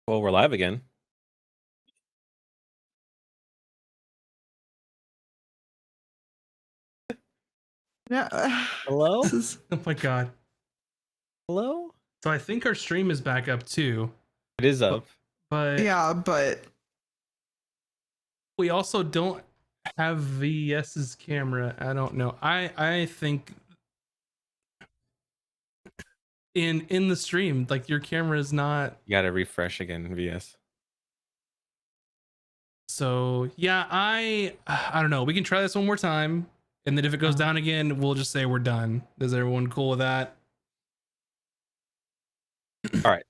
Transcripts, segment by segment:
Well, we're live again. Yeah. Hello? Oh my god. Hello? So I think our stream is back up too. It is up. But Yeah, but we also don't have VS's camera. I don't know. I think in the stream, like your camera is not. You gotta refresh again, VS. So yeah, I don't know. We can try this one more time, and then if it goes down again, we'll just say we're done. Is everyone cool with that? All right.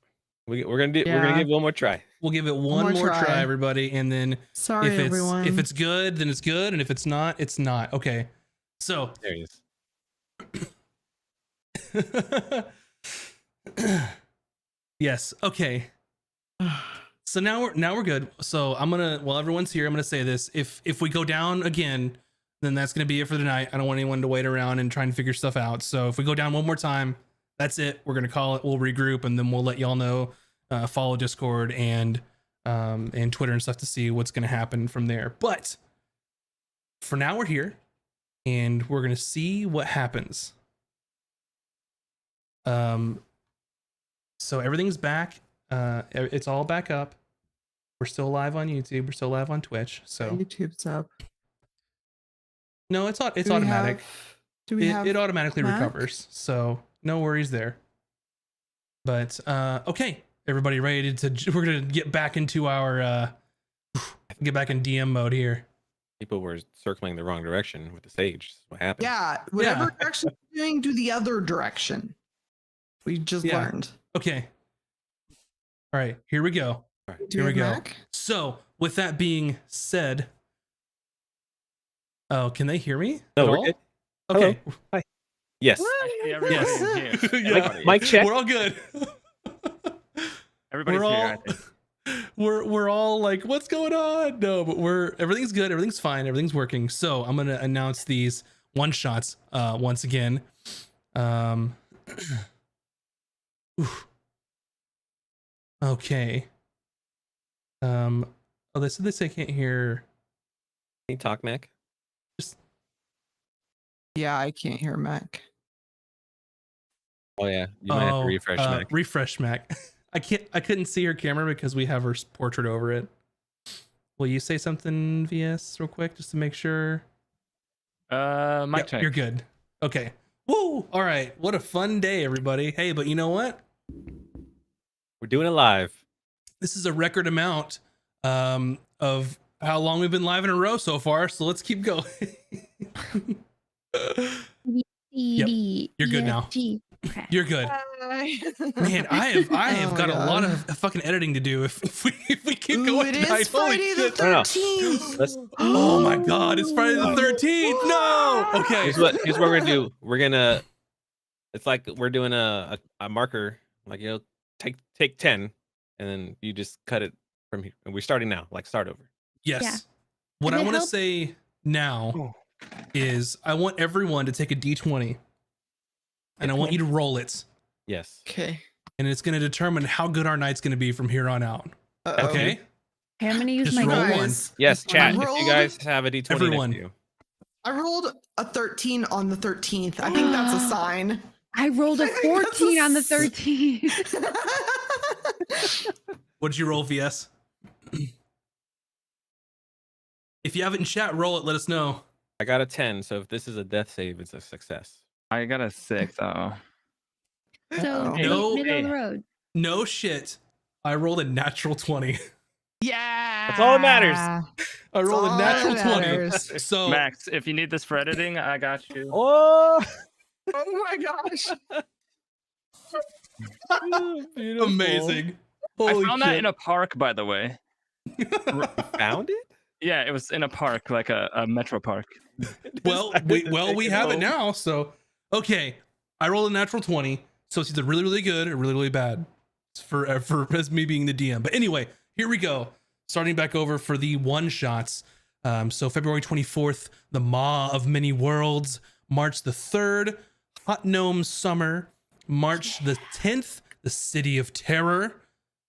We're gonna give it one more try. We'll give it one more try, everybody, and then sorry, everyone. If it's good, then it's good, and if it's not, it's not. Okay. So there he is. Yes. Okay. So now we're good. So I'm gonna, while everyone's here, I'm gonna say this: if we go down again, then that's gonna be it for the night. I don't want anyone to wait around and try and figure stuff out. So if we go down one more time, that's it. We're gonna call it. We'll regroup, and then we'll let y'all know. Follow Discord and Twitter and stuff to see what's gonna happen from there. But for now, we're here, and we're gonna see what happens. So everything's back. It's all back up. We're still live on YouTube. We're still live on Twitch. So YouTube's up. No, it's automatic. It automatically Mac? recovers. So no worries there. But okay, everybody ready to? We're gonna get back into our get back in DM mode here. People were circling the wrong direction with the stage. That's what happened? Yeah, whatever direction you're doing, do the other direction. We just learned. Okay. All right, here we go. All right. Here we go. Mac? So, with that being said, oh, can they hear me? No, at we're all? good. Okay. Hello. Hi. Yes. Yes. Yeah. Mic check. We're all good. Everybody's here, I think. We're all like, what's going on? No, but everything's good, everything's fine, everything's working. So I'm gonna announce these one shots once again. Okay. Oh, they said they can't hear. Can you talk, Mac? Yeah, I can't hear Mac. Oh yeah. You might have to refresh, Mac. Refresh Mac. I couldn't see her camera because we have her portrait over it. Will you say something, VS, real quick, just to make sure? Mic check. You're good. Okay. Woo! All right. What a fun day, everybody. Hey, but you know what? We're doing it live. This is a record amount of how long we've been live in a row so far. So let's keep going. Yep. You're good now. Okay. You're good. Man, I have got a lot of fucking editing to do if we keep going. It tonight. is Holy Friday the shit. 13th. Oh my god, it's Friday the 13th. No. Okay. Here's what we're gonna do. We're gonna. It's like we're doing a marker. Like take 10, and then you just cut it from here. And we're starting now. Like start over. Yes. Yeah. What Does I it want to help? say now is I want everyone to take a D20, and I want you to roll it, Yes. Okay. and it's going to determine how good our night's going to be from here on out. Uh-oh. Okay. Okay, I'm gonna use Just my roll dice. one. Yes, chat. If rolled- you guys have a D20 Everyone. next to you. I rolled a 13 on the 13th. I think that's a sign. I rolled a 14 on the 13th. What'd you roll, VS? If you have it in chat, roll it. Let us know. I got a 10, so if this is a death save, it's a success. I got a 6. So Uh-oh. No. middle of the road. No shit. I rolled a natural 20. Yeah. That's all that matters. I rolled a all natural that 20. matters. So Max, if you need this for editing, I got you. Oh, Oh my gosh. beautiful. amazing. I Holy found shit. that in a park, by the way. Found it? Yeah, it was in a park, like a metro park. Well, we have it now. So, okay, I rolled a natural 20. So it's either really, really good or really, really bad. It's for as me being the DM. But anyway, here we go. Starting back over for the one shots. So February 24th, the Maw of Many Worlds. March the 3rd, Hot Gnome Summer. March the 10th, the City of Terror.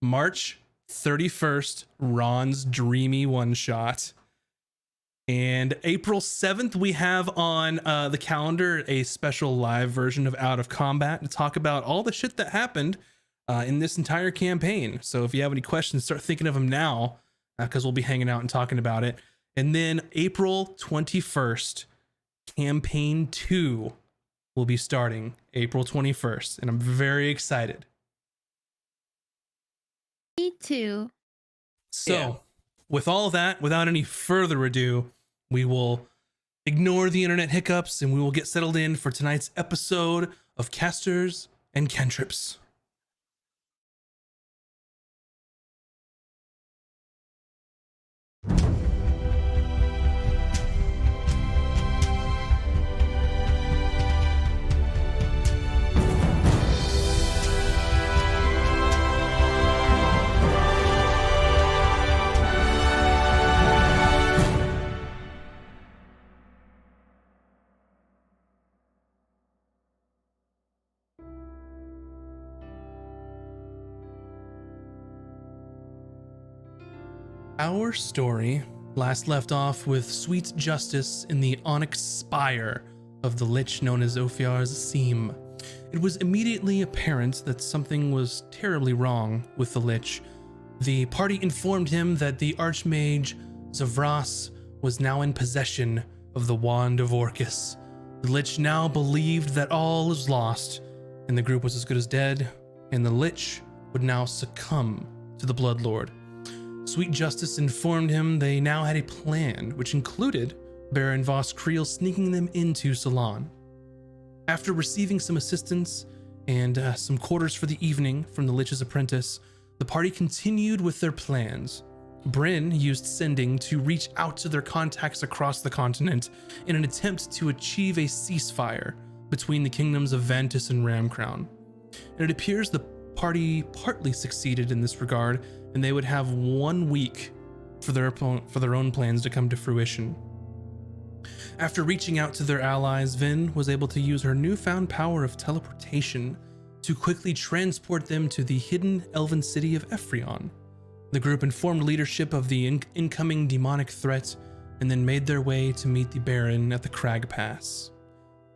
March 31st, Ron's dreamy one shot. And April 7th, we have on the calendar a special live version of Out of Combat to talk about all the shit that happened in this entire campaign. So if you have any questions, start thinking of them now, because we'll be hanging out and talking about it. And then April 21st, Campaign 2 will be starting April 21st. And I'm very excited. Me too. So, with all that, without any further ado, we will ignore the internet hiccups and we will get settled in for tonight's episode of Casters and Cantrips. Our story last left off with sweet justice in the onyx spire of the lich known as Ophiar's Seam. It was immediately apparent that something was terribly wrong with the lich. The party informed him that the archmage Zavras was now in possession of the Wand of Orcus. The lich now believed that all is lost, and the group was as good as dead, and the lich would now succumb to the Bloodlord. Sweet Justice informed him they now had a plan, which included Baron Voss Creel sneaking them into Salon. After receiving some assistance and some quarters for the evening from the Lich's apprentice, the party continued with their plans. Bryn used sending to reach out to their contacts across the continent in an attempt to achieve a ceasefire between the kingdoms of Vantis and Ramcrown. And it appears the party partly succeeded in this regard, and they would have 1 week for their own plans to come to fruition. After reaching out to their allies, Vin was able to use her newfound power of teleportation to quickly transport them to the hidden elven city of Ephrion. The group informed leadership of the incoming demonic threat and then made their way to meet the Baron at the Crag Pass.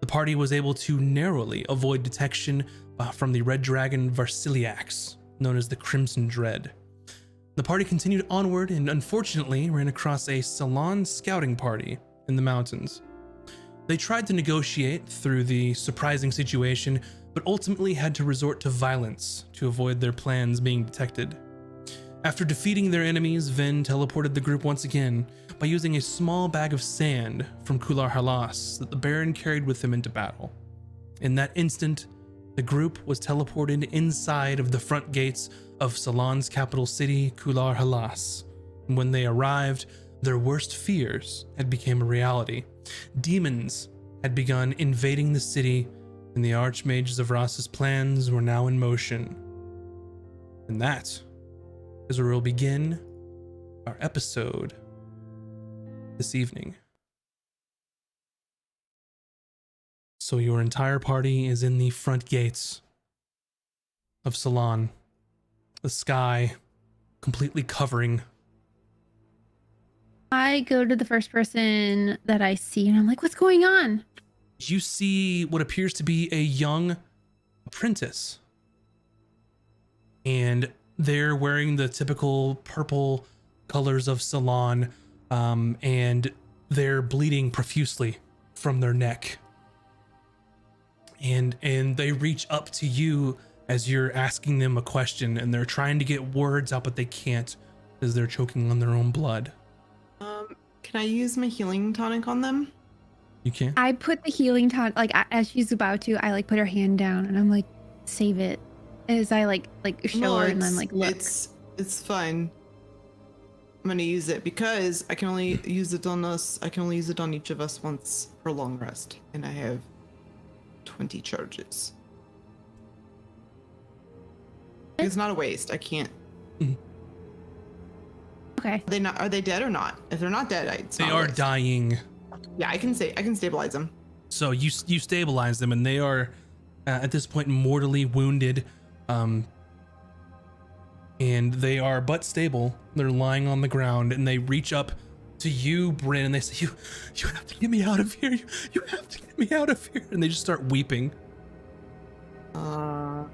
The party was able to narrowly avoid detection from the Red Dragon Varsiliax, known as the Crimson Dread. The party continued onward and unfortunately ran across a Salon scouting party in the mountains. They tried to negotiate through the surprising situation, but ultimately had to resort to violence to avoid their plans being detected. After defeating their enemies, Vin teleported the group once again by using a small bag of sand from Kular Halas that the Baron carried with him into battle. In that instant, the group was teleported inside of the front gates of Salon's capital city, Kular Halas. And when they arrived, their worst fears had become a reality. Demons had begun invading the city, and the Archmage Zavras's plans were now in motion. And that is where we'll begin our episode this evening. So your entire party is in the front gates of Salon. The sky completely covering. I go to the first person that I see and I'm like, what's going on? You see what appears to be a young apprentice. And they're wearing the typical purple colors of Salon, and they're bleeding profusely from their neck. And they reach up to you as you're asking them a question, and they're trying to get words out, but they can't because they're choking on their own blood. Can I use my healing tonic on them? You can't? I put the healing tonic, like as she's about to, I like put her hand down and I'm like, save it. As I like show her and I'm like, look. It's fine. I'm gonna use it because I can only use it on us. I can only use it on each of us once per long rest, and I have 20 charges. It's not a waste. I can't. Okay. Are they dead or not? If they're not dead, it's They not a are waste. dying. Yeah, I can stabilize them. So you stabilize them, and they are at this point mortally wounded. and they are but stable. They're lying on the ground, and they reach up to you, Bryn, and they say, you have to get me out of here. You have to get me out of here. And they just start weeping. I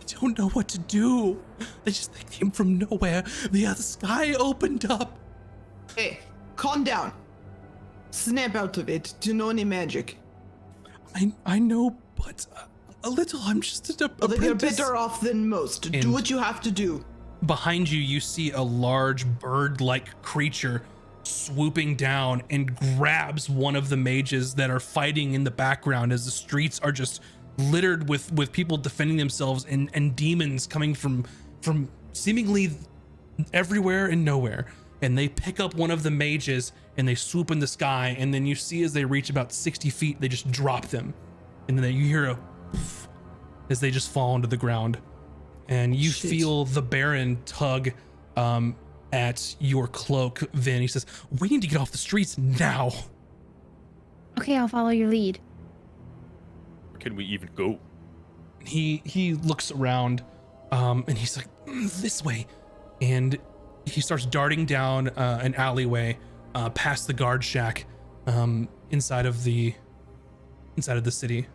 don't know what to do. They came from nowhere. The sky opened up. Hey, calm down. Snap out of it. Do you know any magic? I know, but a little. I'm just an Well, then you're apprentice. better off than most. And do what you have to do. behind you, you see a large bird-like creature swooping down and grabs one of the mages that are fighting in the background as the streets are just littered with people defending themselves and demons coming from seemingly everywhere and nowhere. And they pick up one of the mages and they swoop in the sky, and then you see as they reach about 60 feet, they just drop them. And then you hear a poof as they just fall onto the ground. And you Shit. feel the Baron tug at your cloak, Vin. He says, we need to get off the streets now. Okay, I'll follow your lead. Where can we even go? He looks around and he's like, this way. And he starts darting down an alleyway past the guard shack inside of the city.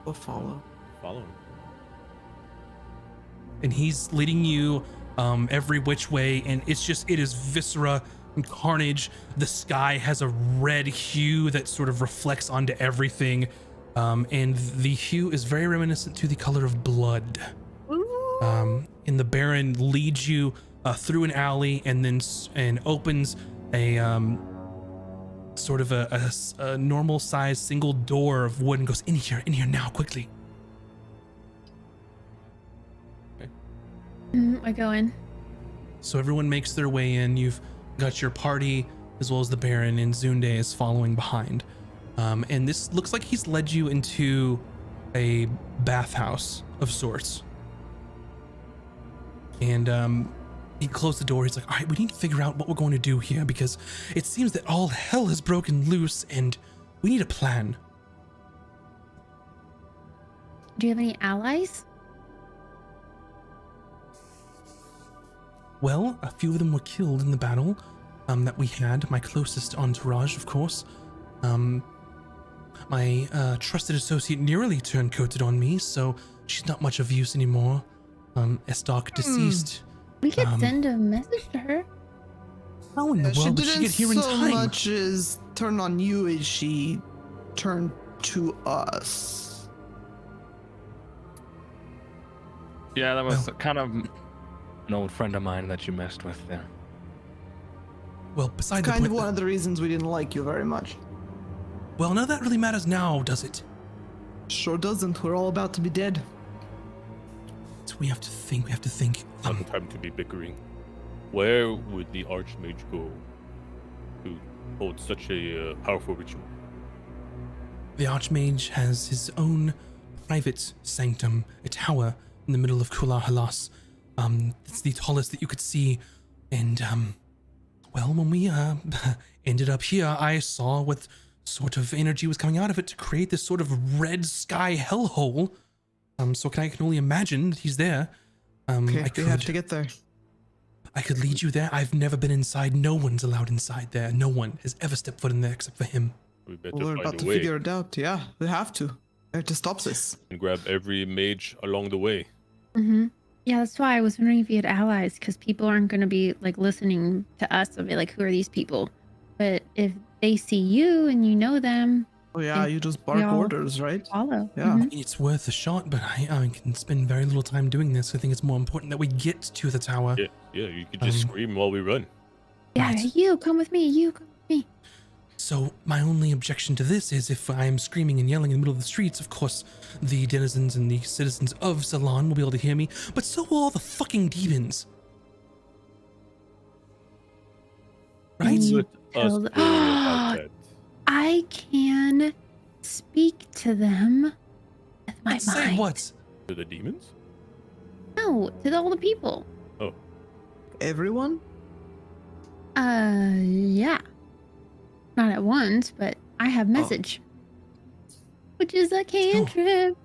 We'll follow. Follow him. And he's leading you every which way, and it is viscera and carnage. The sky has a red hue that sort of reflects onto everything, and the hue is very reminiscent to the color of blood. And the Baron leads you through an alley and then opens a sort of a normal sized single door of wood and goes, in here now, quickly. I go in. So everyone makes their way in. You've got your party as well as the Baron, and Zunde is following behind. And this looks like he's led you into a bathhouse of sorts. And he closed the door. He's like, all right, we need to figure out what we're going to do here, because it seems that all hell has broken loose and we need a plan. Do you have any allies? Well, a few of them were killed in the battle that we had. My closest entourage, of course. My trusted associate nearly turned coated on me, so she's not much of use anymore. Estok deceased. We could send a message to her. How in the She world did she didn't get here in so time? much as turn on you as she turned to us. Yeah, that was Well- kind of an old friend of mine that you messed with there. Well, beside the Kind of point, one of the reasons we didn't like you very much. well, none of that really matters now, does it? Sure doesn't. We're all about to be dead. So we have to think. Not the time to be bickering. Where would the Archmage go to hold such a powerful ritual? The Archmage has his own private sanctum, a tower in the middle of Kula Halas. It's the tallest that you could see. And, well, when we ended up here, I saw what sort of energy was coming out of it to create this sort of red sky hellhole. So I can only imagine that he's there. Okay, we have to get there. I could lead you there. I've never been inside. No one's allowed inside there. No one has ever stepped foot in there except for him. We better We're find about a to way figure it out. Yeah, we have to. We have to stop this. and grab every mage along the way. Mm-hmm. Yeah, that's why I was wondering if you had allies, because people aren't going to be like listening to us and be like, who are these people? But if they see you and you know them, Oh yeah, And you just bark all- orders, right? follow. Yeah. Mhm. I mean, it's worth a shot, but I can spend very little time doing this. I think it's more important that we get to the tower. Yeah, you could just scream while we run. Yeah, Right. you come with me. You come with me. So my only objection to this is if I am screaming and yelling in the middle of the streets, of course, the denizens and the citizens of Ceylon will be able to hear me, but so will all the fucking demons. Right? Mm. Let us Tell worry the- about that. I can speak to them with my Let's say mind. what? To the demons? No, to all the people. Everyone? Yeah. Not at once, but I have message. Which is a cantrip.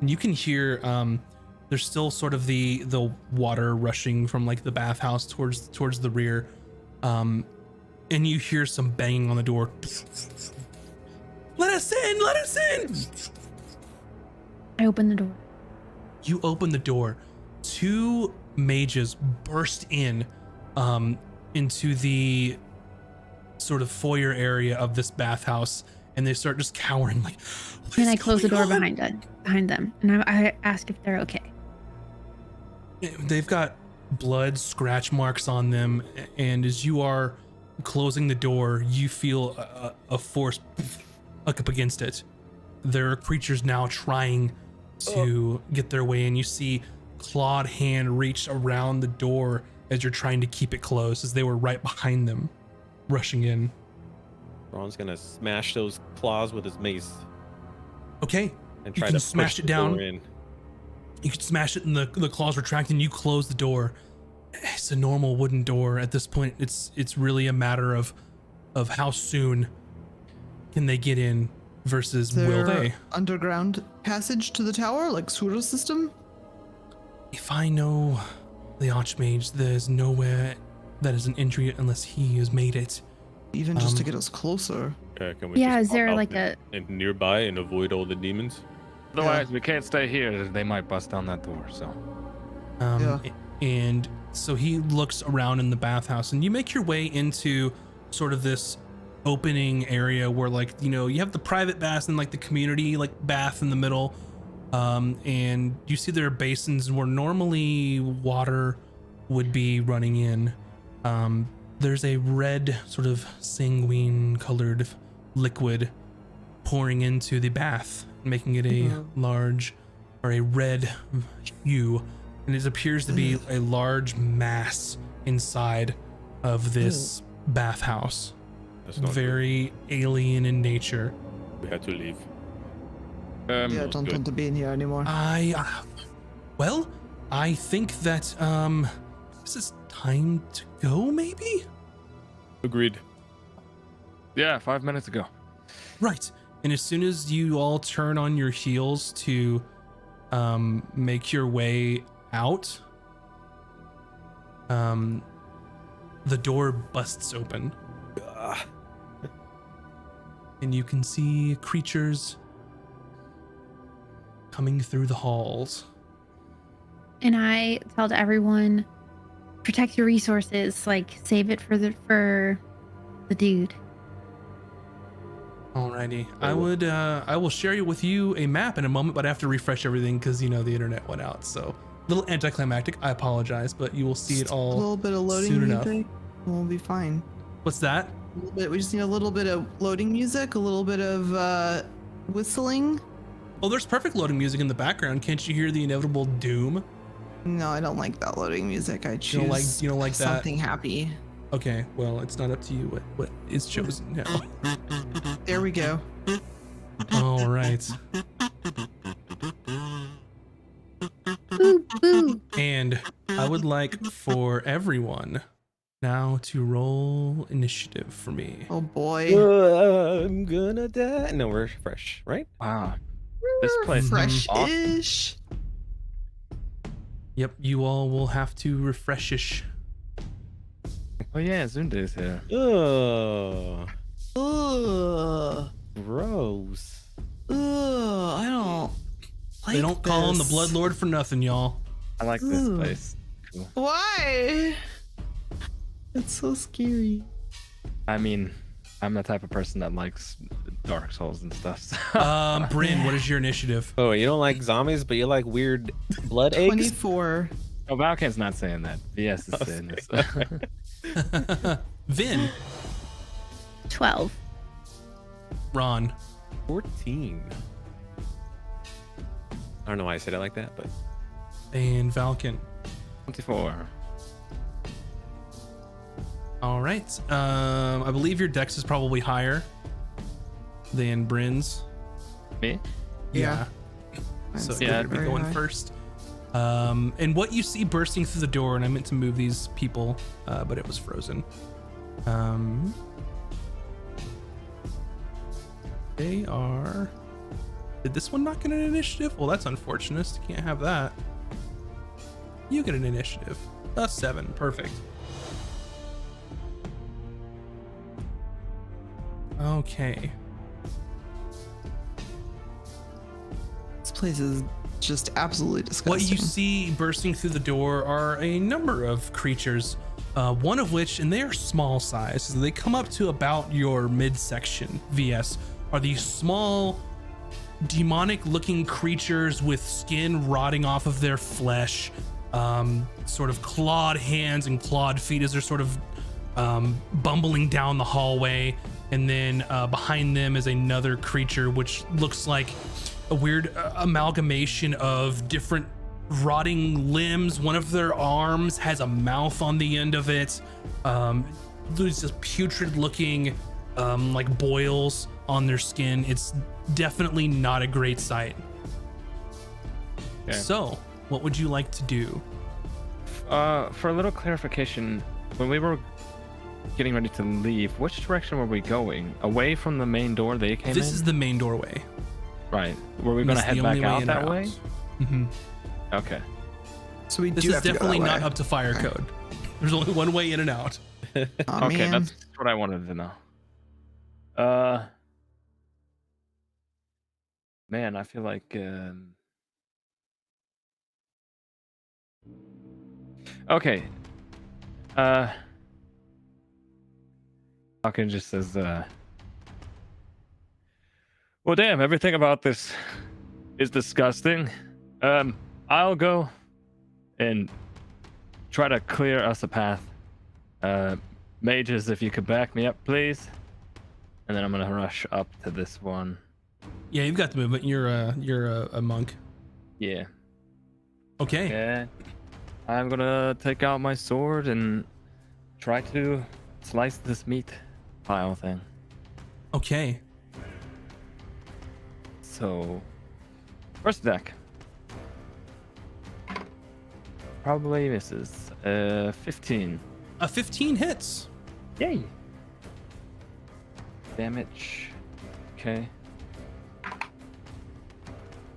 and you can hear there's still sort of the water rushing from like the bathhouse towards the rear, and you hear some banging on the door. Let us in! Let us in! I open the door. You open the door. Two mages burst in into the sort of foyer area of this bathhouse, and they start just cowering like, what And is I close the door going on? behind them, and I ask if they're okay. They've got blood scratch marks on them, and as you are closing the door, you feel a force up against it. There are creatures now trying to get their way in. You see clawed hand reach around the door as you're trying to keep it closed, as they were right behind them, rushing in. Ron's gonna smash those claws with his mace Okay, and you try can to smash push it the down. door in. You can smash it, and the claws retract, and you close the door. It's a normal wooden door at this point. It's really a matter of how soon can they get in versus Is will there they. underground passage to the tower, like sewer system? If I know the Archmage, there's nowhere that is an entry unless he has made it. Even just to get us closer. Can we Yeah, just is there pop out like a and nearby and avoid all the demons? Otherwise, we can't stay here. They might bust down that door. So Yeah. And so he looks around in the bathhouse, and you make your way into sort of this opening area where, like, you know, you have the private baths and like the community like bath in the middle, and you see there are basins where normally water would be running in. There's a red sort of sanguine colored liquid pouring into the bath, making it a large or a red hue, and it appears to be a large mass inside of this bathhouse. That's not Very alien in nature. good. We had to leave. Yeah, I That's don't good. want to be in here anymore. Well, I think that this is time to go, maybe? Agreed. yeah, 5 minutes ago. Right. And as soon as you all turn on your heels to make your way out, the door busts open. And you can see creatures coming through the halls. and I tell to everyone, protect your resources, like save it for the dude. Alrighty. I will share with you a map in a moment, but I have to refresh everything because, you know, the internet went out. So a little anticlimactic. I apologize, but you will see it A all little bit of loading soon enough. music. We'll be fine. What's that? A little bit. We just need a little bit of loading music, a little bit of whistling. Oh, there's perfect loading music in the background. Can't you hear the inevitable doom? No, I don't like that loading music. I choose You don't like that? something happy. Okay, well, it's not up to you what is chosen now. There we go. All right. Boo, boo. And I would like for everyone now to roll initiative for me. Oh boy. I'm gonna die. No, we're fresh, right? Wow. This place is Fresh-ish. Yep, you all will have to refresh-ish. Oh yeah, Zunda is here. Ugh, Ugh. gross. Ugh. I don't like They don't call him the this. Blood Lord for nothing, y'all. I like this Ooh. place. Cool. Why? It's so scary. I mean, I'm the type of person that likes Dark Souls and stuff. So. Bryn, what is your initiative? Oh, you don't like zombies, but you like weird blood eggs? 24. Oh, Valkan's not saying that. VS is saying this. Vin, 12. Ron, 14. I don't know why I said it like that, but and Valken. 24. All right. I believe your dex is probably higher than Bryn's. Me? Yeah. Mine's So not yeah, I'd be very going high. first. And what you see bursting through the door, and I meant to move these people, but it was frozen. They are Did this one not get an initiative? Well, that's unfortunate. Can't have that. You get an initiative. A 7. Perfect. Okay. This place is just absolutely disgusting. What you see bursting through the door are a number of creatures, one of which, and they are small size, so they come up to about your midsection, VS, are these small, demonic-looking creatures with skin rotting off of their flesh, sort of clawed hands and clawed feet as they're sort of bumbling down the hallway. And then behind them is another creature, which looks like a weird amalgamation of different rotting limbs. One of their arms has a mouth on the end of it. There's just putrid looking like boils on their skin. It's definitely not a great sight. Okay. So what would you like to do? For a little clarification, when we were getting ready to leave, which direction were we going? Away from the main door they came in? This is the main doorway. Right. Were we going to head back out that way? Mm-hmm. Okay. So we This do is have to go definitely that not way. up to fire code. There's only one way in and out. Aw, Okay, man. that's what I wanted to know. Man, I feel like okay. Falcon just says well, damn, everything about this is disgusting. I'll go and try to clear us a path. Mages, if you could back me up, please. And then I'm gonna rush up to this one. Yeah, you've got the movement. You're a monk. Yeah. Okay. Yeah. I'm gonna take out my sword and try to slice this meat pile thing. Okay. So, first attack. Probably misses. 15. A 15 hits. Yay. Damage. Okay.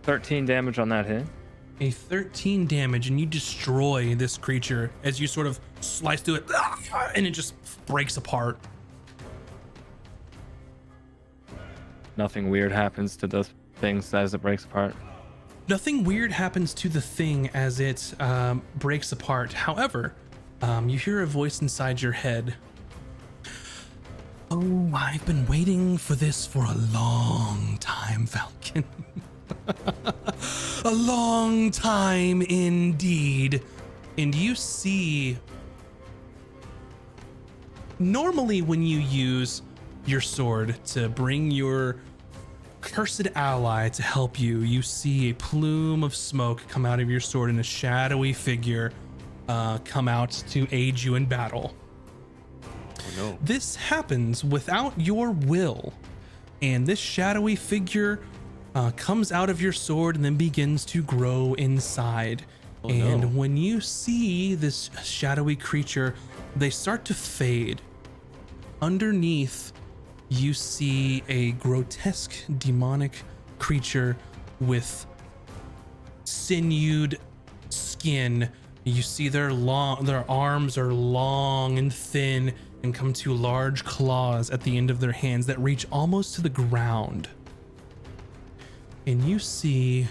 13 damage on that hit. A 13 damage, and you destroy this creature as you sort of slice through it, and it just breaks apart. Nothing weird happens to those things as it breaks apart. Nothing weird happens to the thing as it breaks apart. However, you hear a voice inside your head. Oh, I've been waiting for this for a long time, Falcon. A long time indeed. And you see, normally when you use your sword to bring your cursed ally to help you, you see a plume of smoke come out of your sword and a shadowy figure come out to aid you in battle. Oh, no. This happens without your will, and this shadowy figure comes out of your sword and then begins to grow inside. Oh, and no. when you see this shadowy creature, they start to fade. Underneath, you see a grotesque demonic creature with sinewed skin. You see their arms are long and thin and come to large claws at the end of their hands that reach almost to the ground. And you see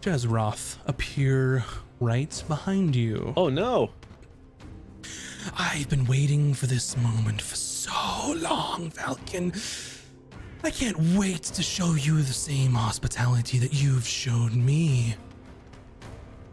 Jezroth appear right behind you. Oh no. I've been waiting for this moment for so long, Falcon. I can't wait to show you the same hospitality that you've showed me.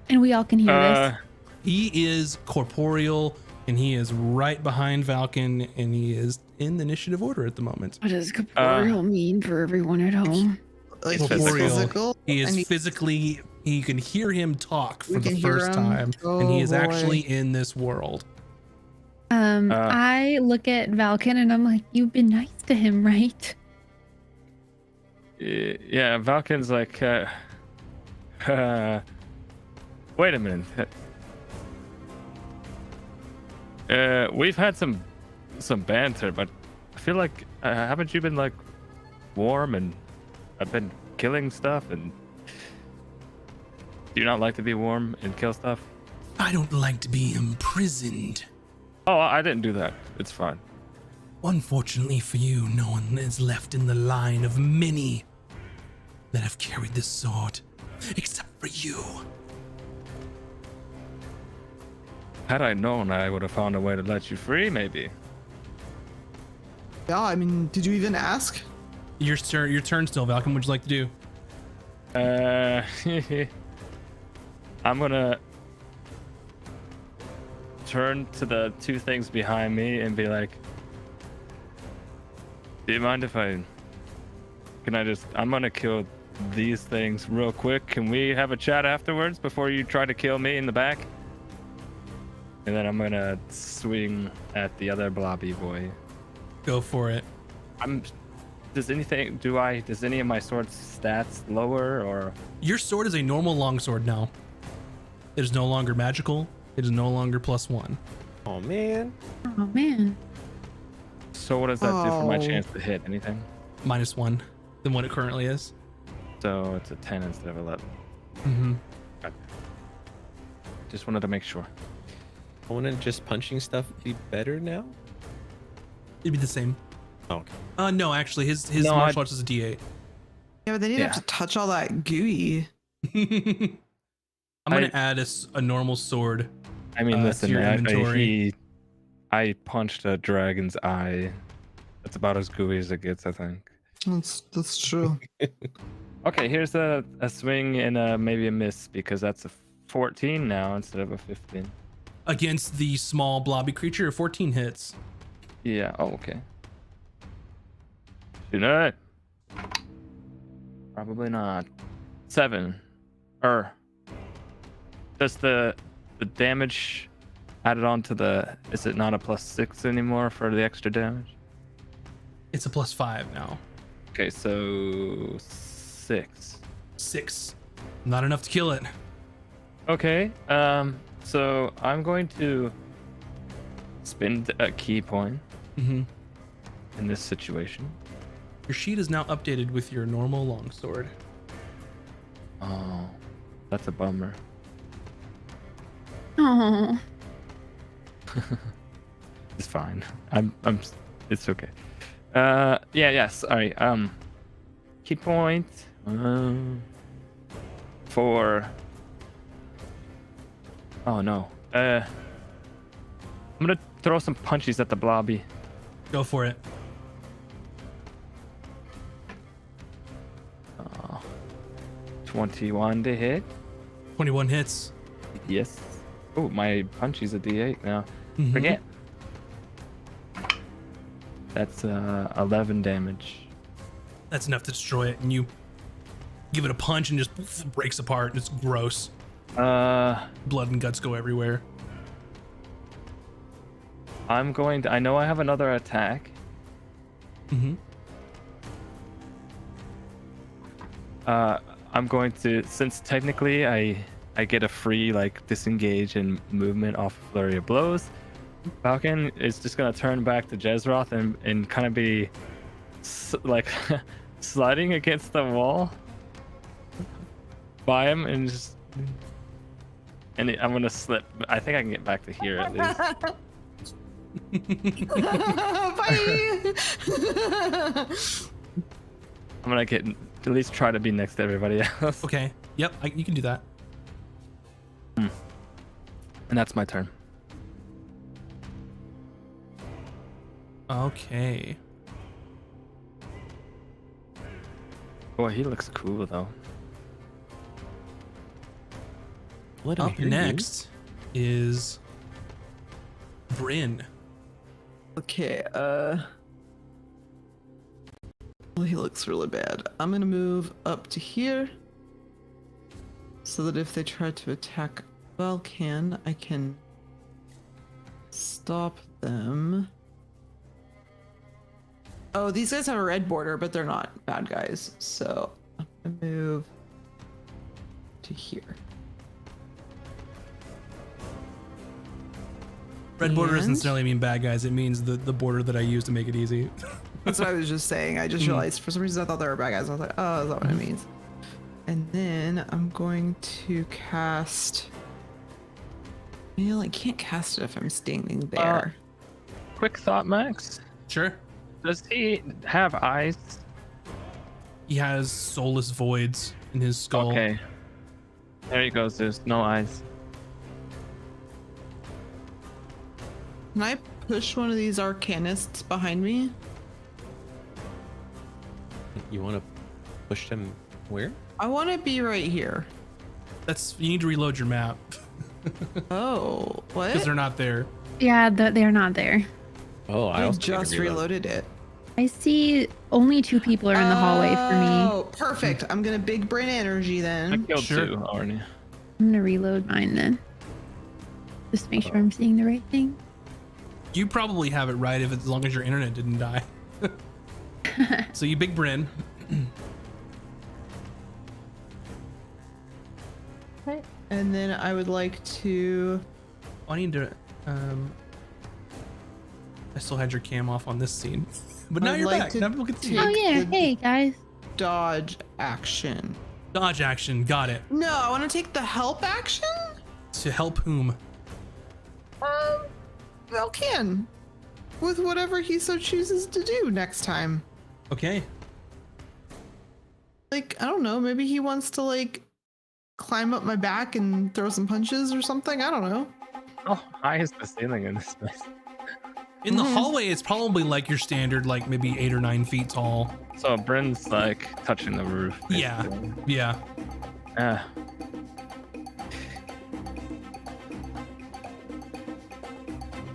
And we all can hear this. He is corporeal, and he is right behind Falcon, and he is in the initiative order at the moment. What does corporeal mean for everyone at home? Like Corporeal. physical. He is I mean, physically, you can hear him talk for We the can hear first him? time, and he Oh, is boy. actually in this world. I look at Valken and I'm like, you've been nice to him, right? Yeah, Valken's like, wait a minute. We've had some banter, but I feel like haven't you been like warm and I've been killing stuff? And do you not like to be warm and kill stuff? I don't like to be imprisoned. Oh, I didn't do that. It's fine. Unfortunately for you, no one is left in the line of many that have carried this sword, except for you. Had I known, I would have found a way to let you free, maybe. Yeah, I mean, did you even ask? Your turn still, Valken. What'd you like to do? I'm gonna turn to the two things behind me and be like, do you mind if I'm gonna kill these things real quick. Can we have a chat afterwards before you try to kill me in the back? And then I'm gonna swing at the other blobby boy. Go for it. Does any of my sword's stats lower, or? Your sword is a normal longsword now. It is no longer magical. It is no longer +1. Oh man. Oh man. So what does that do for my chance to hit? Anything? -1 than what it currently is. So it's a 10 instead of 11. Mm-hmm. Okay. Just wanted to make sure. Wouldn't just punching stuff be better now? It'd be the same. Oh, okay. No, actually, his No, martial arts is a D8. Yeah, but then you'd Yeah. have to touch all that gooey. I'm gonna add a normal sword. I mean, to listen, your inventory. I punched a dragon's eye. That's about as gooey as it gets, I think. That's true. Okay, here's a swing and maybe a miss, because that's a 14 now instead of a 15. Against the small blobby creature, 14 hits. Yeah. Oh, okay. Should not. Probably not. 7. Does the damage added on to the? Is it not a +6 anymore for the extra damage? It's a +5 now. Okay, so 6. 6. Not enough to kill it. Okay. So I'm going to spend a key point Mm-hmm. in this situation. Your sheet is now updated with your normal longsword. Oh, that's a bummer. Oh. It's fine. It's okay. Yes. All right. Key point. For. Oh no. I'm gonna throw some punches at the blobby. Go for it. 21 to hit. 21 hits. Yes. Oh, my punch is a D8 now. Mhm. Forget. That's 11 damage. That's enough to destroy it, and you give it a punch and just breaks apart. And it's gross. Blood and guts go everywhere. I know I have another attack. Mm-hmm. I'm going to, since technically I get a free like disengage and movement off flurry of blows, Falcon is just gonna turn back to Jezroth and kind of be like sliding against the wall by him and just I'm gonna slip. I think I can get back to here at least. Bye. I'm gonna get at least try to be next to everybody else. Okay. Yep. You can do that. And that's my turn. Okay. Boy, he looks cool though. What am I Up hearing? next is Bryn. Okay, well, he looks really bad. I'm gonna move up to here so that if they try to attack Valkan, I can stop them. Oh, these guys have a red border, but they're not bad guys. So I'm gonna move to here. Red border doesn't And- necessarily mean bad guys. It means the border that I use to make it easy. That's what I was just saying. I just realized for some reason I thought they were bad guys. I was like, oh, is that what it means? And then I'm going to cast. I can't cast it if I'm standing there. Quick thought, Max. Sure. Does he have eyes? He has soulless voids in his skull. Okay. There he goes. There's no eyes. Can I push one of these arcanists behind me? You want to push them where? I want to be right here. You need to reload your map Oh, what? because they're not there. Yeah, they're not there. Oh, I I also need to just reload. reloaded it. I see only 2 people are in the hallway for me. Oh, perfect. I'm gonna big brain energy I then. killed Sure. 2 already. I'm gonna reload mine then. Just make sure I'm seeing the right thing. You probably have it right as long as your internet didn't die. So you big Bryn. And then I would like to. I need to. I still had your cam off on this scene, but now I'd you're like back. to Now people can see. Oh take yeah, the- hey guys. Dodge action. Dodge action. Got it. No, I want to take the help action. To help whom? Velcan. With whatever he so chooses to do next time. Okay. Like, I don't know, maybe he wants to climb up my back and throw some punches or something. I don't know. How high is the ceiling in this place? In the Mhm. hallway, it's probably like your standard, like maybe 8 or 9 feet tall. So Bryn's touching the roof. Yeah. basically. Yeah. Ah.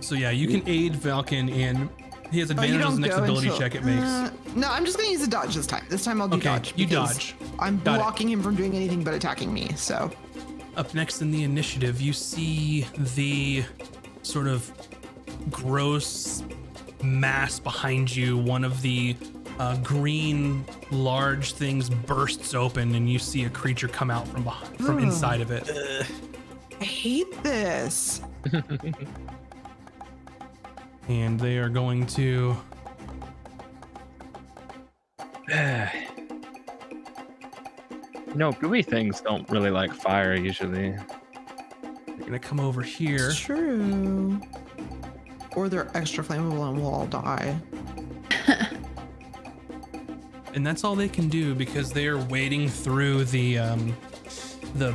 So yeah, you can aid Falcon, and he has Oh, you advantage on don't the next go ability until- check it makes. No, I'm just gonna use a dodge this time. This time I'll do Okay, dodge. you because dodge. I'm Got it. blocking him from doing anything but attacking me. So Up next in the initiative, you see the sort of gross mass behind you. One of the green large things bursts open, and you see a creature come out from Ugh. inside of it. I hate this. And they are going to. No, gooey things don't really like fire usually. They're gonna come over here. It's true. Or they're extra flammable and we'll all die. And that's all they can do because they are wading through the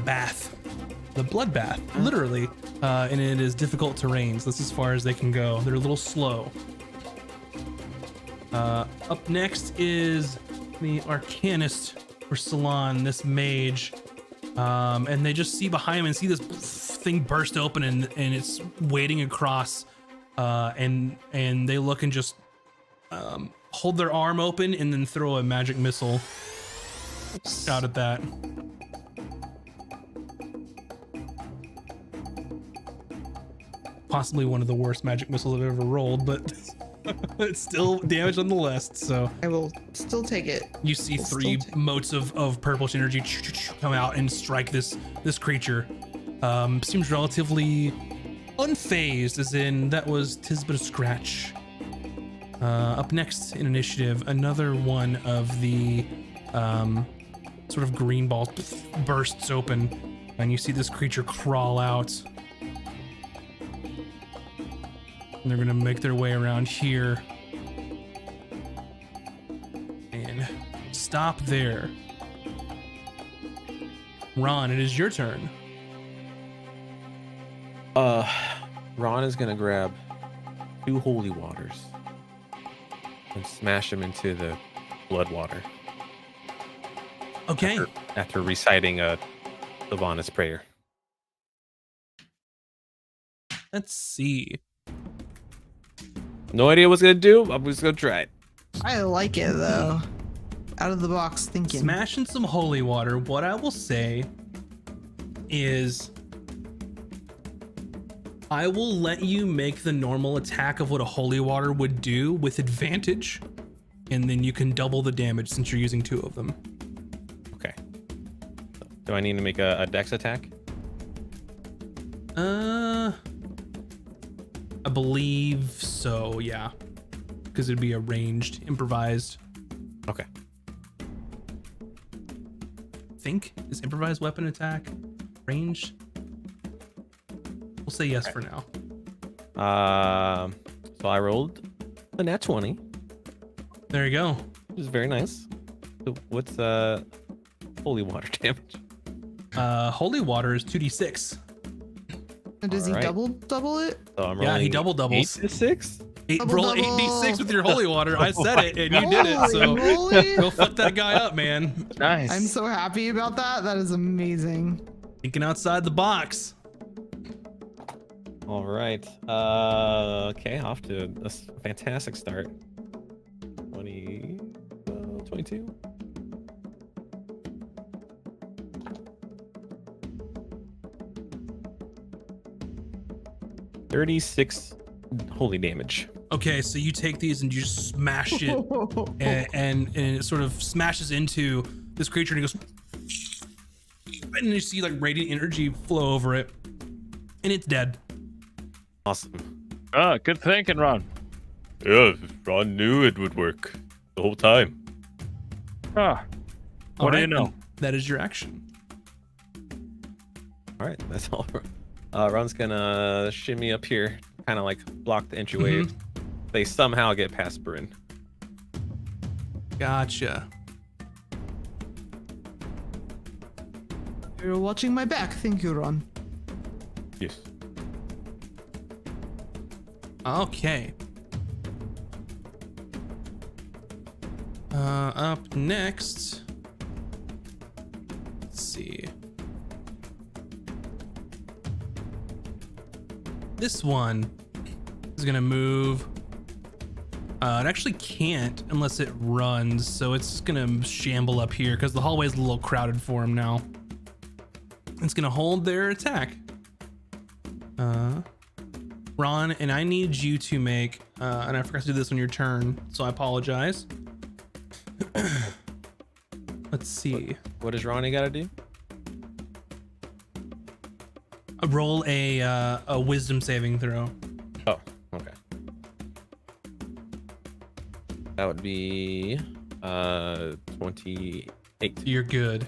bath, the blood bath, literally, and it is difficult terrain. So that's as far as they can go. They're a little slow. Up next is the Arcanist or Salon, this mage, and they just see behind him and see this thing burst open and it's wading across, and they look and just hold their arm open and then throw a magic missile out at that. Possibly one of the worst magic missiles I've ever rolled, but it's still damage nonetheless. So I will still take it. you see We'll 3 still take- motes of purplish energy come out and strike this creature. Seems relatively unfazed, as in that was 'tis but a scratch. Up next in initiative, another one of the sort of green balls bursts open, and you see this creature crawl out. And they're gonna make their way around here and stop there. Ron, it is your turn. Ron is gonna grab 2 holy waters and smash them into the blood water. Okay. After reciting a Sylvanas prayer. Let's see. No idea what's gonna do. I'm just gonna try it. I like it though. Out of the box thinking. Smashing some holy water. What I will say is I will let you make the normal attack of what a holy water would do with advantage, and then you can double the damage since you're using 2 of them. Okay. Do I need to make a dex attack? I believe so, yeah. because it'd be a ranged, improvised. Okay. Think is improvised weapon attack ranged? We'll say yes for now. So I rolled a nat 20, There you go. which is very nice. So what's holy water damage? Holy water is 2d6. And does he Alright. double it? So I'm Yeah, he rolling doubles. 8 to 6. Roll Double. 8d6 with your holy water. I said it, and you did it. So Holy moly. go fuck that guy up, man. Nice. I'm so happy about that. That is amazing. Thinking outside the box. All right. Okay, off to a fantastic start. 20, 22. $36 holy damage. Okay, so you take these and you just smash it, and it sort of smashes into this creature, and it goes, and you see like radiant energy flow over it, and it's dead. Awesome. Oh, good thinking, Ron. Yeah, Ron knew it would work the whole time. Ah, All what do you right, know? and that is your action. All right, that's all. Ron's gonna shimmy up here, kind of like block the entryway. Mhm. They somehow get past Bryn. Gotcha. You're watching my back. Thank you, Ron. Yes. Okay. Up next. Let's see. This one is gonna move. It actually can't unless it runs, so it's gonna shamble up here because the hallway's a little crowded for him now. It's gonna hold their attack. Ron, and I need you to make, and I forgot to do this on your turn, so I apologize. Let's see. What does Ronnie got to do? Roll a wisdom saving throw. Oh, okay. That would be 28. You're good.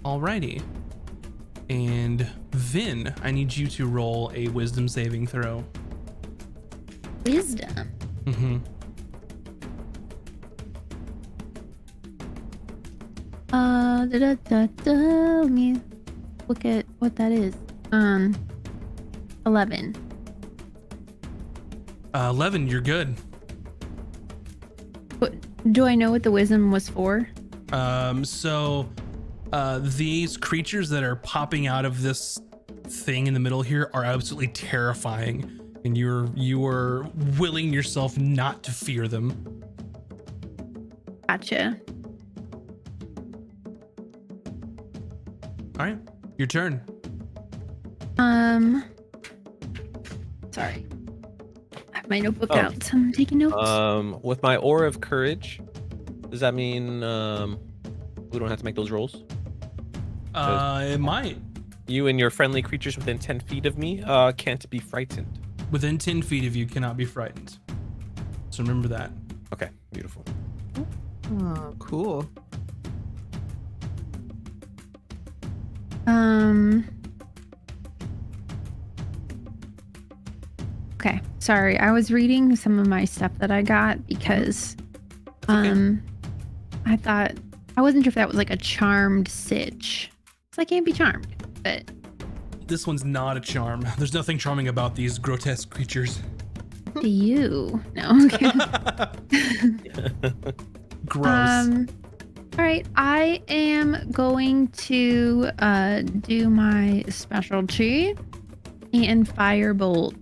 Alrighty. And Vin, I need you to roll a wisdom saving throw. Wisdom. Mm-hmm. Let me look at what that is. 11. 11, you're good. What, do I know what the wisdom was for? These creatures that are popping out of this thing in the middle here are absolutely terrifying, and you are willing yourself not to fear them. Gotcha. All right, your turn. Sorry. I have my notebook Oh. out, so I'm taking notes. With my aura of courage, does that mean we don't have to make those rolls? It might. You and your friendly creatures within 10 feet of me can't be frightened. Within 10 feet of you cannot be frightened. So remember that. Okay, beautiful. Oh, cool. Okay. Sorry. I was reading some of my stuff that I got because okay. I thought I wasn't sure if that was like a charmed sitch. So I can't be charmed, but This one's not a charm. There's nothing charming about these grotesque creatures. to you. No. Okay. Gross. All right, I am going to do my specialty and firebolt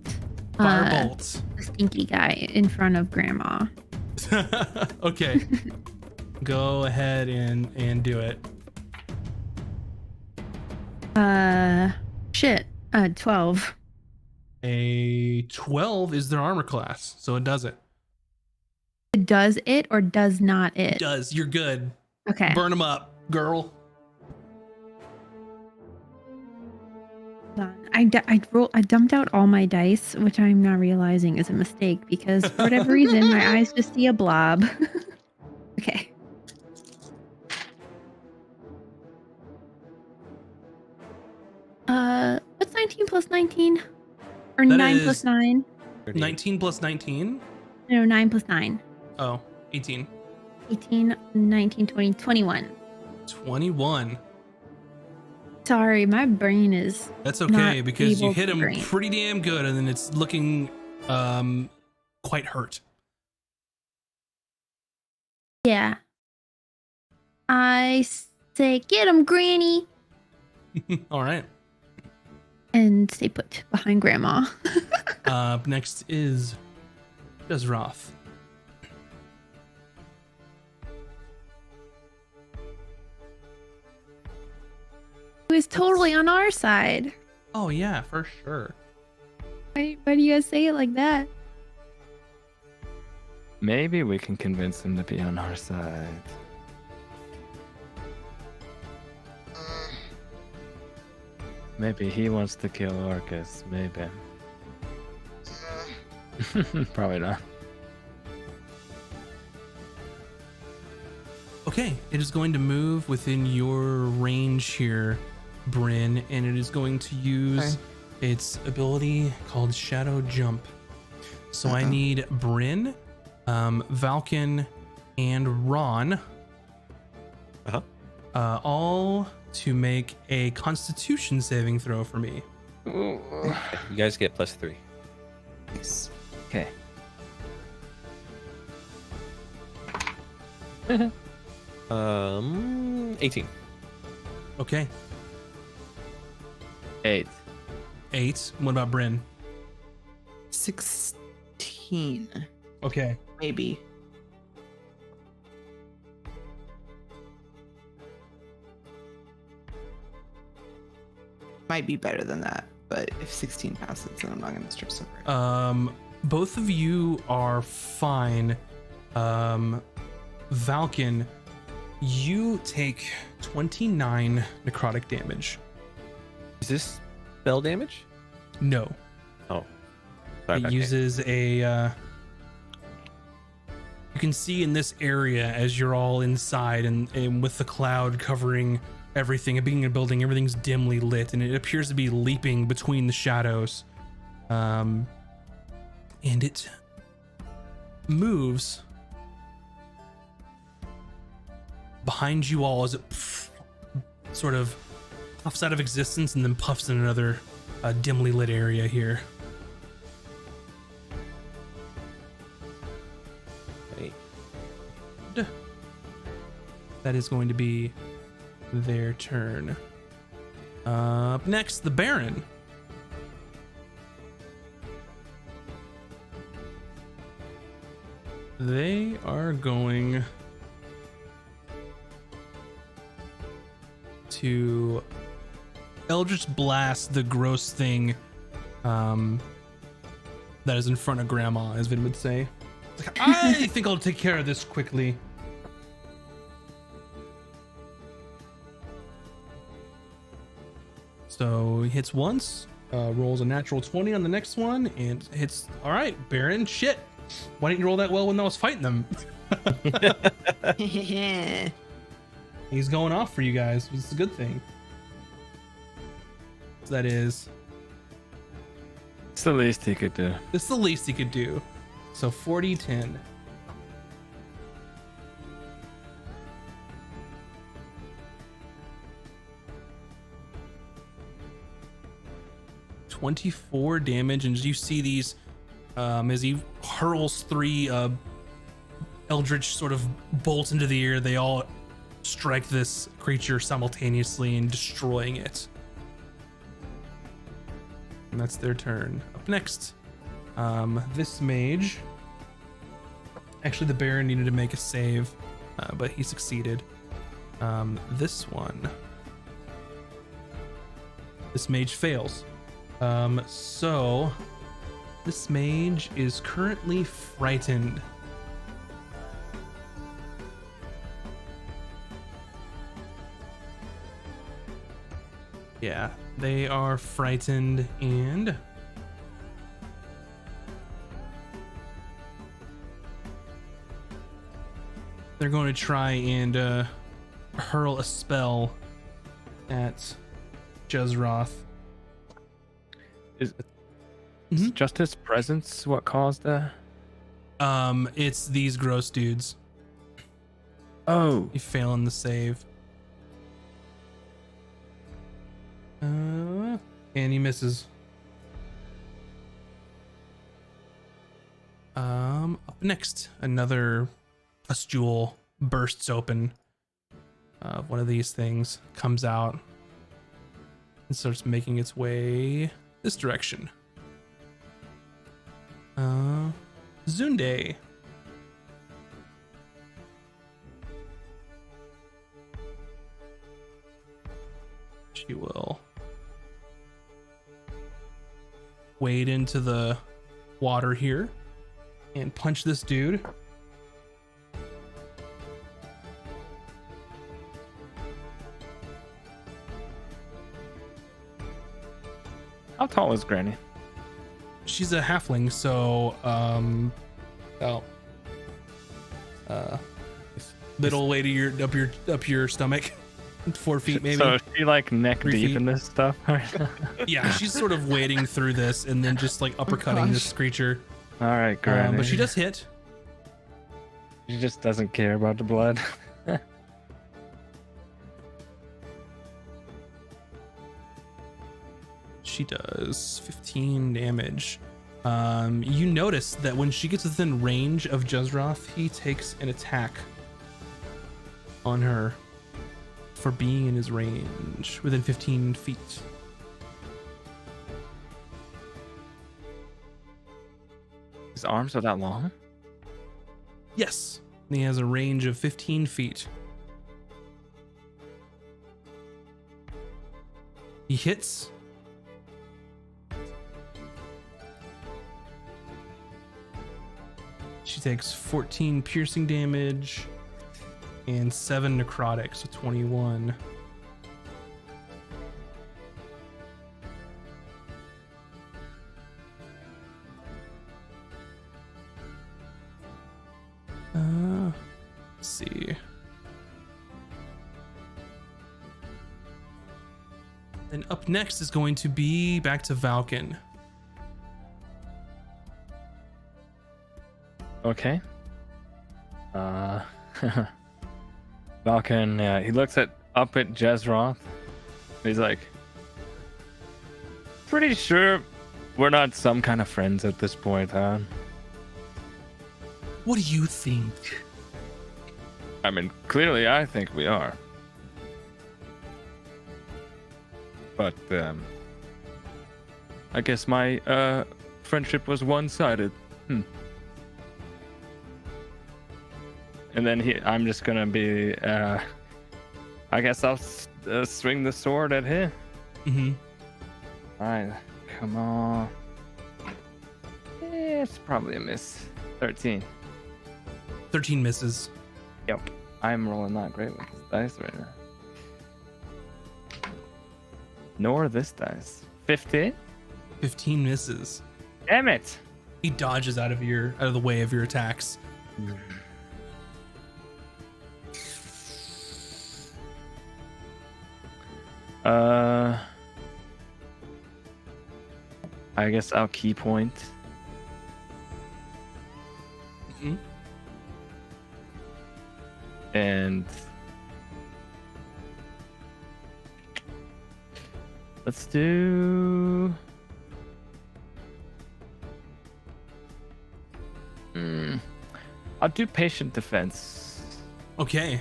Firebolts. the stinky guy in front of Grandma. Okay. Go ahead and do it. 12. A 12 is their armor class, so it does it. Does it or does not it? It does. You're good. Okay. Burn them up, girl. Hold on. I dumped out all my dice, which I'm now realizing is a mistake because for whatever reason my eyes just see a blob. Okay. What's 19 plus 19? Or That 9 is plus 9? 19 plus 19. No, 9 plus 9. Oh, 18. 18, 19, 20, 21. 21. Sorry, my brain is That's okay not because you able hit to him brain. pretty damn good, and then it's looking quite hurt. Yeah. I say, get him, Granny, All right. and stay put behind Grandma. Up next is Desroth. Who is totally on our side. Oh yeah, for sure. Why do you guys say it like that? Maybe we can convince him to be on our side. Maybe he wants to kill Orcus. Maybe. Probably not. Okay, it is going to move within your range here, Bryn, and it is going to use its ability called Shadow Jump. So I need Bryn, Valken, and Ron all to make a Constitution saving throw for me. You guys get +3. Nice. Okay. 18. Okay, 8. 8. What about Bryn? 16, Okay. maybe. Might be better than that, but if 16 passes, then I'm not gonna stress over it. Both of you are fine. Valken, you take 29 necrotic damage. Is this spell damage? No, Oh. it Okay. uses a. You can see in this area as you're all inside, and with the cloud covering everything, and being a building, everything's dimly lit, and it appears to be leaping between the shadows. And it moves behind you all as it sort of puffs out of existence and then puffs in another dimly lit area here. Hey. That is going to be their turn. Up next, the Baron. They are going to Eldritch Blast the gross thing that is in front of Grandma, as Vin would say. Like, I think I'll take care of this quickly. So he hits once, rolls a natural 20 on the next one, and hits. All right, Baron, shit. Why didn't you roll that well when I was fighting them? He's going off for you guys. It's a good thing. So that is. It's the least he could do. This is the least he could do. So 40, 10. $24 damage, and you see these as he hurls 3 eldritch sort of bolts into the air. They all strike this creature simultaneously and destroying it. And that's their turn. Up next, this mage. Actually, the Baron needed to make a save, but he succeeded. This one. This mage fails. So this mage is currently frightened. Yeah, they are frightened and they're going to try and hurl a spell at Jezroth. Is Mhm. just his presence what caused that? It's these gross dudes. Oh, You fail in the save. And he misses. Up next, another pustule bursts open. One of these things comes out and starts making its way this direction. Zunde. She will wade into the water here and punch this dude. how tall is Granny? She's a halfling, so middle way to your up your stomach, 4 feet maybe. So is she like neck 3 deep feet. in this stuff? Yeah, she's sort of wading through this and then just like uppercutting this gosh. creature. All right, Granny. But she does hit. She just doesn't care about the blood. She does 15 damage. You notice that when she gets within range of Jezroth, he takes an attack on her for being in his range within 15 feet. His arms are that long? Yes, he has a range of 15 feet. He hits. She takes 14 piercing damage and 7 necrotic, so 21. Let's see. Then up next is going to be back to Valken. Okay. Valken, he looks up at Jezroth. He's like, pretty sure we're not some kind of friends at this point, huh? What do you think? I mean, clearly I think we are. But, I guess my, friendship was one-sided. And then I'm just gonna be, I guess I'll swing the sword at him. Mm-hmm. Alright, come on. It's probably a miss. 13. 13 misses. Yep. I'm rolling not great with this dice right now. Nor this dice. 15? 15 misses. Damn it! He dodges out of the way of your attacks. I guess I'll key point. Mhm. And let's do I'll do patient defense. Okay.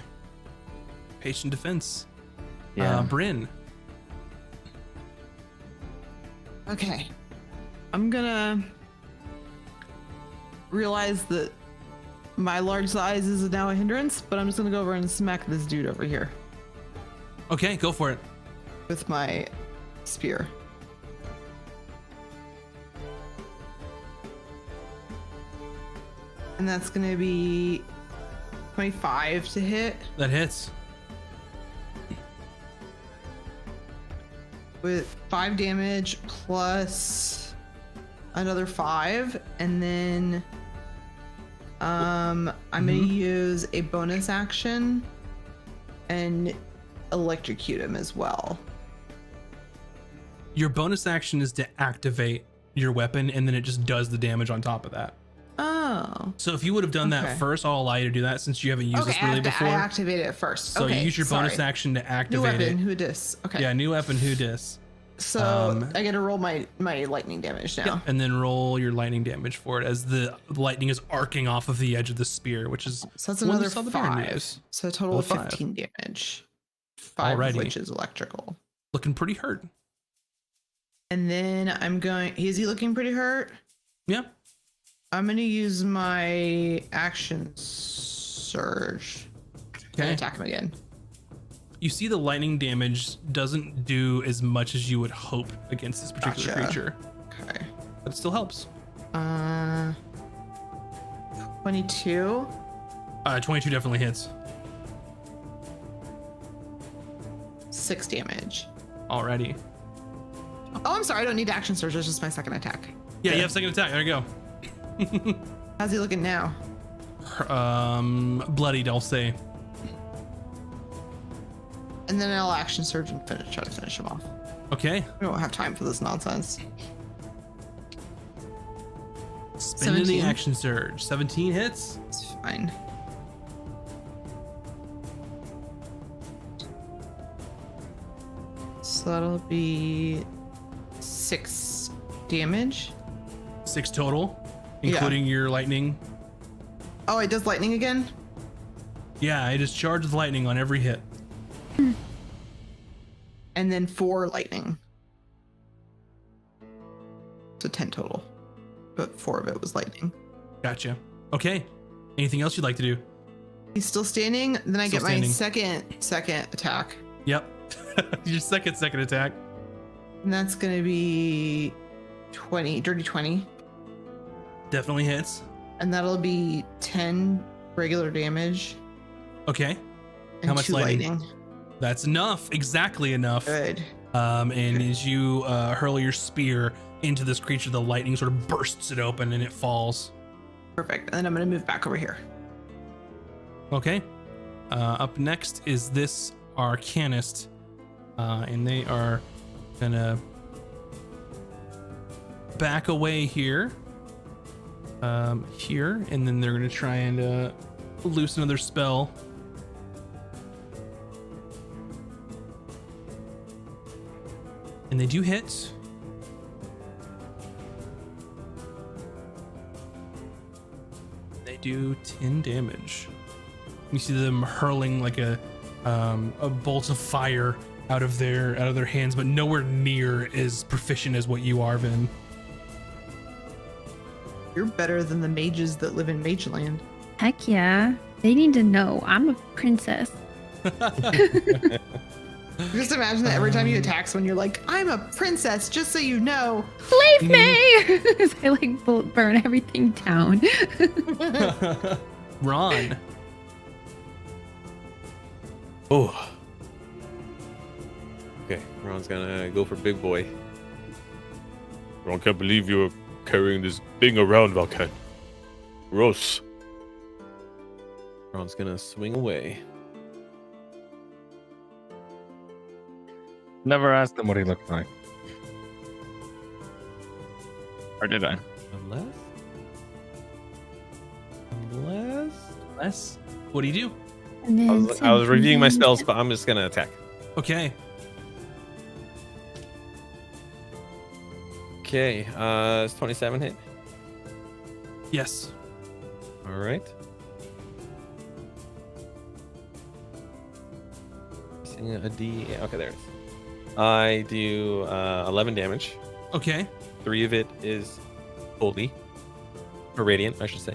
Patient defense. Yeah. Bryn. Okay. I'm gonna realize that my large size is now a hindrance, but I'm just gonna go over and smack this dude over here Okay, go for it. with my spear. And that's gonna be 25 to hit. That hits. with 5 damage plus another 5, and then I'm gonna use a bonus action and electrocute him as well. Your bonus action is to activate your weapon, and then it just does the damage on top of that. Oh. So if you would have done Okay. that first, I'll allow you to do that since you haven't used this I really have to before. I activate it first. So okay, you use your bonus sorry. action to New activate weapon, it. who dis? Okay. Yeah, new weapon, who dis. So I get to roll my lightning damage now. Yeah, and then roll your lightning damage for it as the lightning is arcing off of the edge of the spear, which is So that's one another you saw the Baron 5. use. So a total of Another 15 damage. 5 Alrighty. of which is electrical. Looking pretty hurt. And then is he looking pretty hurt? Yeah. I'm gonna use my action surge and Okay. attack him again. You see the lightning damage doesn't do as much as you would hope against this particular Gotcha. creature, Okay. but it still helps. 22. 22 definitely hits. 6 damage. Already. Oh, I'm sorry. I don't need action surge. It's just my second attack. Yeah, you have second attack. There you go. How's he looking now? Bloodied, I'll say. And then I'll action surge and try to finish him off. Okay. We don't have time for this nonsense. Spinning the 17. action surge. 17 hits. It's fine. So that'll be 6 damage. 6 total, Yeah. including your lightning. Oh, it does lightning again? Yeah, it just charges lightning on every hit. And then 4 lightning. So 10 total. But 4 of it was lightning. Gotcha. Okay. Anything else you'd like to do? He's still standing. Then I Still get my standing. second attack. Yep. Your second attack. And that's going to be 20, dirty 20. Definitely hits. And that'll be 10 regular damage. Okay. And How much 2 lightning? That's enough. Exactly enough. Good. And as you hurl your spear into this creature, the lightning sort of bursts it open and it falls. Perfect. And then I'm going to move back over here. Okay. Up next is this Arcanist. And they are gonna back away here. Here. And then they're gonna try and loose another spell. And they do hit. They do 10 damage. You see them hurling like a bolt of fire out of their hands, but nowhere near as proficient as what you are, Vin. You're better than the mages that live in Mageland. Heck yeah. They need to know I'm a princess. Just imagine that every time you attack someone, you're like, I'm a princess, just so you know. Leave me! As I like burn everything down. Ron. Oh. Okay, Ron's gonna go for big boy. Ron can't believe you're carrying this thing around, Valken. Gross. Ron's gonna swing away. Never asked him what he looked like. Or did I? Unless. What do you do? And then I was reviewing my 17. spells, but I'm just gonna attack. Okay. Okay, it's 27 hit. Yes. All right. Missing a D. Okay, there it is. I do 11 damage. Okay. 3 of it is holy, or radiant, I should say.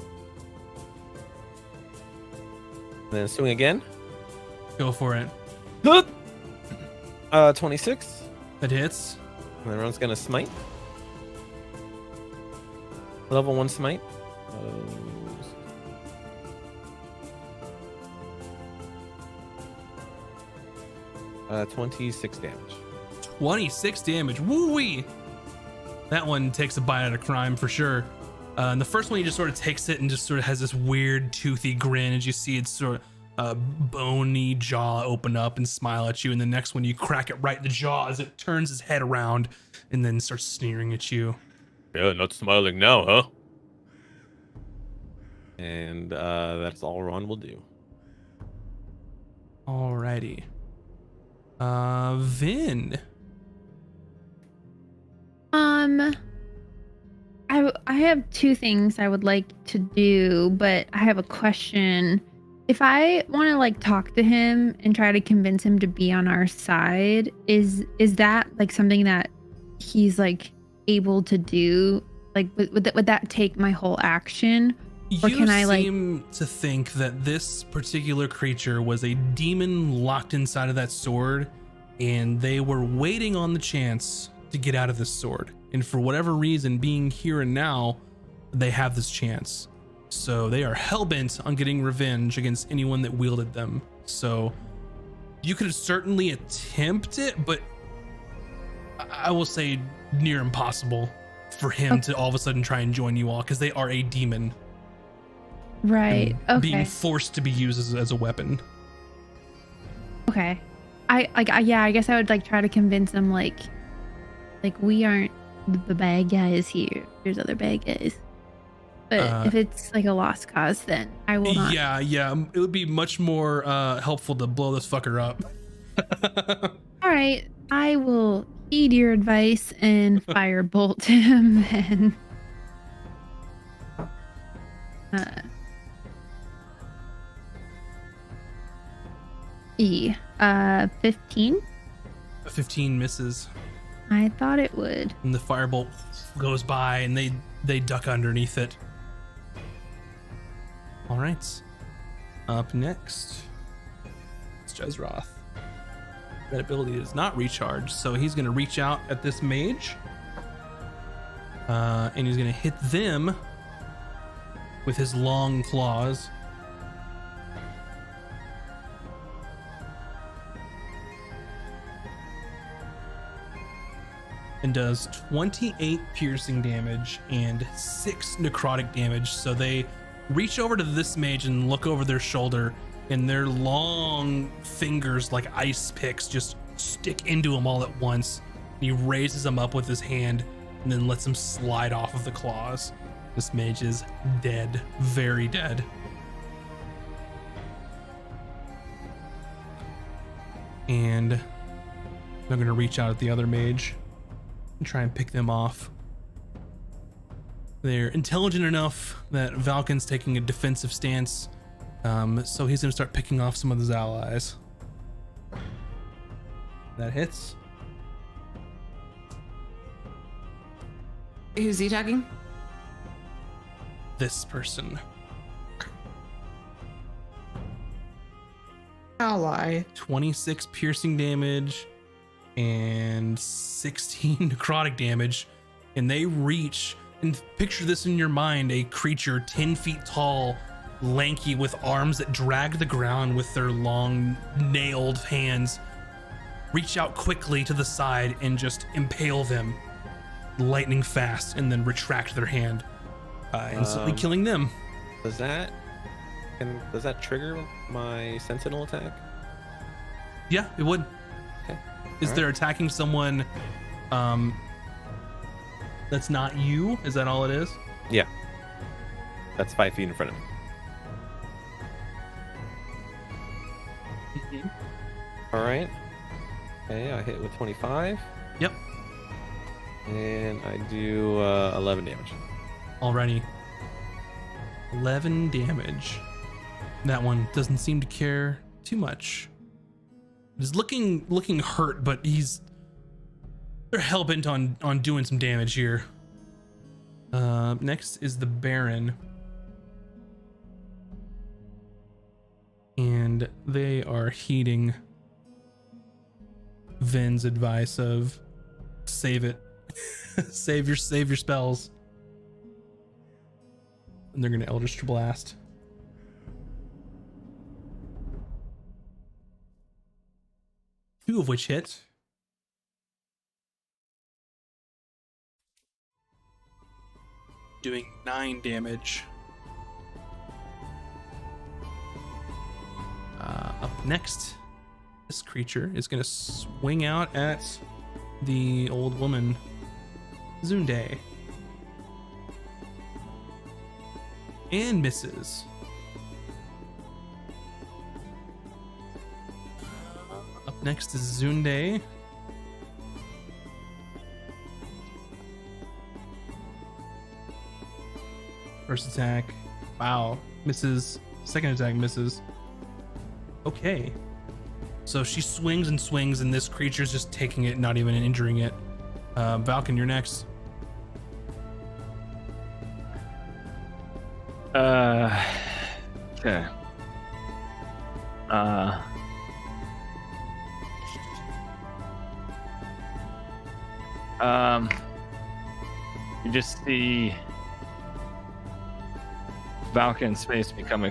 And then swing again. Go for it. 26. That hits. And then Ron's gonna smite. Level 1 smite. 26 damage. 26 damage. Woo-wee! That one takes a bite out of Crime for sure. And the first one, he just sort of takes it and just sort of has this weird toothy grin as you see its sort of bony jaw open up and smile at you. And the next one, you crack it right in the jaw as it turns his head around and then starts sneering at you. Yeah, not smiling now, huh? And that's all Ron will do. Alrighty. Vin. I have two things I would like to do, but I have a question. If I want to like talk to him and try to convince him to be on our side, is that like something that he's like able to do? Like would that take my whole action? Or You can I like seem to think that this particular creature was a demon locked inside of that sword, and they were waiting on the chance to get out of this sword. And for whatever reason, being here and now, they have this chance. So they are hell-bent on getting revenge against anyone that wielded them. So you could certainly attempt it, but I will say near impossible for him to all of a sudden try and join you all, because they are a demon. right? and Okay. Being forced to be used as a weapon. Okay. I guess I would like try to convince him like we aren't the bad guys here. There's other bad guys. But if it's like a lost cause, then I will not. Yeah, it would be much more helpful to blow this fucker up. All right, I will heed your advice and firebolt him then. E. 15. 15 misses, I thought it would. and the firebolt goes by, and they duck underneath it. All right, up next, it's Jezroth. That ability is not recharged, so he's going to reach out at this mage, and he's going to hit them with his long claws. And does 28 piercing damage and 6 necrotic damage. So they reach over to this mage and look over their shoulder, and their long fingers like ice picks just stick into him all at once. And he raises them up with his hand and then lets them slide off of the claws. This mage is dead, very dead. And they're gonna reach out at the other mage and try and pick them off. They're intelligent enough that Valken's taking a defensive stance, so he's gonna start picking off some of his allies. That hits. Who's he attacking? This person. Ally. 26 piercing damage and 16 necrotic damage, and they reach, and picture this in your mind, a creature 10 feet tall, lanky, with arms that drag the ground with their long nailed hands, reach out quickly to the side and just impale them lightning fast, and then retract their hand, instantly killing them. Does that trigger my sentinel attack? Yeah, it would. Okay. Is All they're right. attacking someone that's not you? Is that all it is? Yeah. That's 5 feet in front of me. All right. Okay, I hit with 25. Yep. And I do 11 damage. Already. 11 damage. That one doesn't seem to care too much. He's looking hurt, but they're hell-bent on doing some damage here. Next is the Baron. And they are heeding Vin's advice of save it. save your spells. And they're gonna Eldritch Blast. Two of which hit. doing 9 damage. Up next, this creature is going to swing out at the old woman, Zunde. And misses. Up next is Zunde. First attack. Wow. Misses. Second attack misses. Okay. So she swings and swings, and this creature's just taking it, not even injuring it. Valken, you're next. Okay. You just see Valken's face become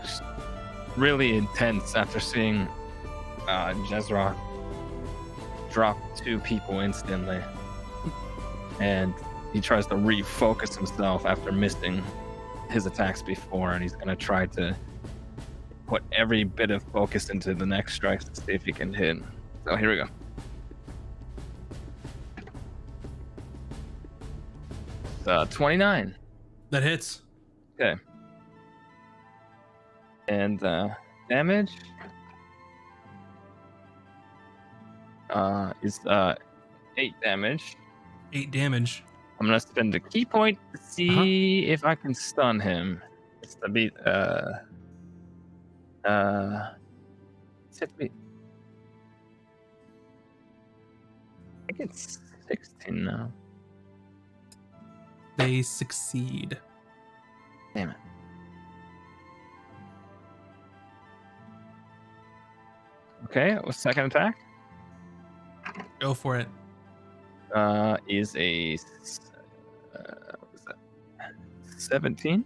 really intense after seeing Jezra drop 2 people instantly, and he tries to refocus himself after missing his attacks before, and he's gonna try to put every bit of focus into the next strikes to see if he can hit. So here we go. It's 29. That hits. Okay. And damage is 8 damage. 8 damage. I'm gonna spend a key point to see if I can stun him. It's to beat it's to be, I think it's 16 now. They succeed. Damn it. Okay, second attack Go for it. is a what is that? 17.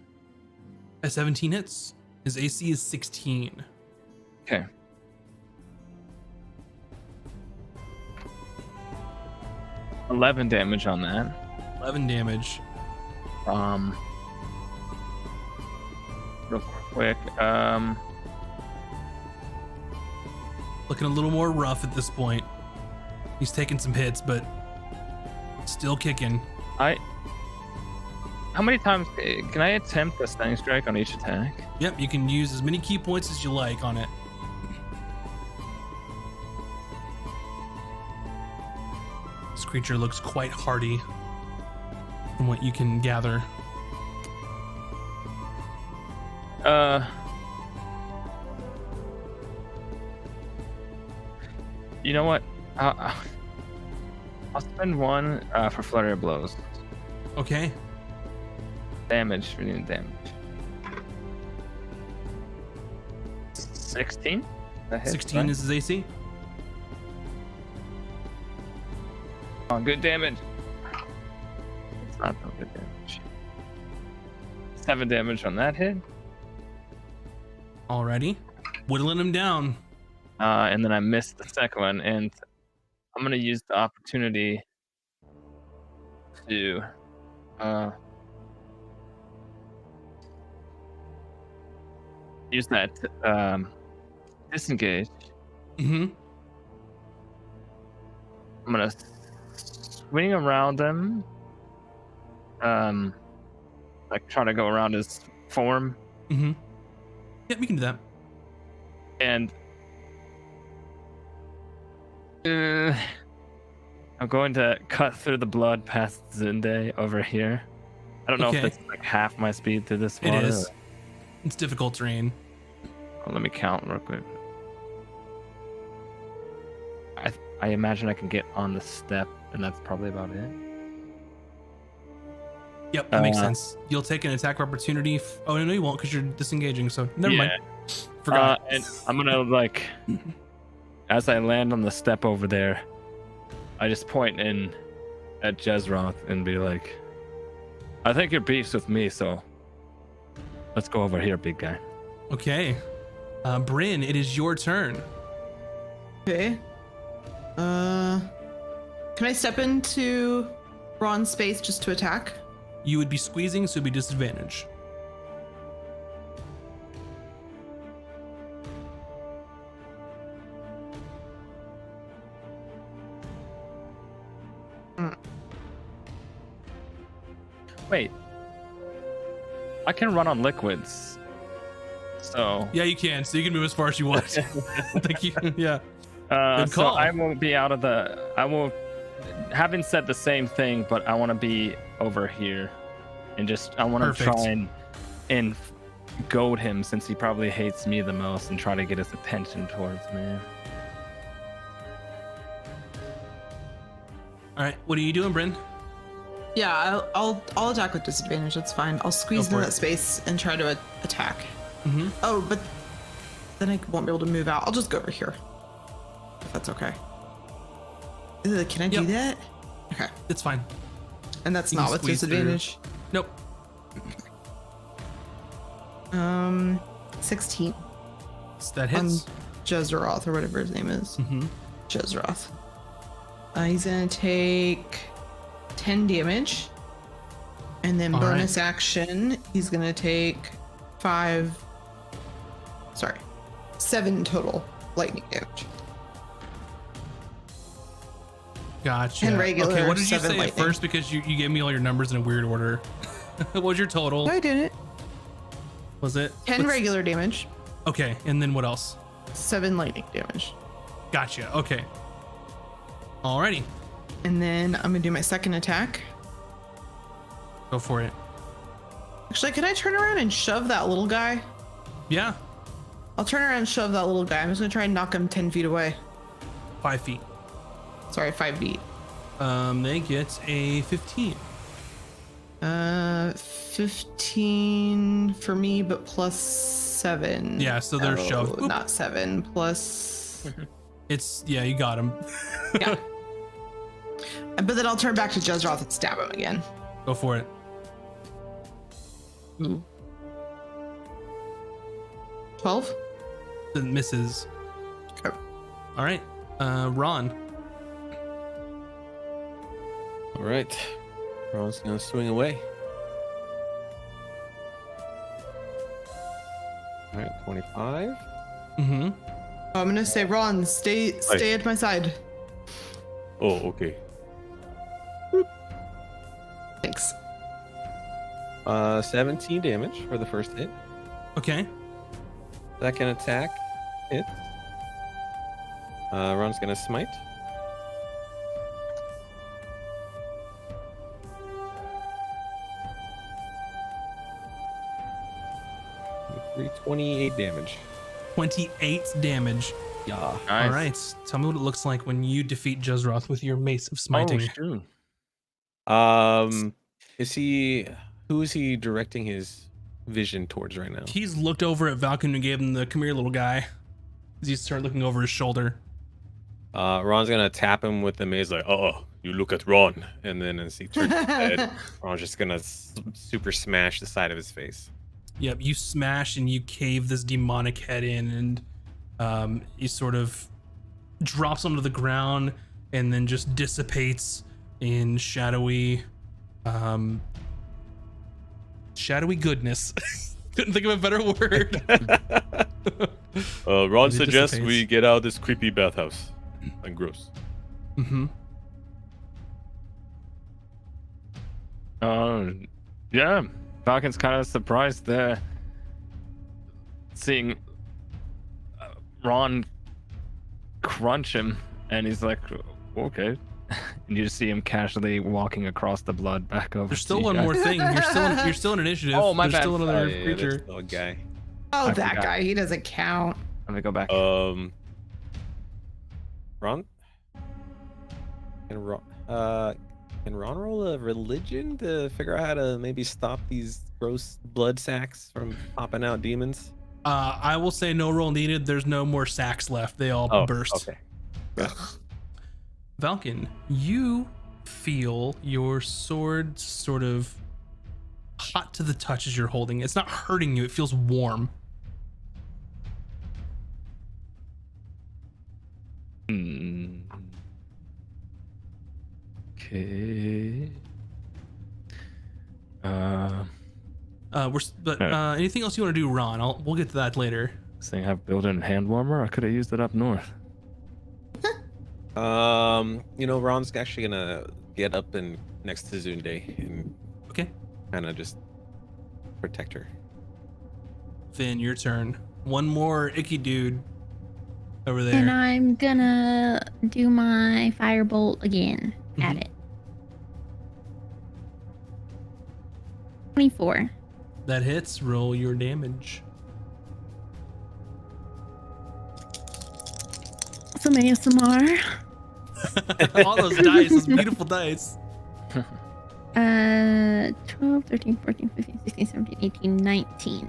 A 17 hits. His AC is 16. Okay. $11 damage on that. 11 damage. Real quick. Looking a little more rough at this point. He's taking some hits, but still kicking. How many times can I attempt a stunning strike on each attack? Yep, you can use as many key points as you like on it. This creature looks quite hardy from what you can gather. You know what? I'll spend 1 for flurry of blows. Okay. Damage, really damage. 16? That hits, 16 right? is his AC. Oh, good damage. It's not no good damage. 7 damage on that hit. Alrighty. Whittling him down. And then I missed the second one, and I'm gonna use the opportunity to use that disengage. Mm-hmm. I'm gonna swing around him, like try to go around his form, Mm-hmm. Yep, we can do that. and I'm going to cut through the blood past Zunde over here. I don't know Okay. if it's like half my speed through this It water. is. It's difficult terrain. Oh, let me count real quick. I imagine I can get on the step, and that's probably about it. Yep, that makes Uh, sense. You'll take an attack of opportunity. Oh, no, you won't because you're disengaging. So never Yeah. mind. Forgot. And I'm gonna like, as I land on the step over there, I just point in at Jezroth and be like, I think you're beefs with me, so let's go over here, big guy. Okay. Bryn, it is your turn. Okay. Can I step into Ron's space just to attack? You would be squeezing, so it'd be disadvantage. Wait. I can run on liquids. So Yeah, you can. So you can move as far as you want. Thank you. Yeah. Good so call. I won't be out of the. I won't. Having said the same thing, but I want to be over here, and just I want to Perfect. try and goad him since he probably hates me the most, and try to get his attention towards me. All right. What are you doing, Bryn? Yeah, I'll attack with disadvantage. That's fine. I'll squeeze Go for into it. that space and try to attack. Mm-hmm. Oh, but then I won't be able to move out. I'll just go over here. If that's okay. Can I do Yep. that? Okay. It's fine. And that's You not can with squeeze through. disadvantage. Nope. 16 That on hits. Jezroth or whatever his name is. Mm-hmm. Jezroth. He's gonna take 10 damage. And then All bonus action, he's gonna take 7 total lightning damage. Gotcha. And regular, okay, what did you 7 say at lightning. first? Because you gave me all your numbers in a weird order. What was your total? No, I didn't. Was it 10 what's- regular damage, Okay, and then what else? 7 lightning damage. Gotcha. Okay. Alrighty, And then I'm gonna do my second attack. go for it. Actually, can I turn around and shove that little guy? Yeah, I'll turn around and shove that little guy. I'm just gonna try and knock him 10 feet away. 5 feet. Sorry, 5 feet. They get a 15. 15 for me, but plus 7. Yeah, so they're shoved. Oop. Not 7, plus. Yeah, you got him. Yeah. But then I'll turn back to Jezroth and stab him again. Go for it. Ooh. 12? It misses. Okay. All right, Ron. All right. Ron's gonna swing away. All right, 25. Mm-hmm. I'm gonna say, Ron, stay at my side. Oh, okay. Thanks. 17 damage for the first hit. Okay. Second attack hits. Ron's gonna smite. Three 28 damage. 28 damage. Yeah. All right. Tell me what it looks like when you defeat Jezroth with your mace of smiting. Oh, shoot. Who is he directing his vision towards right now? He's looked over at Valken and gave him the "come here, little guy." As he started looking over his shoulder. Ron's gonna tap him with the mace, like, "Oh, you look at Ron," and then as he turns his head, Ron's just gonna super smash the side of his face. Yep, you smash and you cave this demonic head in, and he sort of drops onto the ground and then just dissipates in shadowy goodness. Couldn't think of a better word. Ron It suggests dissipates. we get out of this creepy bathhouse. And gross. Mm-hmm. Yeah. Falcon's kind of surprised there, seeing Ron crunch him, and he's like, "Okay." And you just see him casually walking across the blood back over. There's still to one you more guys. thing. You're still in initiative. Oh, my There's bad. still another Yeah, creature. there's still a guy. Oh, I that forgot. guy. He doesn't count. Let me go back. Ron? Can Ron roll a religion to figure out how to maybe stop these gross blood sacks from popping out demons? I will say no roll needed. There's no more sacks left. They all burst. Okay. Valken, you feel your sword sort of hot to the touch as you're holding it. It's not hurting you. It feels warm. Okay. Anything else you want to do, Ron? We'll get to that later. Saying have built-in hand warmer. I could have used it up north. Ron's actually gonna get up and next to Zunde and Okay. kind of just protect her. Finn, your turn. One more icky dude over there. And I'm gonna do my firebolt again at Mhm. it. 24. That hits. Roll your damage. Some ASMR. All those dice, those beautiful dice. 12, 13, 14, 15, 16, 17, 18, 19.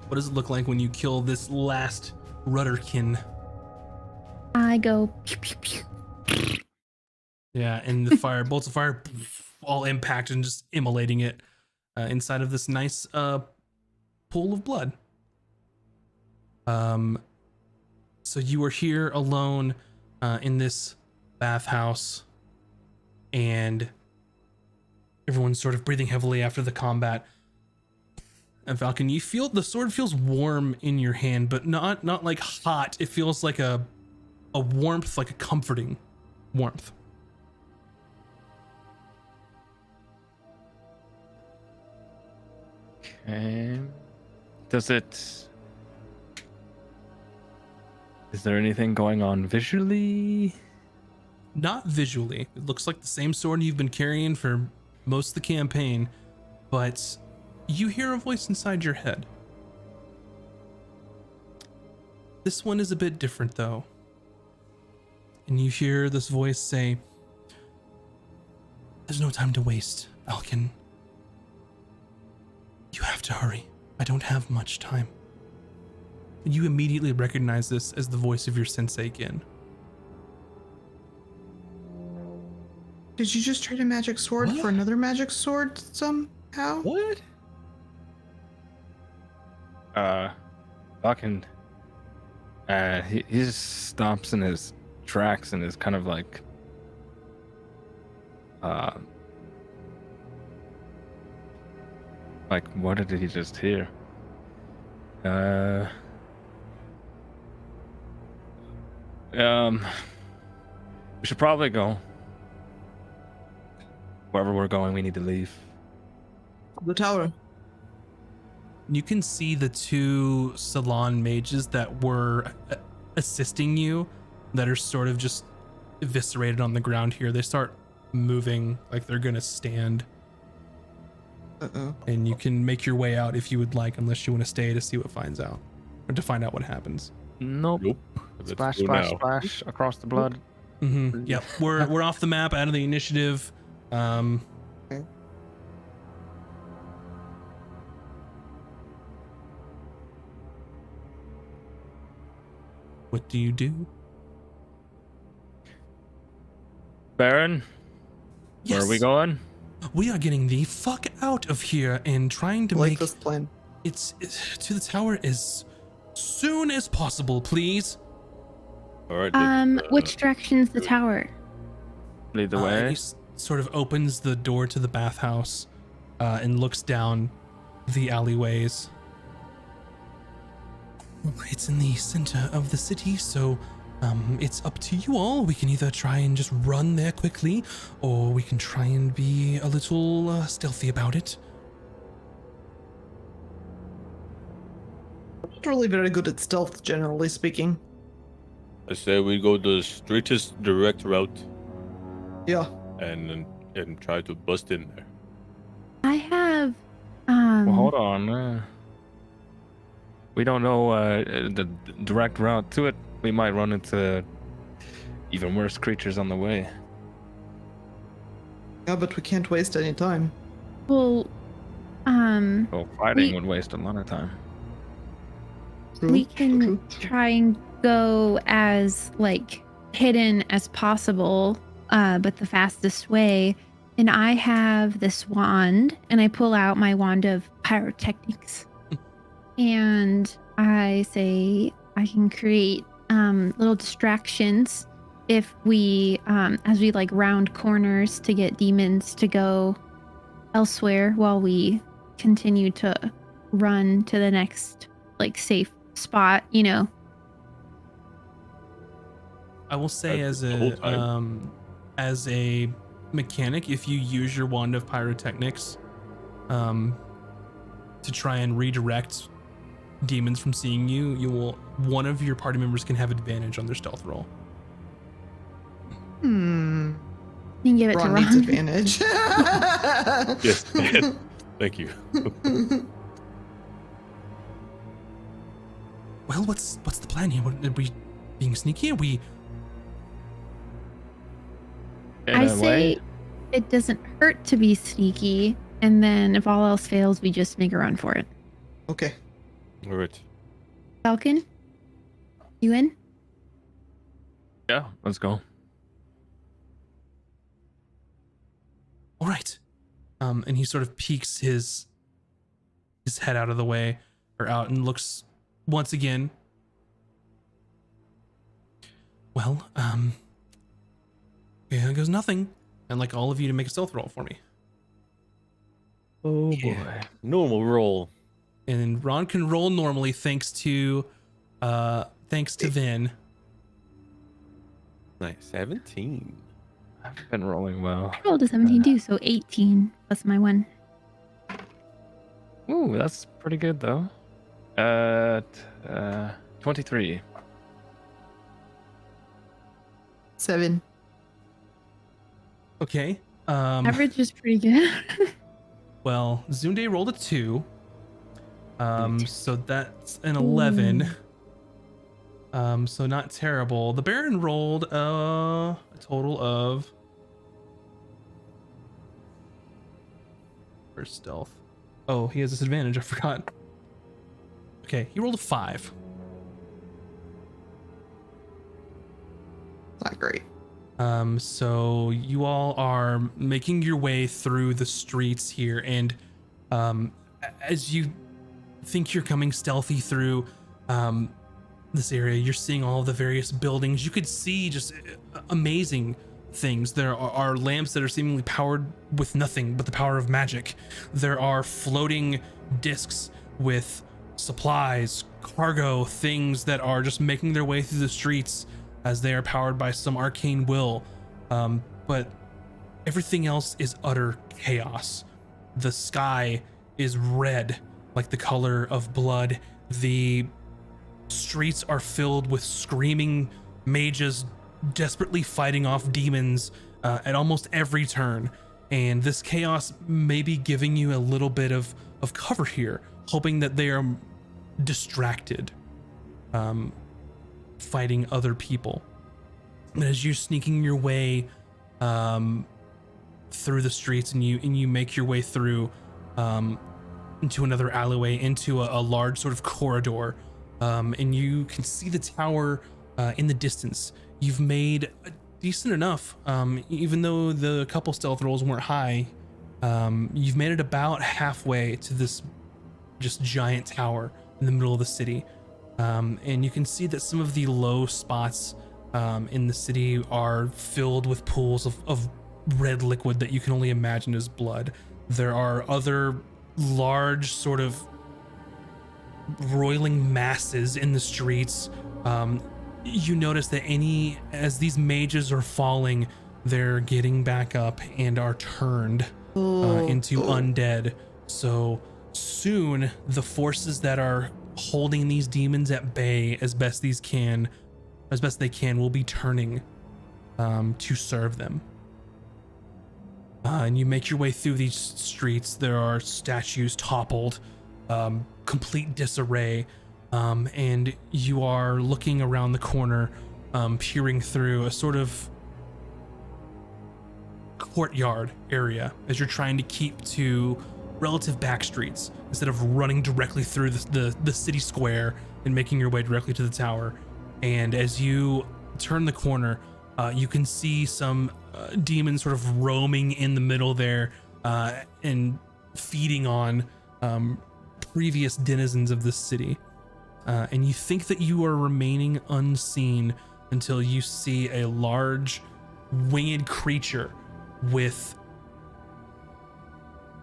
What does it look like when you kill this last rudderkin? I go pew, pew, pew. Yeah, and the bolts of fire all impact and just immolating it inside of this nice pool of blood. So you are here alone in this bathhouse, and everyone's sort of breathing heavily after the combat. And Falcon, you feel the sword feels warm in your hand, but not like hot. It feels like a warmth, like a comforting warmth. Okay. Is there anything going on visually? Not visually. It looks like the same sword you've been carrying for most of the campaign, but you hear a voice inside your head. This one is a bit different though. And you hear this voice say, "There's no time to waste, Falcon. You have to hurry. I don't have much time." And you immediately recognize this as the voice of your sensei, Gin. Did you just trade a magic sword What? for another magic sword somehow? What? Fucking. He just stops in his tracks and is kind of like. Like, what did he just hear? We should probably go. Wherever we're going, we need to leave. The tower. You can see the two salon mages that were assisting you that are sort of just eviscerated on the ground here. They start moving like they're gonna stand. Uh-oh. And you can make your way out if you would like, unless you want to stay to see what finds out or to find out what happens. Nope. Nope. Let's Splash, go splash, now. splash across the blood. Yep, we're off the map, out of the initiative. Okay. What do you do? Baron, where are we Yes, going? we are getting the fuck out of here and trying to Like make this plan. it's to the tower as soon as possible, please. All right. Which direction's the tower? Lead the He way. sort of opens the door to the bathhouse and looks down the alleyways. It's in the center of the city, so it's up to you all. We can either try and just run there quickly, or we can try and be a little stealthy about it. Not really very good at stealth, generally speaking. I say we go the straightest direct route Yeah. and try to bust in there. I have Well, hold on. We don't know the direct route to it. We might run into even worse creatures on the way. Yeah, but we can't waste any time. well Well, fighting would waste a lot of time. True, we can true. try and go as like hidden as possible, but the fastest way. And I have this wand, and I pull out my wand of pyrotechnics, and I say I can create little distractions if we as we like round corners to get demons to go elsewhere while we continue to run to the next like safe spot, I will say The whole time? as a mechanic, if you use your wand of pyrotechnics to try and redirect demons from seeing you, one of your party members can have advantage on their stealth roll. Hmm. You can give it Ron to needs Ron. advantage. Yes. Thank you. Well, what's the plan here? Are we being sneaky? Are we? In I a say way, it doesn't hurt to be sneaky, and then if all else fails, we just make a run for it. Okay. All right. Falcon, you in? yeah, let's go. All right. And he sort of peeks his head out of the way, or out, and looks once again. Well, yeah, goes nothing. And like all of you to make a stealth roll for me. Oh Yeah. boy. Normal roll. And Ron can roll normally thanks to Vin. Nice. 17. I've been rolling well. I rolled a 17 too, so 18 plus my 1. Ooh, that's pretty good though. 23. 7. Okay. Average is pretty good. Well, Zunde rolled a 2. So that's an 11. So not terrible. The Baron rolled a total of. Where's stealth? Oh, he has disadvantage. I forgot. Okay, he rolled a 5. Not great. So you all are making your way through the streets here, and as you think you're coming stealthy through this area, you're seeing all the various buildings. You could see just amazing things. There are lamps that are seemingly powered with nothing but the power of magic. There are floating discs with supplies, cargo, things that are just making their way through the streets as they are powered by some arcane will. But everything else is utter chaos. The sky is red, like the color of blood. The streets are filled with screaming mages desperately fighting off demons at almost every turn. And this chaos may be giving you a little bit of cover here, hoping that they are distracted fighting other people. And as you're sneaking your way through the streets, and you make your way through into another alleyway, into a large sort of corridor, and you can see the tower in the distance. You've made a decent enough, even though the couple stealth rolls weren't high. You've made it about halfway to this just giant tower in the middle of the city, and you can see that some of the low spots in the city are filled with pools of red liquid that you can only imagine as blood. There are other large sort of roiling masses in the streets. You notice that as these mages are falling, they're getting back up and are turned into undead. So soon the forces that are holding these demons at bay as best they can will be turning to serve them. And you make your way through these streets. There are statues toppled, complete disarray, and you are looking around the corner, peering through a sort of courtyard area as you're trying to keep to relative back streets instead of running directly through the city square and making your way directly to the tower. And as you turn the corner, you can see some demons sort of roaming in the middle there and feeding on previous denizens of this city. And you think that you are remaining unseen until you see a large winged creature with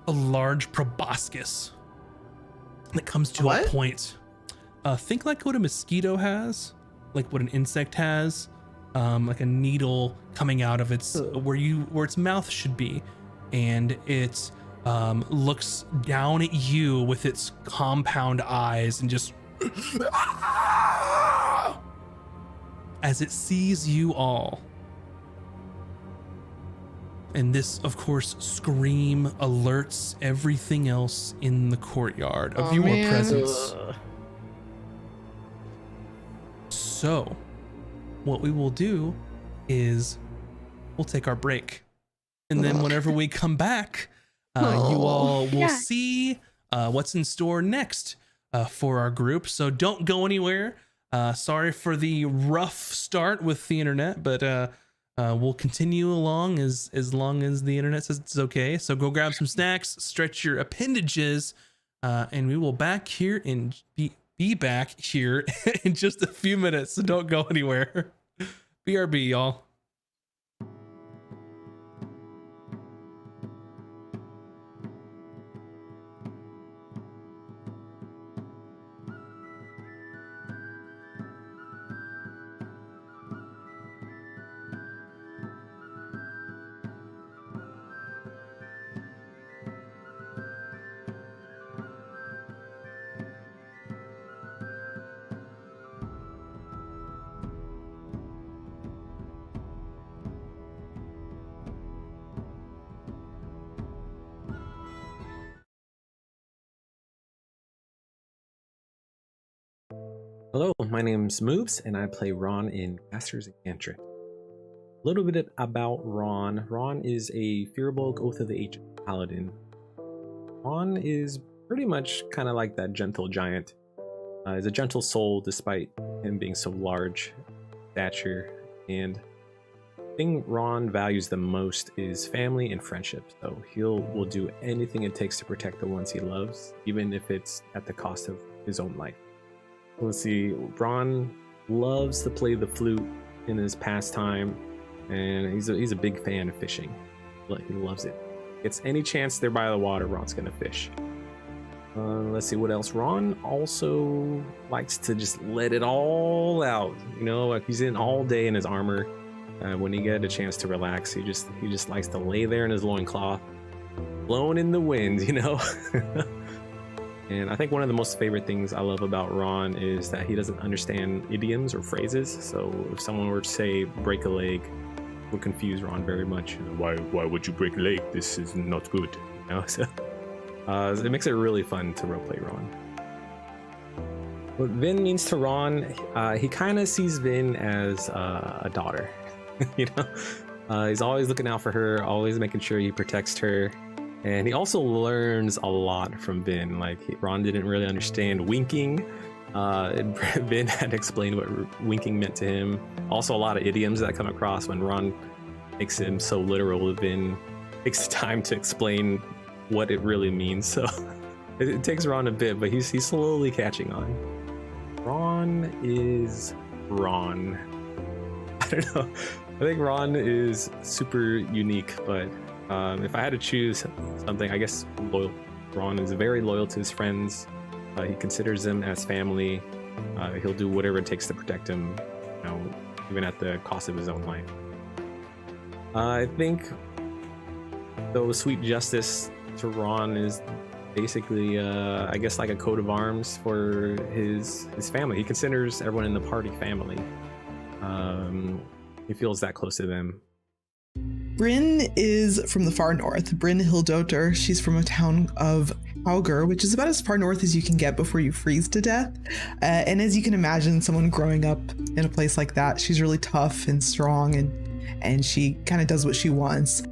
a large proboscis that comes to What? a point. Think like what a mosquito has, like what an insect has, like a needle coming out of its where its mouth should be, and it looks down at you with its compound eyes and just as it sees you all. And this, of course, scream alerts everything else in the courtyard of your presence. So, what we will do is we'll take our break. And then whenever we come back, you all will see what's in store next for our group. So don't go anywhere. Sorry for the rough start with the internet, but we'll continue along as long as the internet says it's okay. So go grab some snacks, stretch your appendages, and we will be back here in just a few minutes. So don't go anywhere. BRB, y'all. Hello, my name's Moves, and I play Ron in Masters and Cantrips. A little bit about Ron. Ron is a Firbolg Oath of the Ancient Paladin. Ron is pretty much kind of like that gentle giant. He's a gentle soul despite him being so large in stature, and the thing Ron values the most is family and friendship. So will do anything it takes to protect the ones he loves, even if it's at the cost of his own life. Let's see, Ron loves to play the flute in his pastime, and he's a big fan of fishing. He loves it. Gets any chance they're by the water, Ron's gonna fish. Let's see what else. Ron also likes to just let it all out. You know, like he's in all day in his armor. When he get a chance to relax, he just likes to lay there in his loincloth, blowing in the wind, you know. And I think one of the most favorite things I love about Ron is that he doesn't understand idioms or phrases. So if someone were to say break a leg, it would confuse Ron very much. Why would you break a leg? This is not good. You know? So, it makes it really fun to roleplay Ron. What Vin means to Ron, he kind of sees Vin as a daughter. You know, he's always looking out for her, always making sure he protects her. And he also learns a lot from Vin. Like, Ron didn't really understand winking. Vin had explained what winking meant to him. Also, a lot of idioms that come across when Ron makes him so literal. Vin takes the time to explain what it really means. So it takes Ron a bit, but he's slowly catching on. Ron is Ron. I don't know. I think Ron is super unique, but if I had to choose something, I guess loyal. Ron is very loyal to his friends. He considers them as family. He'll do whatever it takes to protect them, you know, even at the cost of his own life. I think, though, sweet justice to Ron is basically, I guess, like a coat of arms for his family. He considers everyone in the party family. He feels that close to them. Bryn is from the far north. Bryn Hildoter. She's from a town of Augur, which is about as far north as you can get before you freeze to death. And as you can imagine, someone growing up in a place like that, she's really tough and strong, and she kind of does what she wants.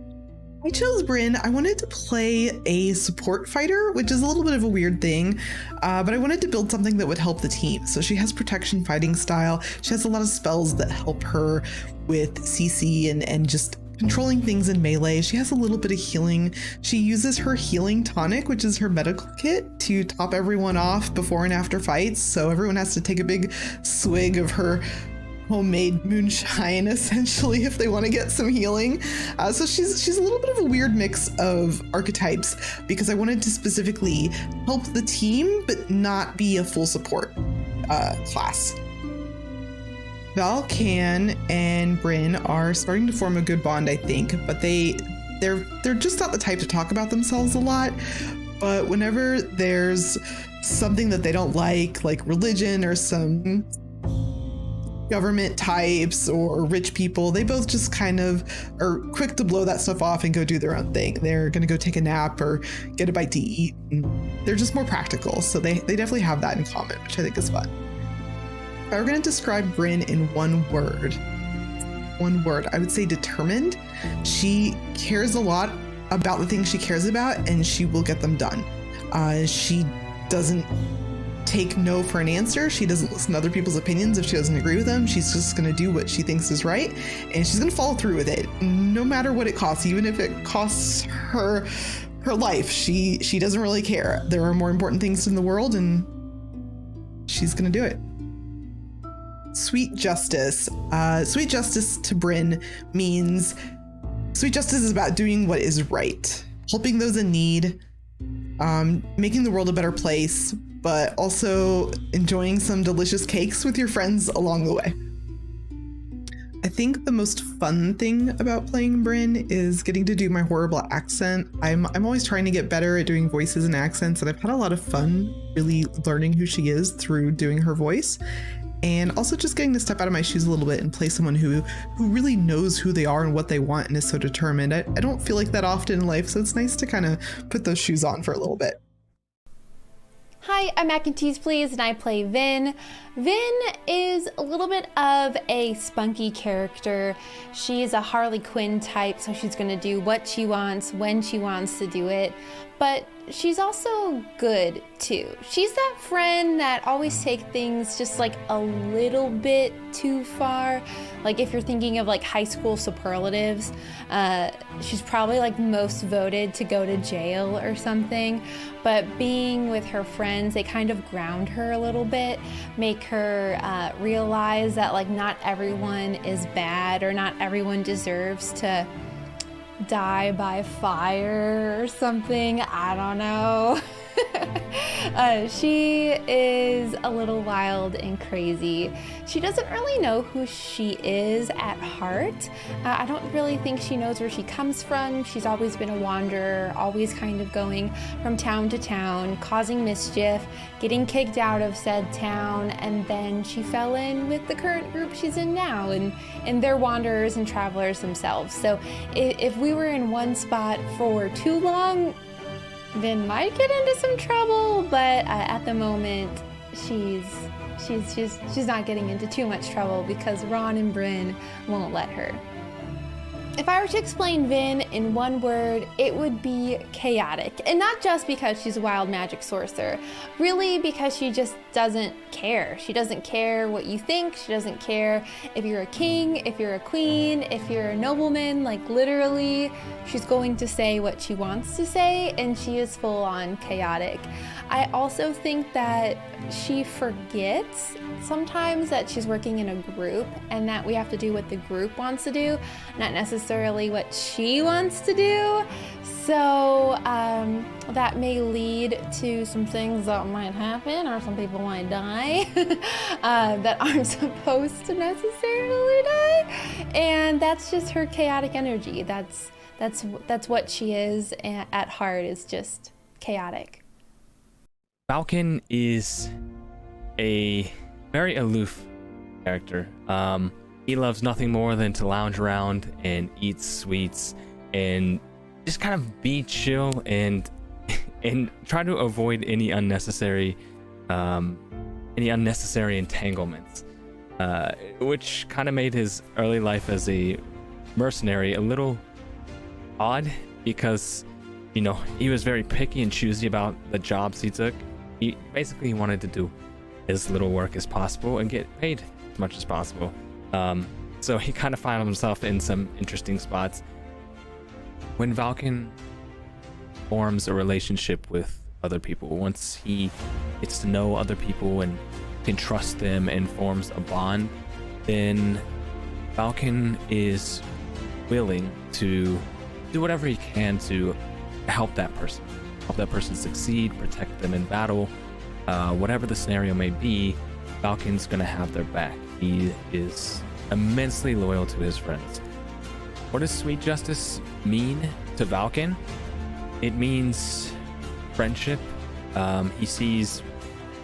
I chose Bryn. I wanted to play a support fighter, which is a little bit of a weird thing, but I wanted to build something that would help the team. So she has protection fighting style. She has a lot of spells that help her with CC and just controlling things in melee. She has a little bit of healing. She uses her healing tonic, which is her medical kit, to top everyone off before and after fights. So everyone has to take a big swig of her homemade moonshine, essentially, if they want to get some healing. So she's a little bit of a weird mix of archetypes because I wanted to specifically help the team, but not be a full support class. Valkan and Bryn are starting to form a good bond, I think, but they're just not the type to talk about themselves a lot. But whenever there's something that they don't like religion or some government types or rich people, they both just kind of are quick to blow that stuff off and go do their own thing. They're going to go take a nap or get a bite to eat. They're just more practical. So they definitely have that in common, which I think is fun. If I were going to describe Bryn in one word, I would say determined. She cares a lot about the things she cares about, and she will get them done. She doesn't take no for an answer. She doesn't listen to other people's opinions if she doesn't agree with them. She's just going to do what she thinks is right, and she's going to follow through with it, no matter what it costs, even if it costs her life. She doesn't really care. There are more important things in the world, and she's going to do it. Sweet justice. Sweet justice to Bryn means sweet justice is about doing what is right, helping those in need, making the world a better place, but also enjoying some delicious cakes with your friends along the way. I think the most fun thing about playing Bryn is getting to do my horrible accent. I'm always trying to get better at doing voices and accents, and I've had a lot of fun really learning who she is through doing her voice. And also just getting to step out of my shoes a little bit and play someone who really knows who they are and what they want and is so determined. I don't feel like that often in life, so it's nice to kind of put those shoes on for a little bit. Hi, I'm Mac and Tease Please, and I play Vin. Vin is a little bit of a spunky character. She is a Harley Quinn type, so she's gonna do what she wants, when she wants to do it. But she's also good too. She's that friend that always takes things just like a little bit too far. Like if you're thinking of like high school superlatives, she's probably like most voted to go to jail or something. But being with her friends, they kind of ground her a little bit, make her realize that like not everyone is bad or not everyone deserves to die by fire or something. I don't know. She is a little wild and crazy. She doesn't really know who she is at heart. I don't really think she knows where she comes from. She's always been a wanderer, always kind of going from town to town, causing mischief, getting kicked out of said town, and then she fell in with the current group she's in now, and they're wanderers and travelers themselves. So if we were in one spot for too long, Vin might get into some trouble, but at the moment, she's not getting into too much trouble because Ron and Bryn won't let her. If I were to explain Vin in one word, it would be chaotic. And not just because she's a wild magic sorcerer, really because she just doesn't care. She doesn't care what you think. She doesn't care if you're a king, if you're a queen, if you're a nobleman. Like literally, she's going to say what she wants to say, and she is full on chaotic. I also think that she forgets sometimes that she's working in a group and that we have to do what the group wants to do, not necessarily what she wants to do. So that may lead to some things that might happen, or some people might die that aren't supposed to necessarily die. And that's just her chaotic energy. That's what she is at heart, is just chaotic. Falcon is a very aloof character. He loves nothing more than to lounge around and eat sweets and just kind of be chill and try to avoid any unnecessary entanglements, which kind of made his early life as a mercenary a little odd because, you know, he was very picky and choosy about the jobs he took. He basically wanted to do as little work as possible and get paid as much as possible. So he kind of found himself in some interesting spots. When Falcon forms a relationship with other people, once he gets to know other people and can trust them and forms a bond, then Falcon is willing to do whatever he can to help that person succeed, protect them in battle, whatever the scenario may be. Falcon's gonna have their back. He is immensely loyal to his friends. What does sweet justice mean to Falcon? It means friendship. He sees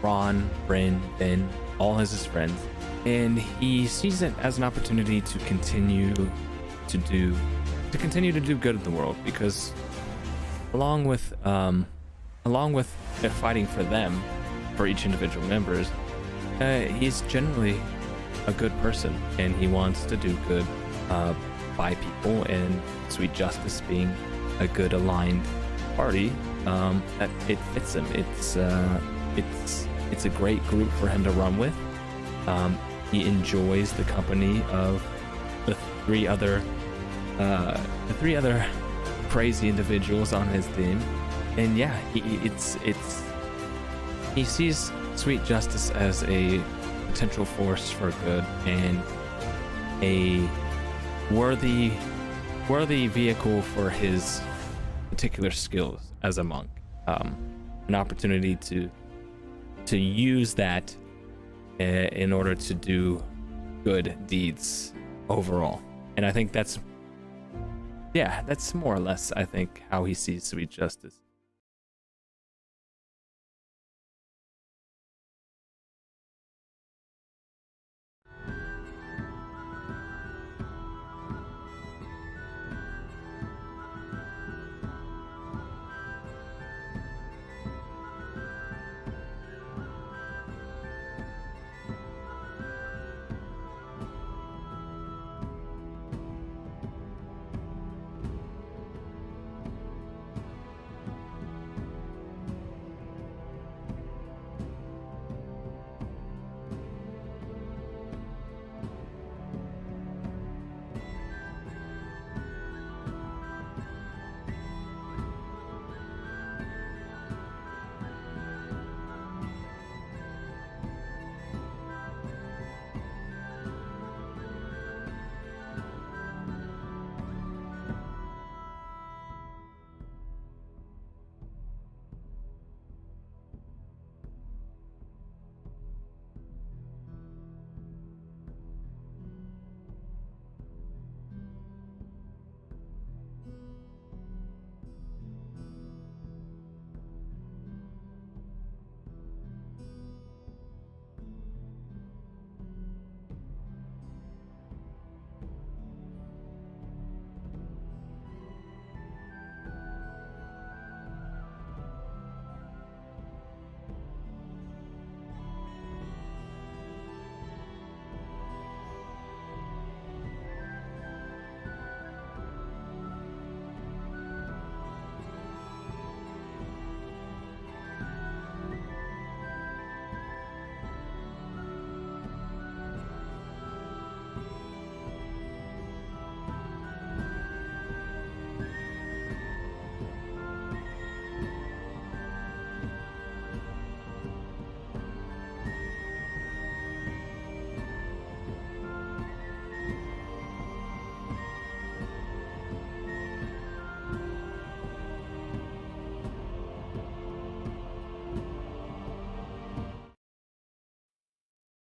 Ron, Bryn, Ben, all as his friends, and he sees it as an opportunity to continue to do good in the world, because along with fighting for them, for each individual members, he's generally a good person, and he wants to do good by people, and sweet justice being a good aligned party, that it fits him. It's a great group for him to run with. He enjoys the company of the three other crazy individuals on his team, and yeah, he sees sweet justice as a potential force for good and a worthy vehicle for his particular skills as a monk. An opportunity to use that in order to do good deeds overall. And I think that's more or less, I think, how he sees sweet justice.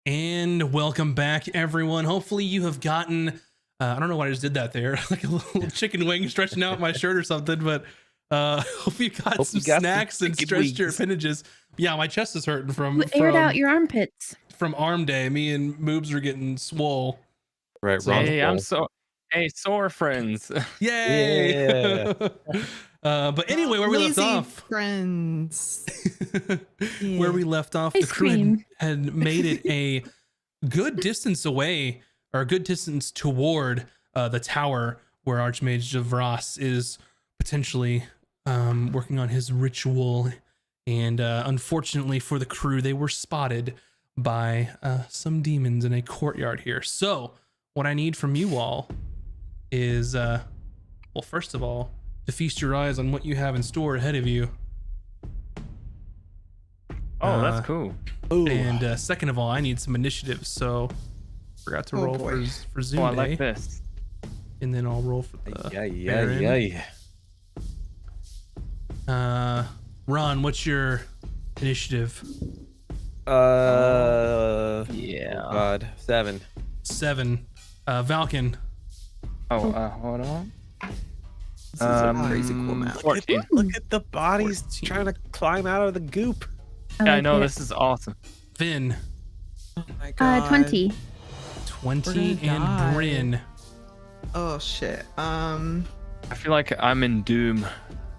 And welcome back, everyone. Hopefully you have gotten, I don't know why I just did that there, like a little chicken wing stretching out my shirt or something, but hope you got some snacks and stretched your appendages. Yeah, my chest is hurting from aired out your armpits. From arm day. Me and Moobs are getting swole. Right, So, Hey, sore friends. Yay! Yeah. But anyway, where we left Lazy off, friends. where we left off, the Ice crew cream. had made it a good distance away, or a good distance toward the tower where Archmage Javras is potentially working on his ritual. And unfortunately for the crew, they were spotted by some demons in a courtyard here. So what I need from you all is, well, first of all, to feast your eyes on what you have in store ahead of you. Oh, that's cool. And second of all, I need some initiatives. So Forgot to Oh, roll boy. for Zoom Oh, I Day, like this. and then I'll roll for the Baron. Yeah. Ron, what's your initiative? Oh Yeah. God, 7. 7. Valken. Oh, hold on. This is a crazy cool map. 14. Look at the bodies trying to climb out of the goop. Yeah, I like know it. this is awesome. Vin. Oh my god. 20. 20, gonna and die. Bryn. Oh shit. I feel like I'm in Doom.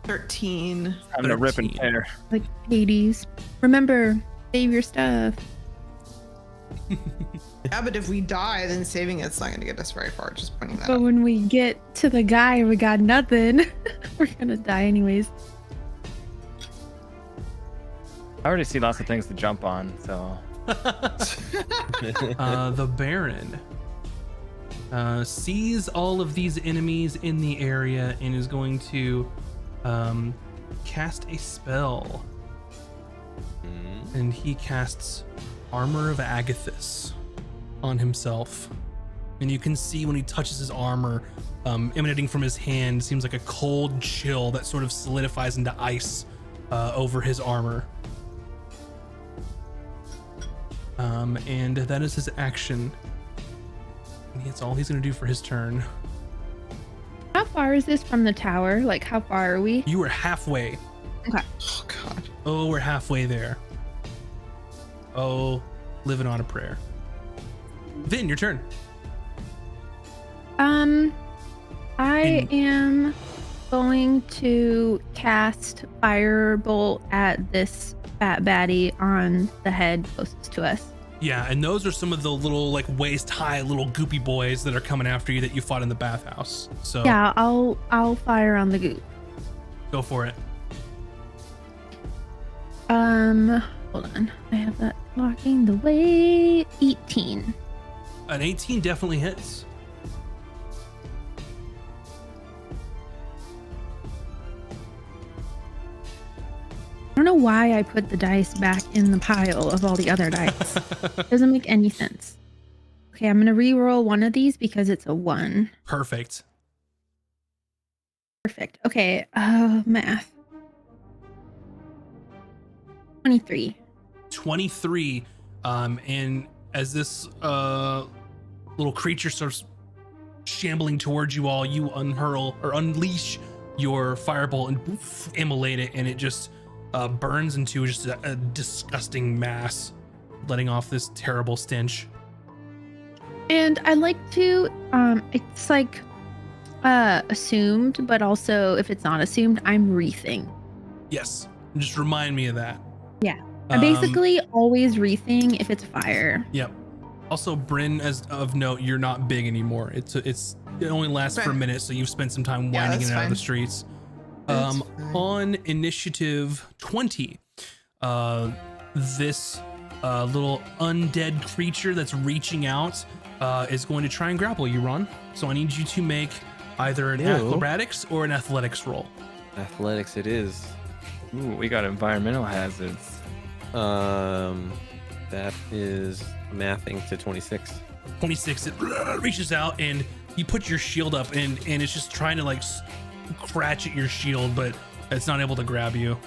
13. I'm gonna rip and 13. tear. Like Hades. Remember, save your stuff. Yeah, but if we die, then saving it's not gonna get us very far. Just pointing that But out. when we get to the guy, we got nothing. We're gonna die anyways. I already see lots of things to jump on, so The Baron sees all of these enemies in the area and is going to cast a spell. And he casts Armor of Agathis on himself. And you can see when he touches his armor, emanating from his hand, seems like a cold chill that sort of solidifies into ice over his armor. And that is his action. And that's all he's gonna do for his turn. How far is this from the tower? Like, how far are we? You are halfway. Oh god. Oh, we're halfway there. Oh, living on a prayer. Vin, your turn. I am going to cast Firebolt at this fat baddie on the head closest to us. Yeah, and those are some of the little like waist high little goopy boys that are coming after you that you fought in the bathhouse. So Yeah, I'll fire on the goop. go for it. Hold on. I have that blocking the way. 18. An 18 definitely hits. I don't know why I put the dice back in the pile of all the other dice. Doesn't make any sense. Okay, I'm gonna re-roll one of these because it's a 1. Perfect. Perfect. Okay, math. 23. 23. And as this little creature starts shambling towards you all, you unhurl or unleash your firebolt and poof, immolate it, and it just burns into just a disgusting mass, letting off this terrible stench. And I like to, it's like assumed, but also if it's not assumed, I'm wreathing. Yes, just remind me of that. Yeah. I basically always wreathing if it's fire. Yep. Also, Bryn, as of note, you're not big anymore. It only lasts for a Okay. minute, so you've spent some time Yeah, winding that's it out of the fine. streets. That's fine. On initiative 20, this little undead creature that's reaching out is going to try and grapple you, Ron. So I need you to make either an Ew. acrobatics or an athletics roll. Athletics it is. Ooh, we got environmental hazards. That is mathing to 26. 26, it reaches out and you put your shield up and it's just trying to like scratch at your shield, but it's not able to grab you.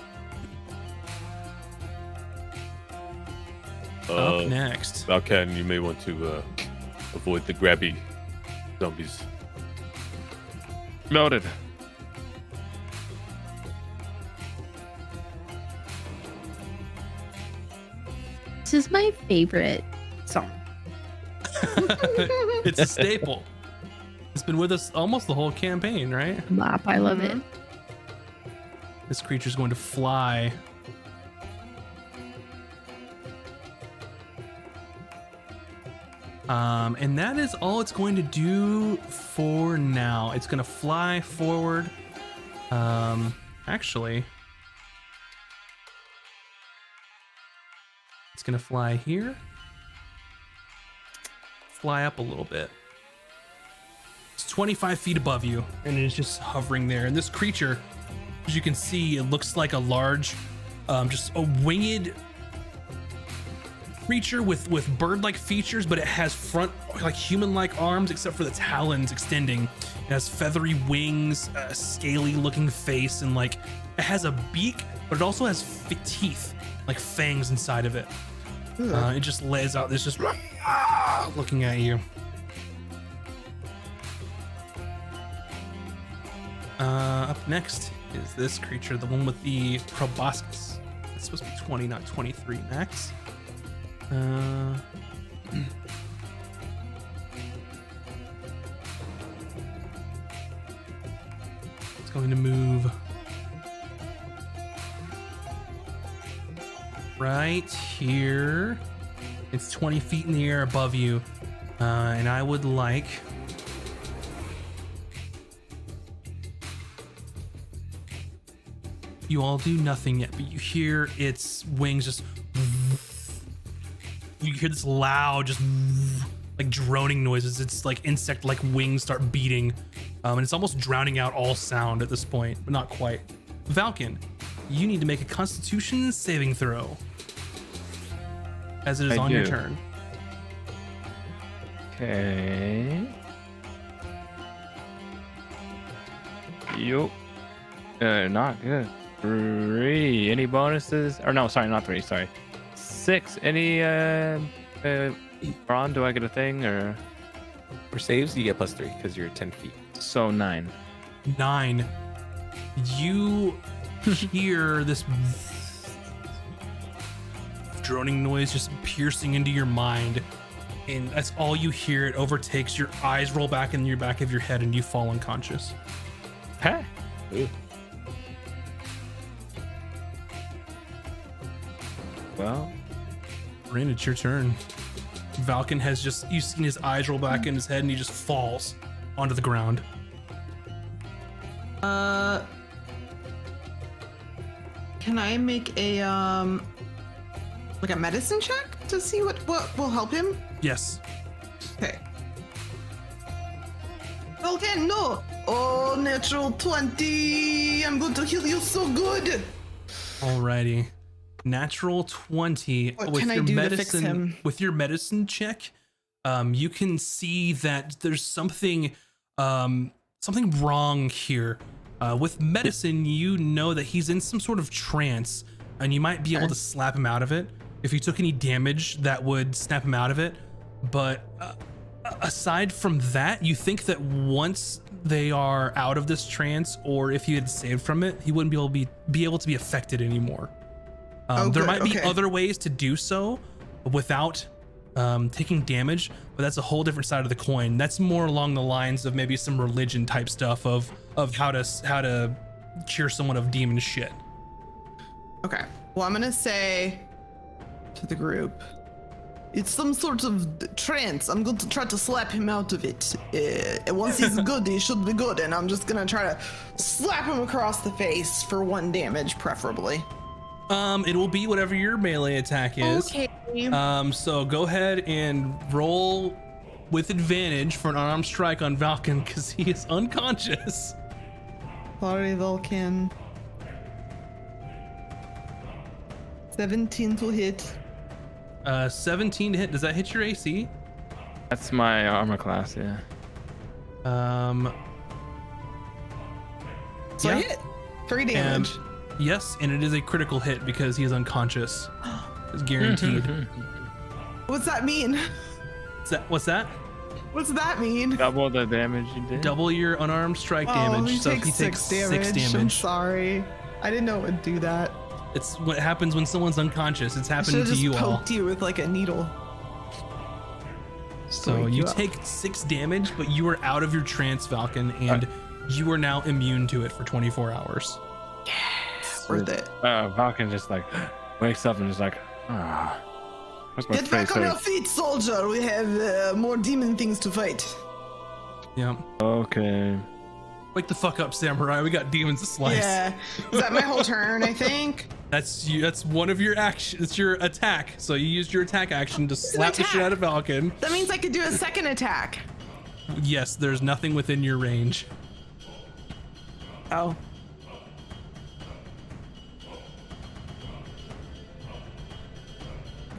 Up next. Valkan, you may want to avoid the grabby zombies. Noted. This is my favorite song. It's a staple. It's been with us almost the whole campaign, right? Bop, I love it. This creature's going to fly. And that is all it's going to do for now. It's going to fly forward. Actually, it's going to fly here. Fly up a little bit. It's 25 feet above you, and it is just hovering there. And this creature, as you can see, it looks like a large, just a winged creature with bird-like features, but it has front like human-like arms except for the talons extending. It has feathery wings, a scaly-looking face, and like it has a beak, but it also has teeth, like fangs inside of it. It just lays out this just looking at you. Up next is this creature, the one with the proboscis. It's supposed to be 20, not 23 max. It's going to move right here. It's 20 feet in the air above you. And I would like you all do nothing yet, but you hear its wings just, you hear this loud, just like droning noises. It's like insect like wings start beating, and it's almost drowning out all sound at this point, but not quite. Valken, you need to make a Constitution saving throw as it is on your turn. Okay. Yup. Not good. 3. Any bonuses? Or no, sorry, not 3. Sorry. 6. Any Ron, do I get a thing or? For saves, you get +3 because you're 10 feet. So 9. 9. You hear this droning noise just piercing into your mind, and that's all you hear. It overtakes, your eyes roll back in your back of your head, and you fall unconscious. Huh? Ooh. Well, Rin, it's your turn. Valken has just, you've seen his eyes roll back in his head, and he just falls onto the ground. Can I make a like a medicine check to see what will help him? Yes. Okay. Okay, no. Oh, natural 20. I'm going to heal you so good. Alrighty. Natural 20. What with can I your do to medicine, fix him? With your medicine check, you can see that there's something wrong here. With medicine, you know that he's in some sort of trance, and you might be able to slap him out of it. If you took any damage, that would snap him out of it. But aside from that, you think that once they are out of this trance, or if he had saved from it, he wouldn't be able to be affected anymore. There might be other ways to do so without taking damage, but that's a whole different side of the coin. That's more along the lines of maybe some religion type stuff of how to cure someone of demon shit. Okay. Well, I'm gonna say to the group, it's some sort of trance. I'm going to try to slap him out of it. And once he's good, he should be good. And I'm just gonna try to slap him across the face for 1 damage, preferably. It will be whatever your melee attack is. Okay. So go ahead and roll with advantage for an unarmed strike on Valken because he is unconscious. Sorry, Vulcan. 17 to hit. 17 to hit. Does that hit your AC? that's my armor class, yeah. So I hit 3 damage. Yes, and it is a critical hit because he is unconscious. It's guaranteed. What's that mean? What's that? What's that mean? Double the damage you did. Double your unarmed strike Oh, damage. he So takes he takes 6 damage. 6 I'm damage. sorry. I didn't know it would do that. It's what happens when someone's unconscious. It's I should happening have to just you all. poked you with like a needle. So wake you you up. take 6 damage, but you are out of your trance, Falcon, and you are now immune to it for 24 hours. Worth it. Valken just like wakes up and is like, ah. Where's my Get back face on your hurt? feet, soldier. We have more demon things to fight. Yeah. Okay. Wake the fuck up, Samurai. We got demons to slice. Yeah. Is that my whole turn, I think? That's you. That's one of your actions. It's your attack. So you used your attack action to slap the shit attack. out of Falcon. That means I could do a second attack. Yes, there's nothing within your range. Oh.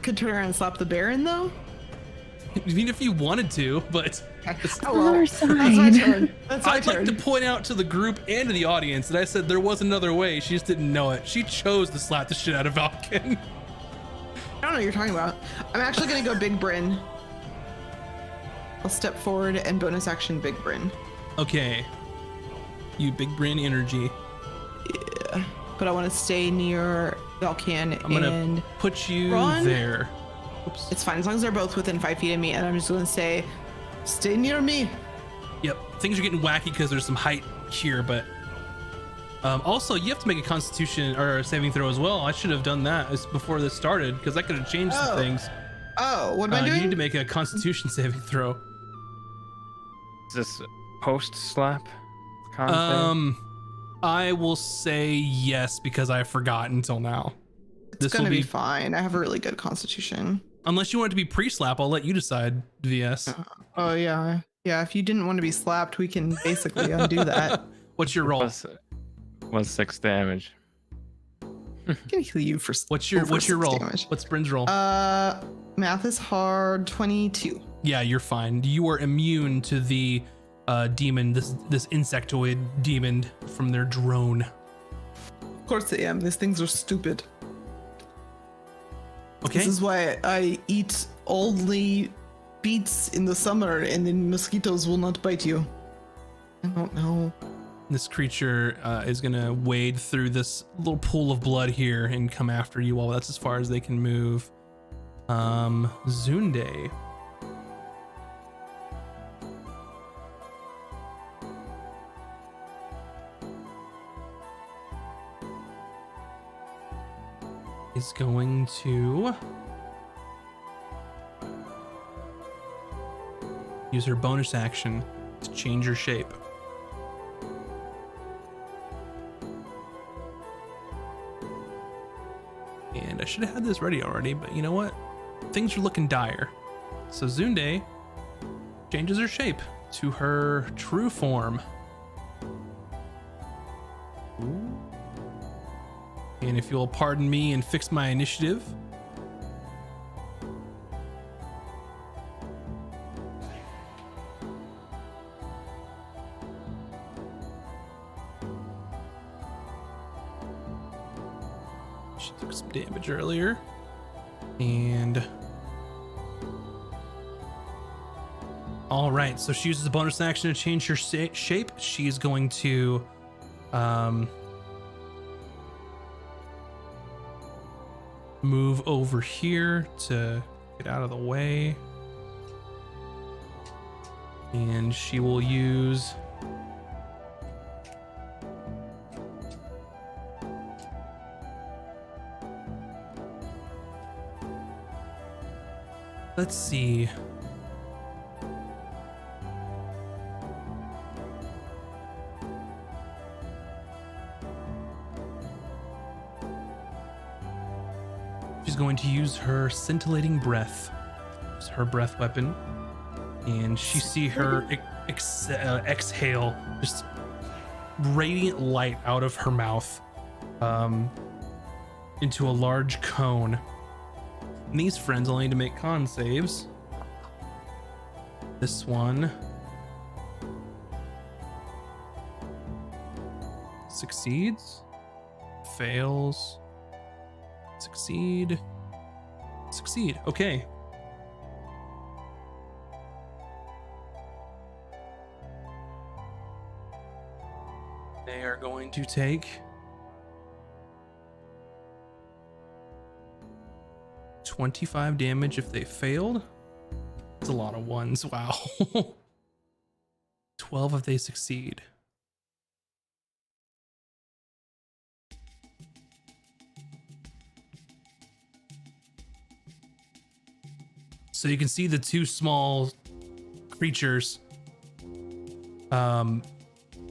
could turn around and slap the Baron, though? I mean, if you wanted to, but Oh, well, Our that's my side. turn. That's my I'd like turn. to point out to the group and to the audience that I said there was another way. She just didn't know it. She chose to slap the shit out of Valken. I don't know what you're talking about. I'm actually gonna go Big Bryn. I'll step forward and bonus action Big Bryn. Okay. You big brain energy. Yeah. But I want to stay near Valken I'm gonna and put you Ron? there. Oops. it's fine as long as they're both within 5 feet of me, and I'm just gonna say, stay near me. Yep. Things are getting wacky because there's some height here, but also you have to make a Constitution or a saving throw as well. I should have done that before this started because I could have changed some Oh. things. Oh, what am I You doing? need to make a Constitution saving throw. Is this post slap? Kind of thing? I will say yes because I forgot until now. It's gonna be fine. I have a really good constitution. Unless you want it to be pre-slap, I'll let you decide, VS. Oh yeah. Yeah, if you didn't want to be slapped, we can basically undo that. What's your roll? Was 6 damage. I can heal you for What's your over 6 roll? damage. What's Bryn's roll? Math is hard. 22. Yeah, you're fine. You are immune to the demon, this insectoid demon from their drone. Of course I am. These things are stupid. Okay. This is why I eat only beets in the summer, and then mosquitoes will not bite you. I don't know. This creature is gonna wade through this little pool of blood here and come after you all. That's as far as they can move. Zunde. Is going to use her bonus action to change her shape. And I should have had this ready already, but you know what? Things are looking dire. So Zunde changes her shape to her true form. And if you'll pardon me and fix my initiative. She took some damage earlier. And all right, so she uses a bonus action to change her shape. She's going to move over here to get out of the way. And she will use let's see. She's going to use her scintillating breath. It's her breath weapon. And she see her exhale just radiant light out of her mouth into a large cone. And these friends all need to make con saves. This one succeeds, fails, succeed. Okay. They are going to take 25 damage if they failed. That's a lot of ones. Wow. 12 if they succeed. So you can see the two small creatures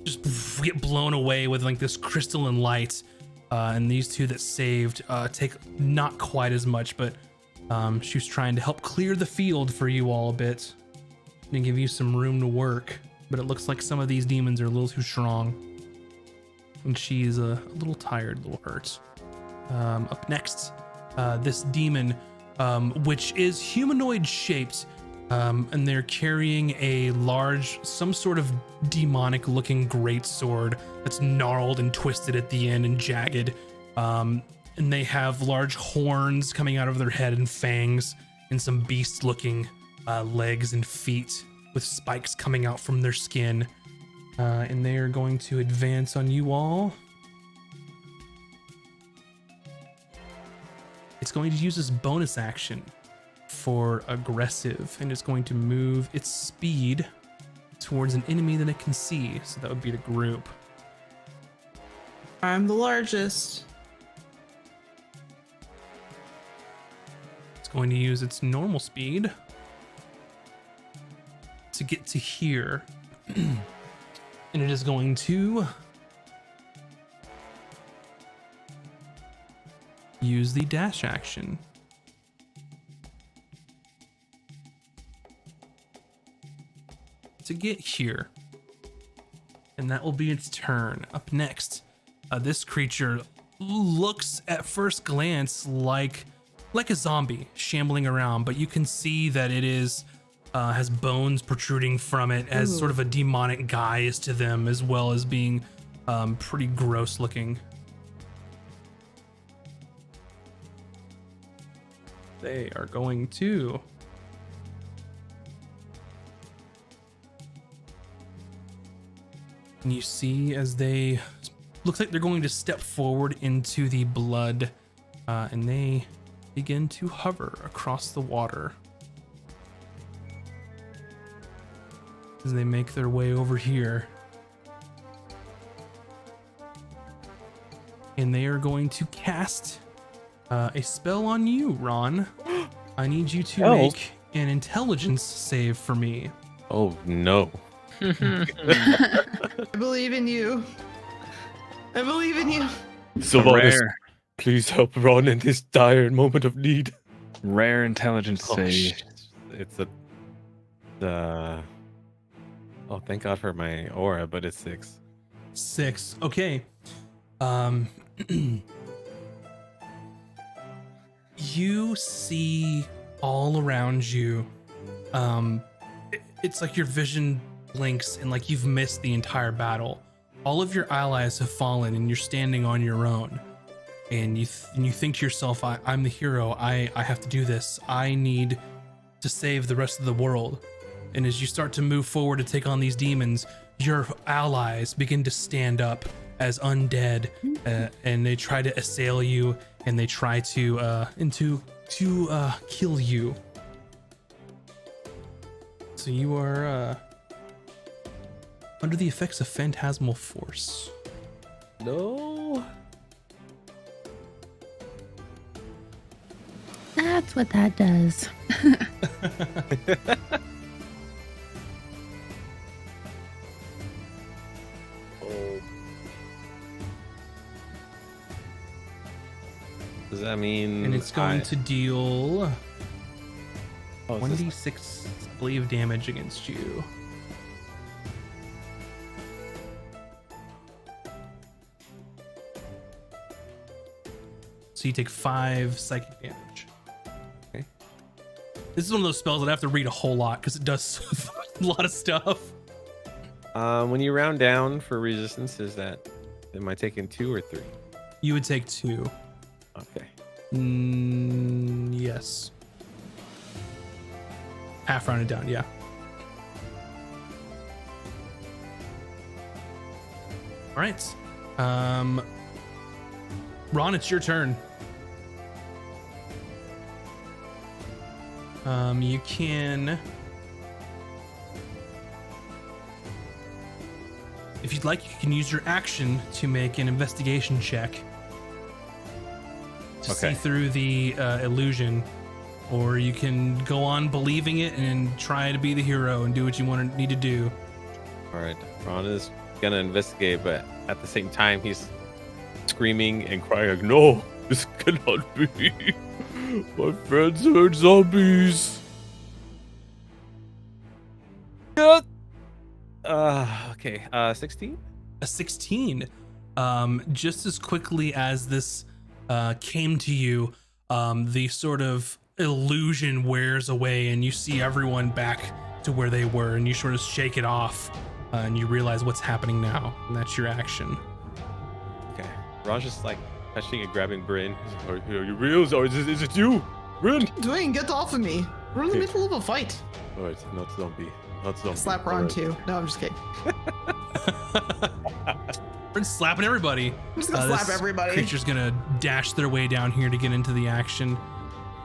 just get blown away with like this crystalline light. And these two that saved take not quite as much, but she was trying to help clear the field for you all a bit and give you some room to work. But it looks like some of these demons are a little too strong. And she's a little tired, a little hurt. Up next, this demon which is humanoid shaped. And they're carrying a large, some sort of demonic looking great sword that's gnarled and twisted at the end and jagged. And they have large horns coming out of their head and fangs and some beast looking legs and feet with spikes coming out from their skin. And they are going to advance on you all. It's going to use this bonus action for aggressive, and it's going to move its speed towards an enemy that it can see. So that would be the group. I'm the largest. It's going to use its normal speed to get to here. And it is going to use the dash action. To get here. And that will be its turn. Up next, this creature looks at first glance like a zombie shambling around, but you can see that it is has bones protruding from it as sort of a demonic guise to them, as well as being pretty gross looking. They are going to and you see as they looks like they're going to step forward into the blood, and they begin to hover across the water as they make their way over here. And they are going to cast a spell on you, Ron. I need you to make an intelligence save for me. Oh no. I believe in you. I believe in you. Sylvanas, please help Ron in this dire moment of need. Rare intelligence save. Shit. It's oh, thank God for my aura, but it's 6. 6. Okay. You see all around you. It's like your vision blinks and like you've missed the entire battle. All of your allies have fallen and you're standing on your own. And you think to yourself, I'm the hero. I have to do this. I need to save the rest of the world. And as you start to move forward to take on these demons, your allies begin to stand up as undead, and they try to assail you, and they try to kill you. So you are under the effects of phantasmal force. No. That's what that does. Does that mean? And it's going to deal Oh, 1d6, I believe, damage against you. So you take 5 psychic damage. Okay. This is one of those spells that I have to read a whole lot because it does a lot of stuff. When you round down for resistance, am I taking 2 or 3? You would take 2. Okay. Yes. Half rounded down, yeah. All right. Ron, it's your turn. You can, if you'd like, you can use your action to make an investigation check to see through the illusion, or you can go on believing it and try to be the hero and do what you need to do. All right. Ron is gonna investigate, but at the same time, he's screaming and crying, No, this cannot be. My friends heard zombies. Okay. 16. A 16. Just as quickly as this came to you, the sort of illusion wears away and you see everyone back to where they were, and you sort of shake it off, and you realize what's happening now, and that's your action. Okay. Ron's just like touching and grabbing Bryn. He's like, Are you real? Or is it you? Bryn? Dwayne, get off of me. We're in the middle of a fight. Alright, not zombie. Not zombie. Slap Ron Alright. too. No, I'm just kidding. We're slapping everybody. I'm just gonna slap This everybody. Creature's gonna dash their way down here to get into the action.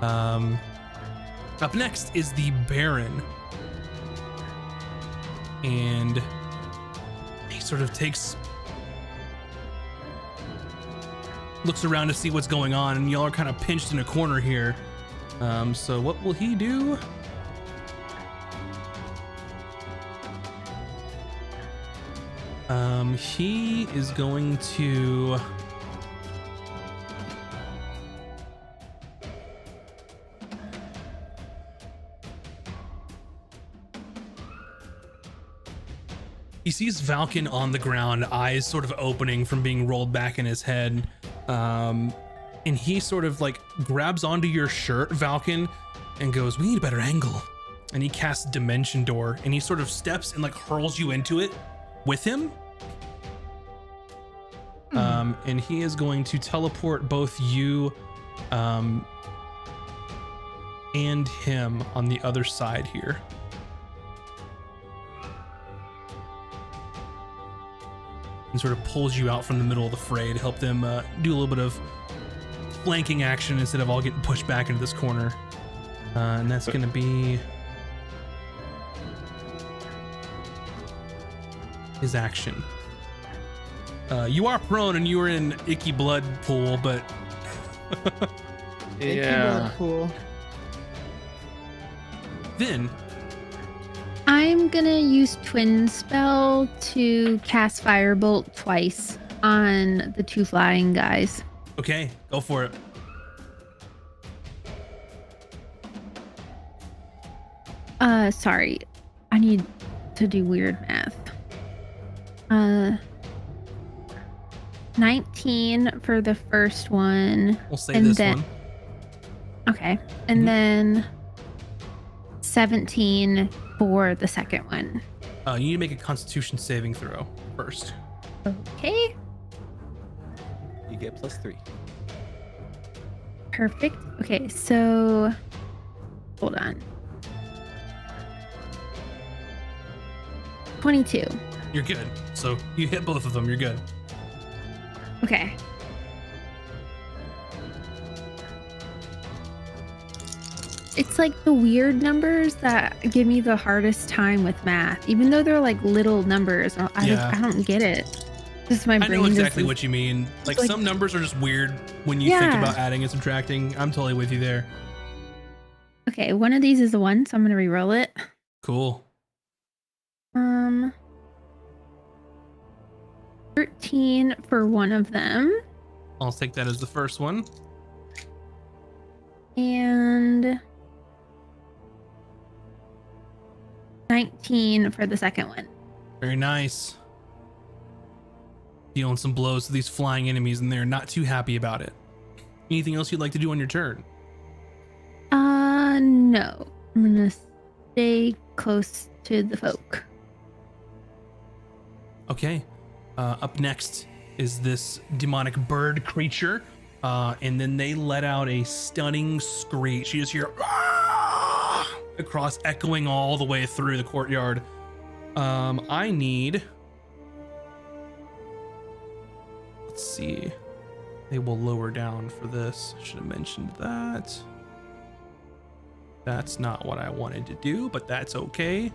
Up next is the Baron, and he sort of looks around to see what's going on, and y'all are kind of pinched in a corner here. So what will he do? He is going to he sees Valken on the ground, eyes sort of opening from being rolled back in his head. And he sort of like grabs onto your shirt, Valken, and goes, "We need a better angle." And he casts Dimension Door, and he sort of steps and like hurls you into it with him. And he is going to teleport both you and him on the other side here. And sort of pulls you out from the middle of the fray to help them do a little bit of flanking action instead of all getting pushed back into this corner. And that's going to be his action. You are prone and you are in icky blood pool, but Yeah. Cool. then I'm gonna use Twin Spell to cast Firebolt twice on the two flying guys. okay, go for it. Sorry. I need to do weird math. 19 for the first one. We'll say And this then- one. Okay. And then 17 for the second one. You need to make a Constitution saving throw first. Okay. You get +3. Perfect. Okay, so hold on. 22. You're good. So you hit both of them. You're good. Okay. It's like the weird numbers that give me the hardest time with math, even though they're like little numbers. Yeah. I don't get it. Just my I brain. know exactly doesn't- what you mean. Like like- some numbers are just weird when you think Yeah. about adding and subtracting. I'm totally with you there. Okay, one of these is a 1, so I'm gonna re-roll it. Cool. 13 for one of them, I'll take that as the first one. and 19 for the second one. Very nice. Dealing some blows to these flying enemies, and they're not too happy about it. Anything else you'd like to do on your turn? No. I'm gonna stay close to the folk. Okay. Up next is this demonic bird creature. And then they let out a stunning screech. You just hear "Ah!" across, echoing all the way through the courtyard. I need. Let's see. They will lower down for this. Should have mentioned that. That's not what I wanted to do, but that's okay.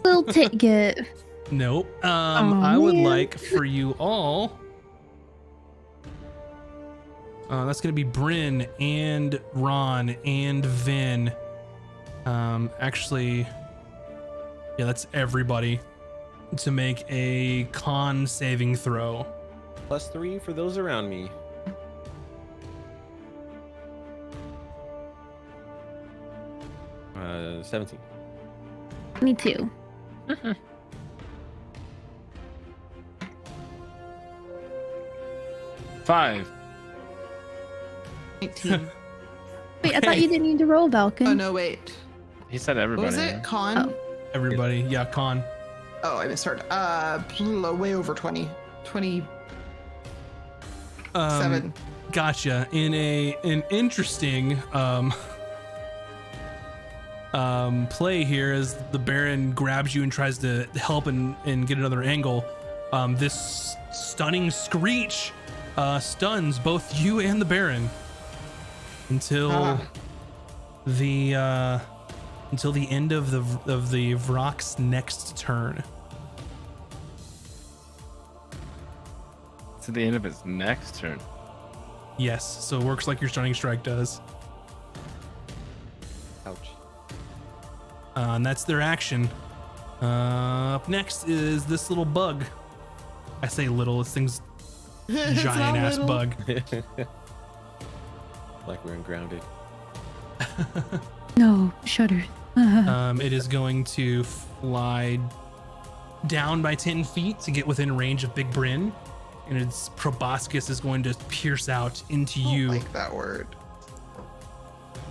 We'll take it. Nope. Aw, I would man. like for you all. That's gonna be Bryn and Ron and Vin. Actually, yeah, that's everybody to make a con saving throw. +3 for those around me. Uh, 17. Me too. 5. 19. Wait, I thought you didn't need to roll, Valken. Oh no, wait. He said What everybody. was it? yeah. Con? Everybody, yeah, con. Oh, I misheard. Way over 20. 27. Gotcha. In an interesting play here, as the Baron grabs you and tries to help and get another angle, this stunning screech stuns both you and the Baron until the end of the Vrock's next turn. To the end of its next turn. Yes, so it works like your stunning strike does. Ouch. And that's their action. Up next is this little bug. I say little, this thing's It's not giant ass little. bug. Like we're in Grounded. No, shudder. It is going to fly down by 10 feet to get within range of Big Bryn, and its proboscis is going to pierce out into I don't you. like that word.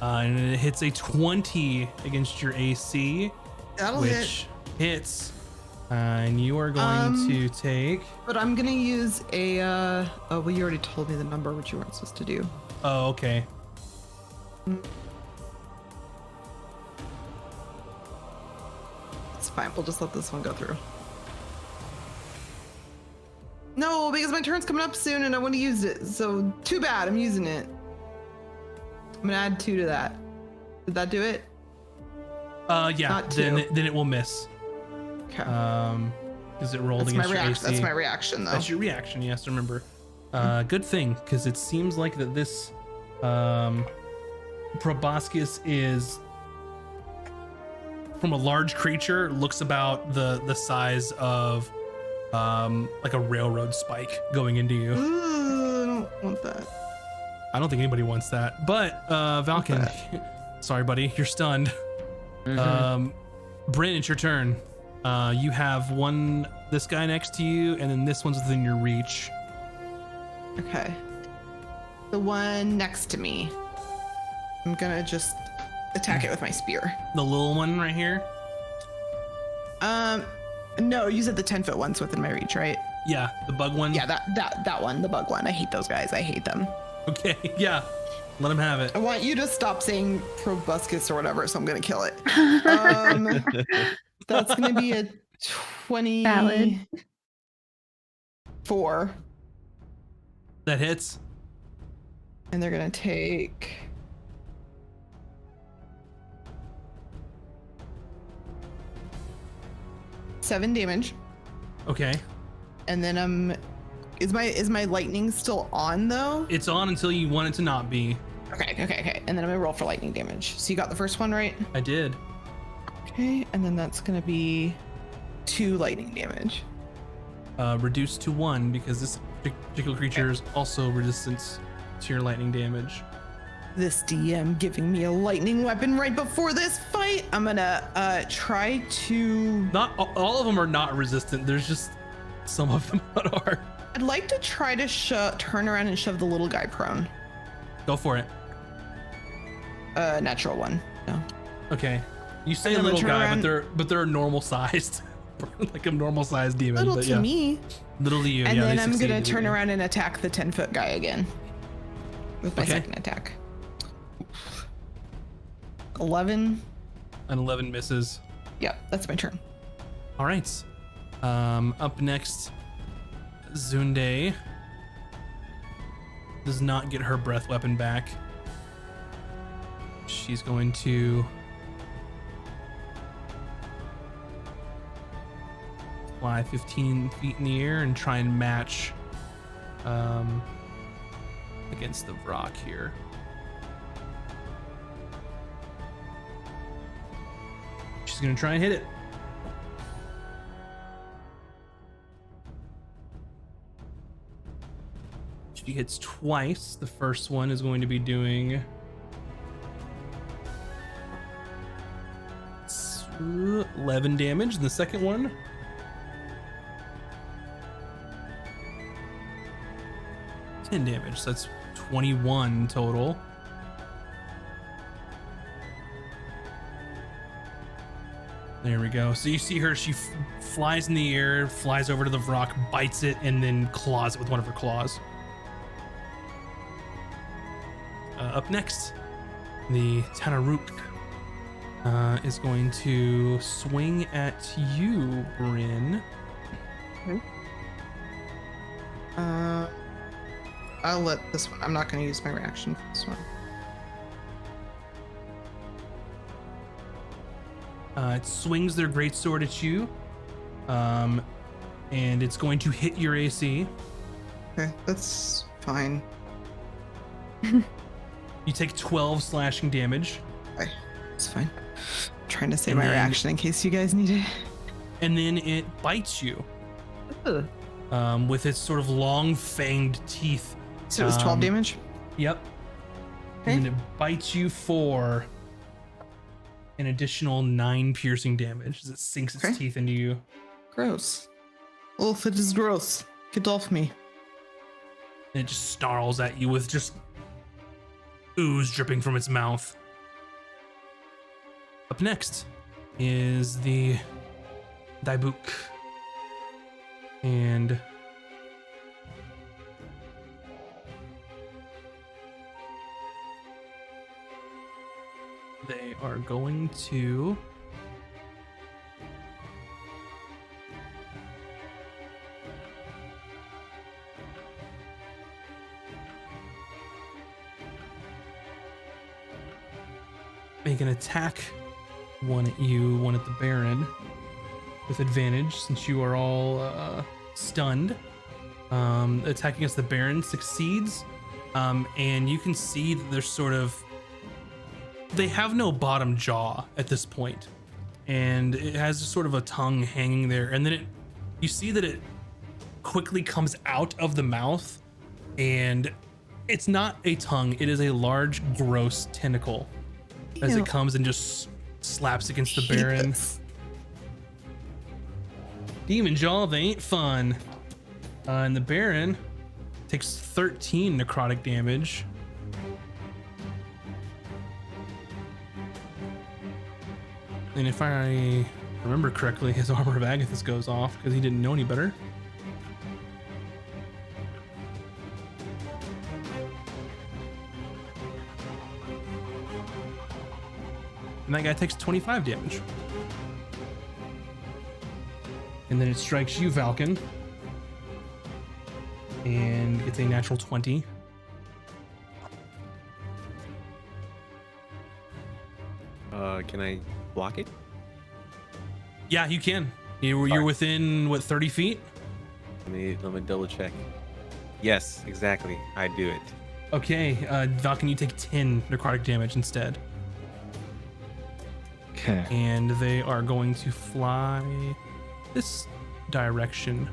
And it hits a 20 against your AC, That'll hit. which hits. And you are going to take. But I'm gonna use a. Oh, well, you already told me the number, which you weren't supposed to do. Oh, okay. It's fine. We'll just let this one go through. No, because my turn's coming up soon and I want to use it. So too bad. I'm using it. I'm gonna add 2 to that. Did that do it? Yeah. Not Then 2. then it will miss. Okay. Because it rolled That's my against your reaction. AC. That's my reaction, though. That's your reaction, yes, remember. Good thing, because it seems like that this proboscis is, from a large creature, looks about the size of like a railroad spike going into you. Ooh, I don't want that. I don't think anybody wants that. But Valken, sorry buddy, you're stunned. Bryn, it's your turn. You have this guy next to you, and then this one's within your reach. Okay. The one next to me. I'm gonna just attack it with my spear. The little one right here. No, you said the 10-foot one's within my reach, right? Yeah, the bug one. Yeah, that one, the bug one. I hate those guys. I hate them. Okay, yeah. Let him have it. I want you to stop saying proboscis or whatever, so I'm gonna kill it. That's gonna be a 24. Valid. That hits. And they're gonna take 7 damage. Okay. And then is my lightning still on though? It's on until you want it to not be. Okay. And then I'm gonna roll for lightning damage. So you got the first one right? I did. Okay, and then that's gonna be 2 lightning damage. Reduced to 1 because this particular creature is also resistant to your lightning damage. This DM giving me a lightning weapon right before this fight. I'm gonna try to. Not all of them are not resistant. There's just some of them that are. I'd like to try to turn around and shove the little guy prone. Go for it. Natural 1. No. Okay. You say a I'm gonna little turn guy, around- but they're normal sized, like a normal sized demon. Little but to yeah. me. Little to you. And yeah, then they I'm succeed gonna to turn you. around and attack the 10-foot guy again with my Okay. second attack. 11. An 11 misses. Yep, that's my turn. All right. Up next, Zunde does not get her breath weapon back. She's going to fly 15 feet in the air and try and match against the rock here. She's going to try and hit it. She hits twice. The first one is going to be doing 11 damage. And the second one, $10 damage. So that's 21 total. There we go. So you see her, she flies in the air, flies over to the rock, bites it, and then claws it with one of her claws. Up next, the Tanaruk is going to swing at you, Bryn. I'll let this one. I'm not going to use my reaction for this one. It swings their greatsword at you, and it's going to hit your AC. Okay, that's fine. You take 12 slashing damage. Okay, it's fine. I'm trying to say And my then- reaction in case you guys need it. And then it bites you with its sort of long fanged teeth. So it was 12 Um, damage? Yep. Okay. And then it bites you for an additional 9 piercing damage as it sinks its Okay. teeth into you. Gross. Wolf, it is gross. Get off me. And it just snarls at you with just ooze dripping from its mouth. Up next is the Daibuk. And they are going to make an attack, one at you, one at the Baron, with advantage since you are all stunned. Attack against the Baron succeeds, and you can see that there's sort of, they have no bottom jaw at this point, and it has sort of a tongue hanging there, and then you see that it quickly comes out of the mouth, and it's not a tongue, it is a large gross tentacle as Ew. it comes and just slaps against the Baron. Yes. Demon Jaw, they ain't fun. And the Baron takes 13 necrotic damage. And if I remember correctly, his Armor of Agathis goes off because he didn't know any better. And that guy takes 25 damage. And then it strikes you, Falcon. And it's a natural 20. Can I block it? Yeah, you can. You're within, what, 30 feet? Let me double check. Yes, exactly. I do it. Okay, Falcon, you take 10 necrotic damage instead. Okay. And they are going to fly this direction.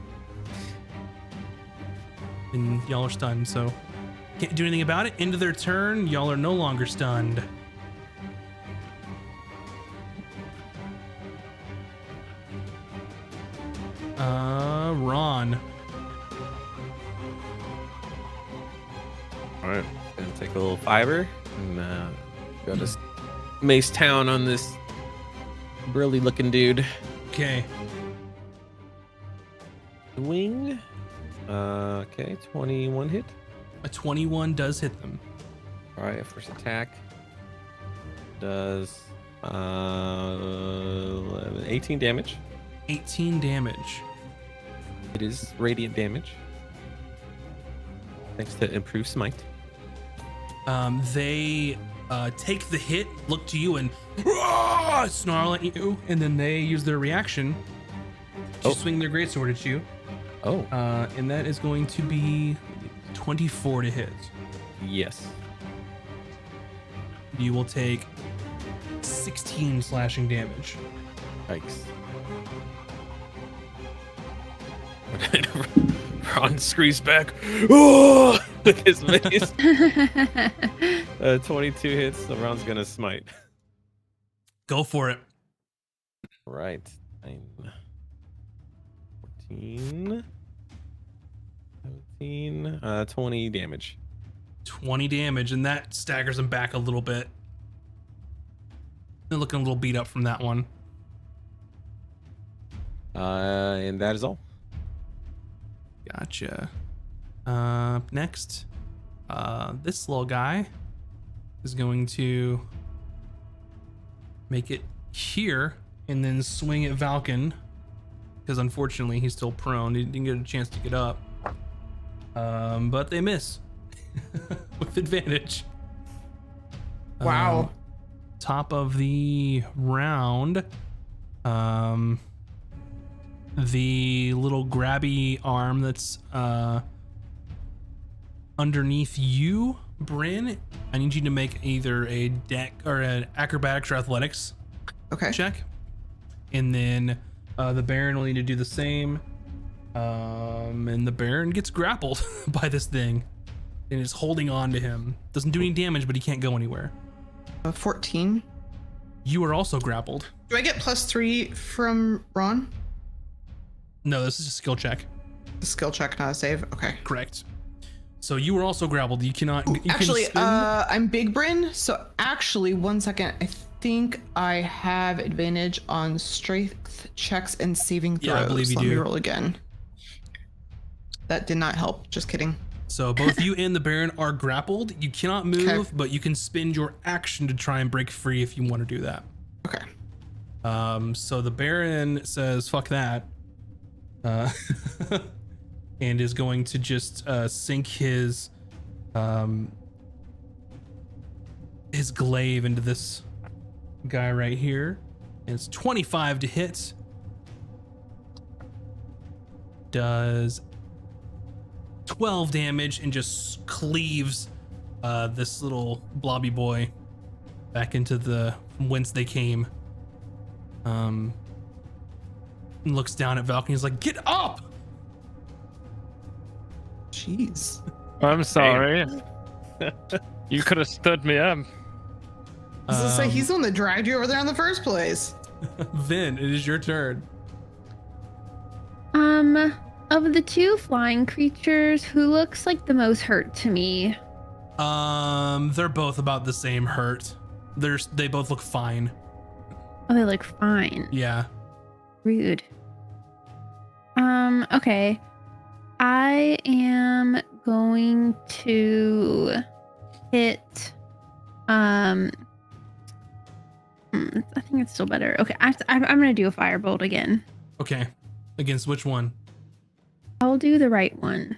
And y'all are stunned, so can't do anything about it. End of their turn, y'all are no longer stunned. Ron. All right. Gonna take a little fiber and go to Mace Town on this burly looking dude. Okay. Wing. Okay, 21 hit. A 21 does hit them. All right, first attack does 18 damage. 18 damage. It is radiant damage. Thanks to improved smite. They take the hit, look to you, and snarl at you, and then they use their reaction to swing their greatsword at you. Oh, And that is going to be 24 to hit. yes. You will take 16 slashing damage. Yikes. Ron screams back. Oh! With his mace. 22 hits. So Ron's gonna smite. Go for it. Right. 9, 14, 17, 20 damage. 20 damage, and that staggers them back a little bit. They're looking a little beat up from that one. And that is all. Gotcha. Next, this little guy is going to make it here and then swing at Valken, because unfortunately he's still prone. He didn't get a chance to get up. But they miss with advantage. Wow. Top of the round. The little grabby arm that's underneath you, Bryn, I need you to make either a deck or an acrobatics or athletics check. And then the Baron will need to do the same. And the Baron gets grappled by this thing and is holding on to him. Doesn't do any damage, but he can't go anywhere. 14. You are also grappled. Do I get +3 from Ron? No, this is a skill check. The skill check, not a save. Okay. Correct. So you were also grappled. You cannot. Ooh, you actually, can spin. I'm Big Bryn. So actually, 1 second. I think I have advantage on strength checks and saving throws. Yeah, I believe you Let do. me roll again. That did not help. Just kidding. So both you and the Baron are grappled. You cannot move, but you can spend your action to try and break free if you want to do that. Okay. So the Baron says, "Fuck that," and is going to just sink his glaive into this guy right here. And it's 25 to hit. Does 12 damage and just cleaves this little blobby boy back into the whence they came. Looks down at Valken. He's like, "Get up!" Jeez. I'm sorry. You could have stood me up. I was gonna say, he's the one that dragged you over there in the first place. Vin, it is your turn. Of the two flying creatures, who looks like the most hurt to me? They're both about the same hurt. They both look fine. Oh, they look fine. Yeah. Rude. Okay. I am going to hit. I think it's still better. Okay, I'm gonna do a firebolt again. Okay. Against which one? I'll do the right one.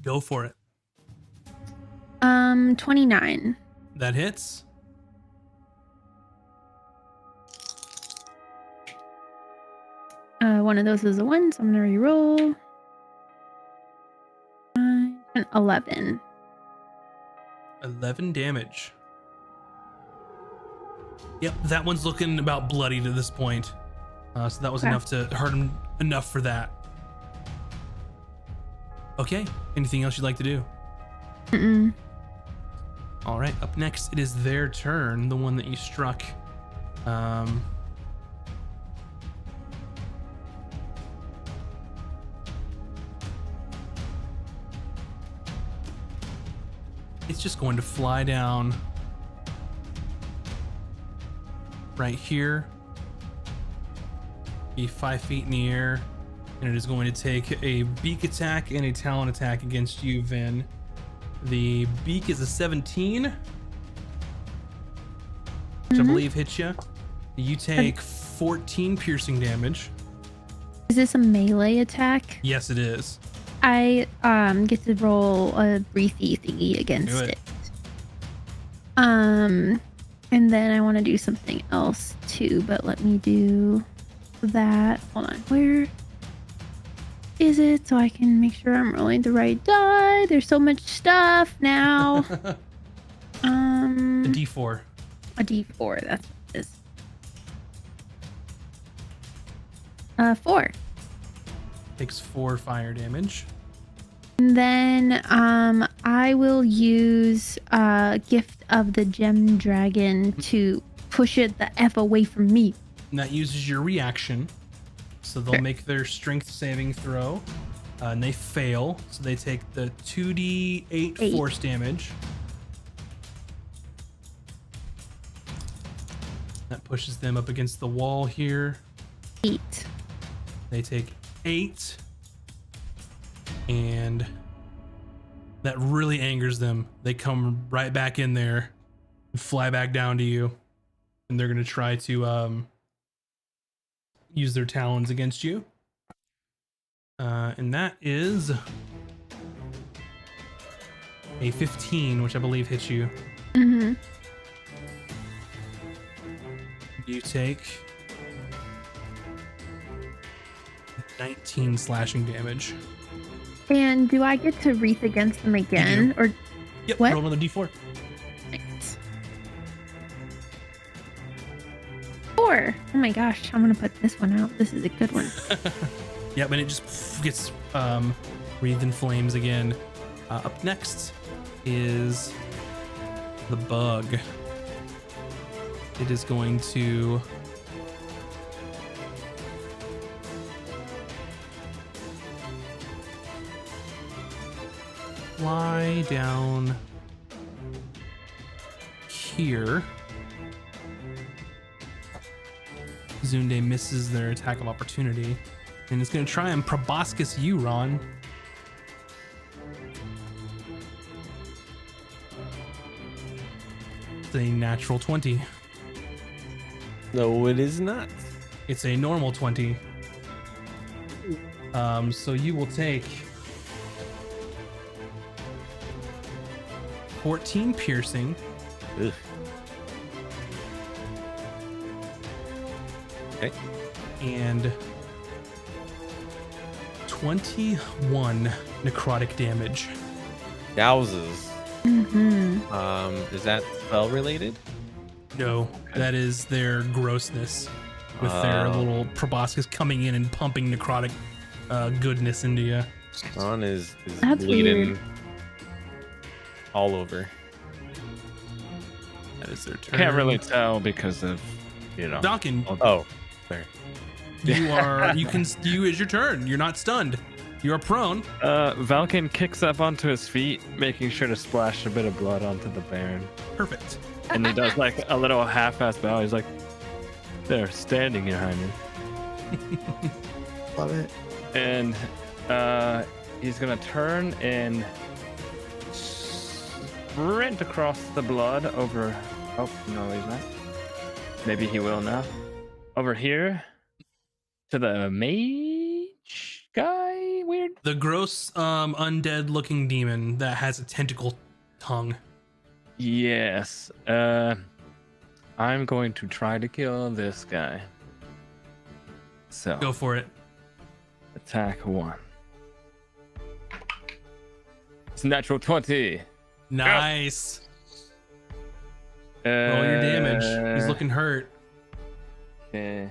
Go for it. 29. That hits. One of those is a 1, so I'm gonna re-roll. 9 and 11. 11 damage. Yep, that one's looking about bloody to this point. So that was enough to hurt him enough for that. Okay, anything else you'd like to do? Mm-mm. All right, up next, it is their turn, the one that you struck. It's just going to fly down right here, be 5 feet in the air, and it is going to take a beak attack and a talon attack against you, Vin. The beak is a 17, which I believe hits you. You take 14 piercing damage. Is this a melee attack? Yes, it is. I get to roll a breathy thingy against Do it. it. And then I want to do something else too, but let me do that. Hold on, where is it so I can make sure I'm rolling the right die? There's so much stuff now. A D4. A D4. That's what it is. 4. Takes 4 fire damage. And then I will use Gift of the Gem Dragon to push it the F away from me. And that uses your reaction. So they'll make their strength saving throw. And they fail. So they take the 2d8 force damage. That pushes them up against the wall here. 8. They take 8. And that really angers them. They come right back in there and fly back down to you. And they're going to try to use their talons against you. And that is a 15, which I believe hits you. Mm-hmm. You take 19 slashing damage. And do I get to wreath against them again? Or Yep, What? roll another d4. Nice. 4. Oh my gosh, I'm gonna put this one out. This is a good one. Yep, and it just gets wreathed in flames again. Up next is the bug. It is going to fly down here. Zunde misses their attack of opportunity, and it's going to try and proboscis you, Ron. It's a natural 20. No, it is not. It's a normal 20. So you will take 14 piercing. Ugh. Okay. And 21 necrotic damage. Yowzes. Mm-hmm. Is that spell related? No, that is their grossness with their little proboscis coming in and pumping necrotic goodness into you. Ron is That's bleeding weird. all over. That is their turn. Can't really tell because of, you know. Duncan, Oh, sorry. you is your turn. You're not stunned. You're prone. Valken kicks up onto his feet, making sure to splash a bit of blood onto the Baron. Perfect. And he does like a little half-ass bow. He's like, they're standing behind me. Love it. And he's gonna turn and sprint across the blood over. Oh no, he's not. Maybe he will now. Over here to the mage guy. Weird. The gross, undead-looking demon that has a tentacle tongue. Yes. I'm going to try to kill this guy. So Go for it. attack 1. It's a natural 20. Nice. Roll your damage. He's looking hurt. Okay.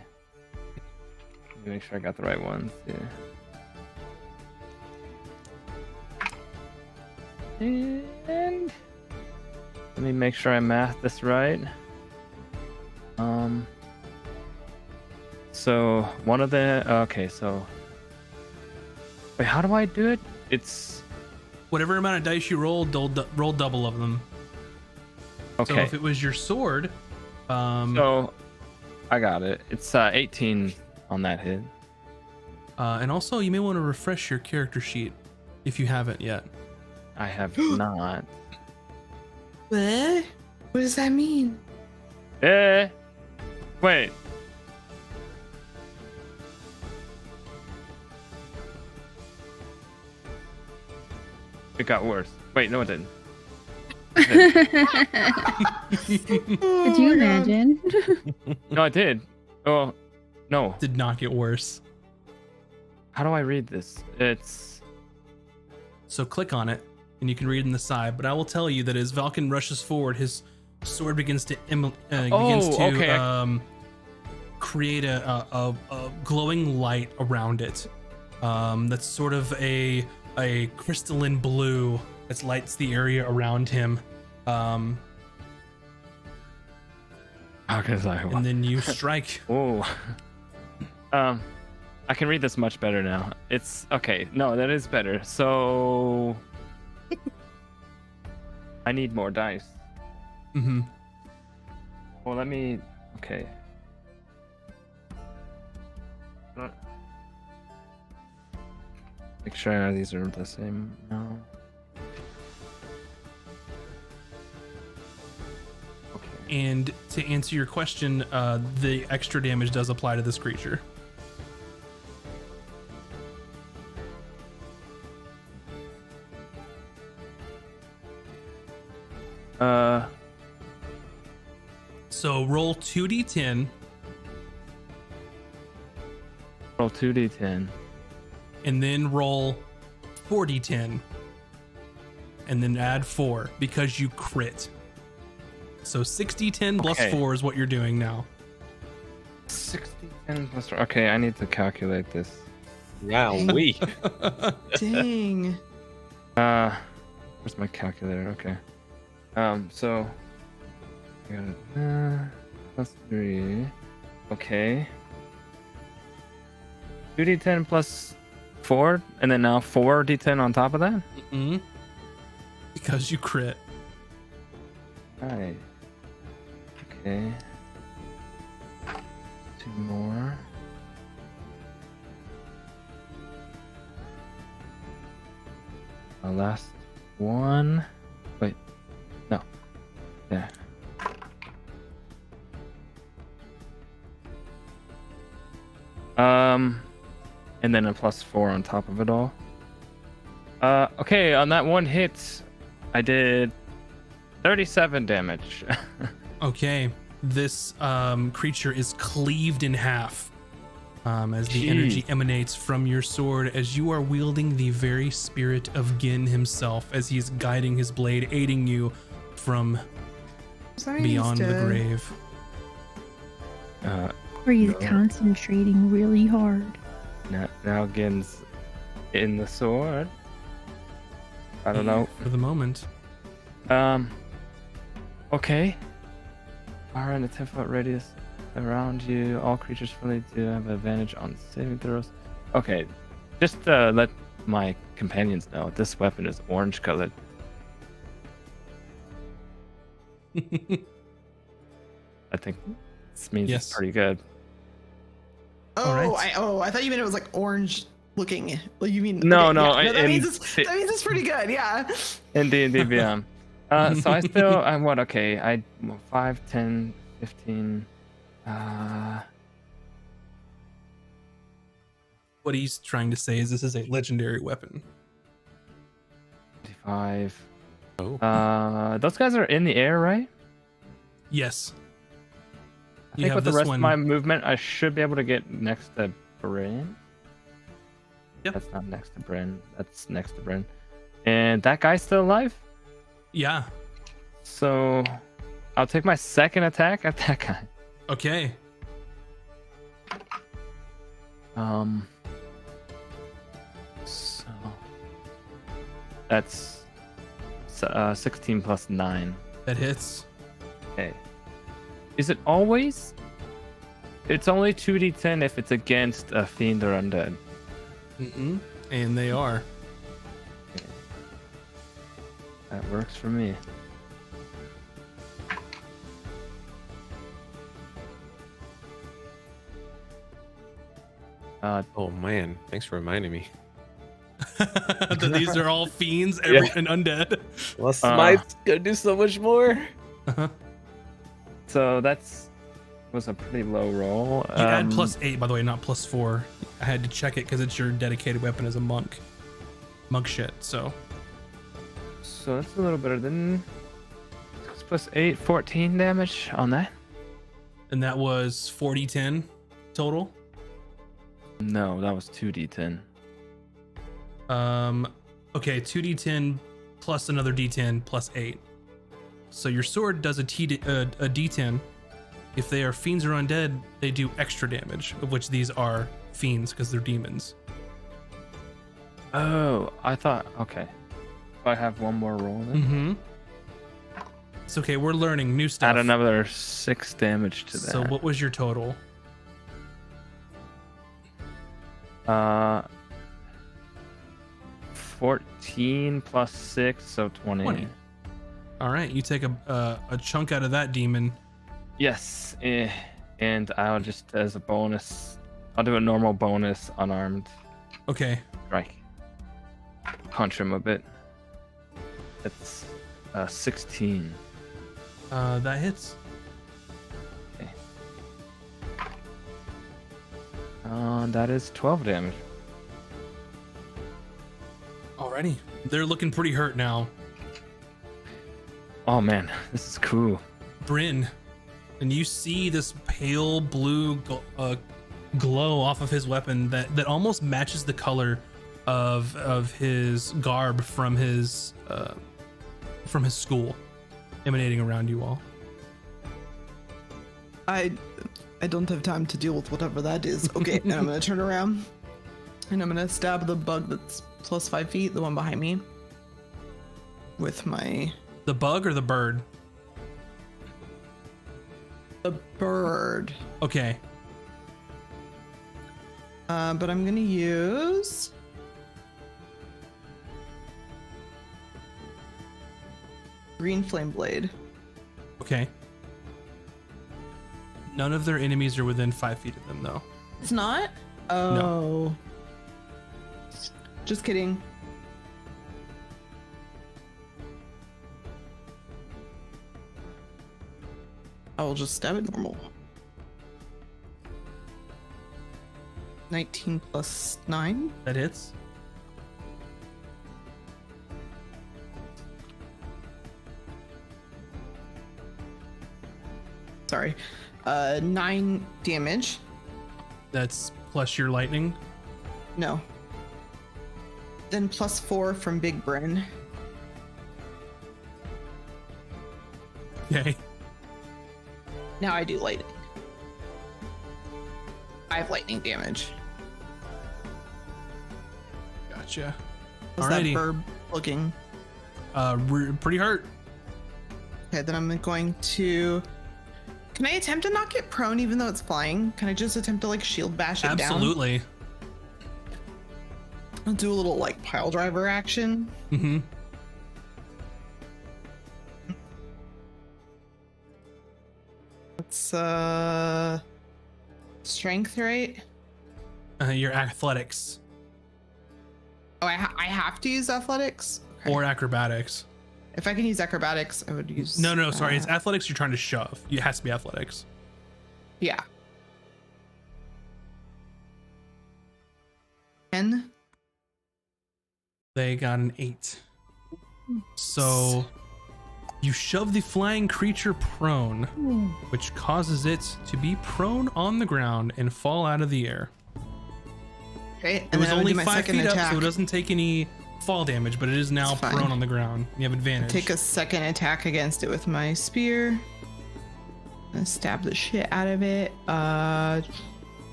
Let me make sure I got the right ones. Yeah. And let me make sure I math this right. So one of the okay, so wait, how do I do it? It's Whatever amount of dice you roll, roll double of them. So okay. if it was your sword, So I got it. It's 18 on that hit. and also you may want to refresh your character sheet if you haven't yet. I have not. What? What does that mean? Wait. It got worse. Wait, no, it didn't. Could you imagine? No, it did. Oh, no. Did not get worse. How do I read this? It's So click on it, and you can read in the side. But I will tell you that as Valken rushes forward, his sword begins to okay. Create a glowing light around it. That's sort of a crystalline blue that lights the area around him. how can I? And then you strike. Oh. I can read this much better now. It's okay. No, that is better. So I need more dice. Mm-hmm. Well, let me. Okay. Make sure these are the same. No. Okay. And to answer your question, the extra damage does apply to this creature. So roll 2d10 Roll 2d10. and then roll 4d10 and then add 4 because you crit. So 6d10 plus Okay. 4 is what you're doing now. 60, 10 plus. Okay, I need to calculate this. Wowee. Dang. Where's my calculator? Okay. So I got it. Plus 3. Okay. 2d10 plus 4, and then now 4d10 on top of that. Mm-mm. Because you crit. Right. Okay. 2 more. Last one. Wait. No. There. And then a plus 4 on top of it all. Okay, on that one hit, I did 37 damage. Okay. This creature is cleaved in half as the Jeez. energy emanates from your sword as you are wielding the very spirit of Gin himself as he's guiding his blade, aiding you from Sorry, beyond he's the dead. grave. Or he's No. concentrating really hard. Now Gin's in the sword. I don't know. For the moment. Okay. Are in a 10-foot radius around you. All creatures friendly to have advantage on saving throws. Okay. Just let my companions know this weapon is orange colored. I think this means Yes. it's pretty good. Oh, Alright. I thought you meant it was like orange looking. Like you mean No, okay, no, yeah. that in- means it's pretty good. Yeah. In D&D Beyond. So I still, I'm what? Okay, I 5, 10, 15. What he's trying to say is this is a legendary weapon. 25. Oh. Those guys are in the air, right? Yes. I You think have with the this rest one- of my movement, I should be able to get next to Bryn. Yep. That's not next to Bryn. That's next to Bryn. And that guy's still alive? Yeah. So I'll take my second attack at that guy. Okay. So that's 16 plus 9. That hits. Okay. Is it always? It's only 2d10 if it's against a fiend or undead. Mm-mm. And they are. That works for me. Oh man, thanks for reminding me. That these are all fiends and undead. Well, Smite's gonna do so much more. So was a pretty low roll. You add +8, by the way, not +4. I had to check it because it's your dedicated weapon as a monk. Monk shit, so. So that's a little better than 6 plus 8, 14 damage on that. And that was 40-10 total. No, that was 2d10. Okay, 2d10 plus another d10 plus 8. So your sword does a d10. If they are fiends or undead, they do extra damage, of which these are fiends because they're demons. Oh, I thought, okay. If I have one more roll then. Mm-hmm. It's okay, we're learning new stuff. Add another 6 damage to that. So what was your total? 14 plus 6, so 20. 20. All right, you take a chunk out of that demon. Yes, and I'll just, as a bonus, I'll do a normal bonus unarmed Okay. strike. punch him a bit. It's 16. That hits. That is 12 damage. Alrighty. They're looking pretty hurt now. Oh man, this is cool. Bryn, and you see this pale blue glow off of his weapon that almost matches the color of his garb from his school, emanating around you all. I don't have time to deal with whatever that is. Okay, and I'm gonna turn around and I'm gonna stab the bug that's plus 5 feet, the one behind me, with my. The bug or the bird? The bird. Okay. But I'm gonna use. Green Flame Blade. Okay. None of their enemies are within 5 feet of them, though. It's not? Oh. No. Just kidding. I will just stab it normal. 19 plus 9. That hits. Sorry. 9 damage. That's plus your lightning. No. Then plus 4 from Big Bryn. Okay. Now I do lightning. 5 lightning damage. Gotcha. How's Alrighty. that bird looking? Pretty hurt. Okay, then I'm going to. Can I attempt to knock it prone even though it's flying? Can I just attempt to like shield bash it down? Absolutely. I'll do a little like pile driver action. Mm-hmm. It's strength, right? Your athletics Oh, I have to use athletics? Okay. or acrobatics. If I can use acrobatics, I would use. No, sorry. It's athletics you're trying to shove. It has to be athletics. Yeah. 10. They got an 8. So you shove the flying creature prone, which causes it to be prone on the ground and fall out of the air. Okay, It and was then I would only do my 5 second feet attack. up, so it doesn't take any fall damage, but it is now It's fine. prone on the ground. You have advantage. Take a second attack against it with my spear. And stab the shit out of it.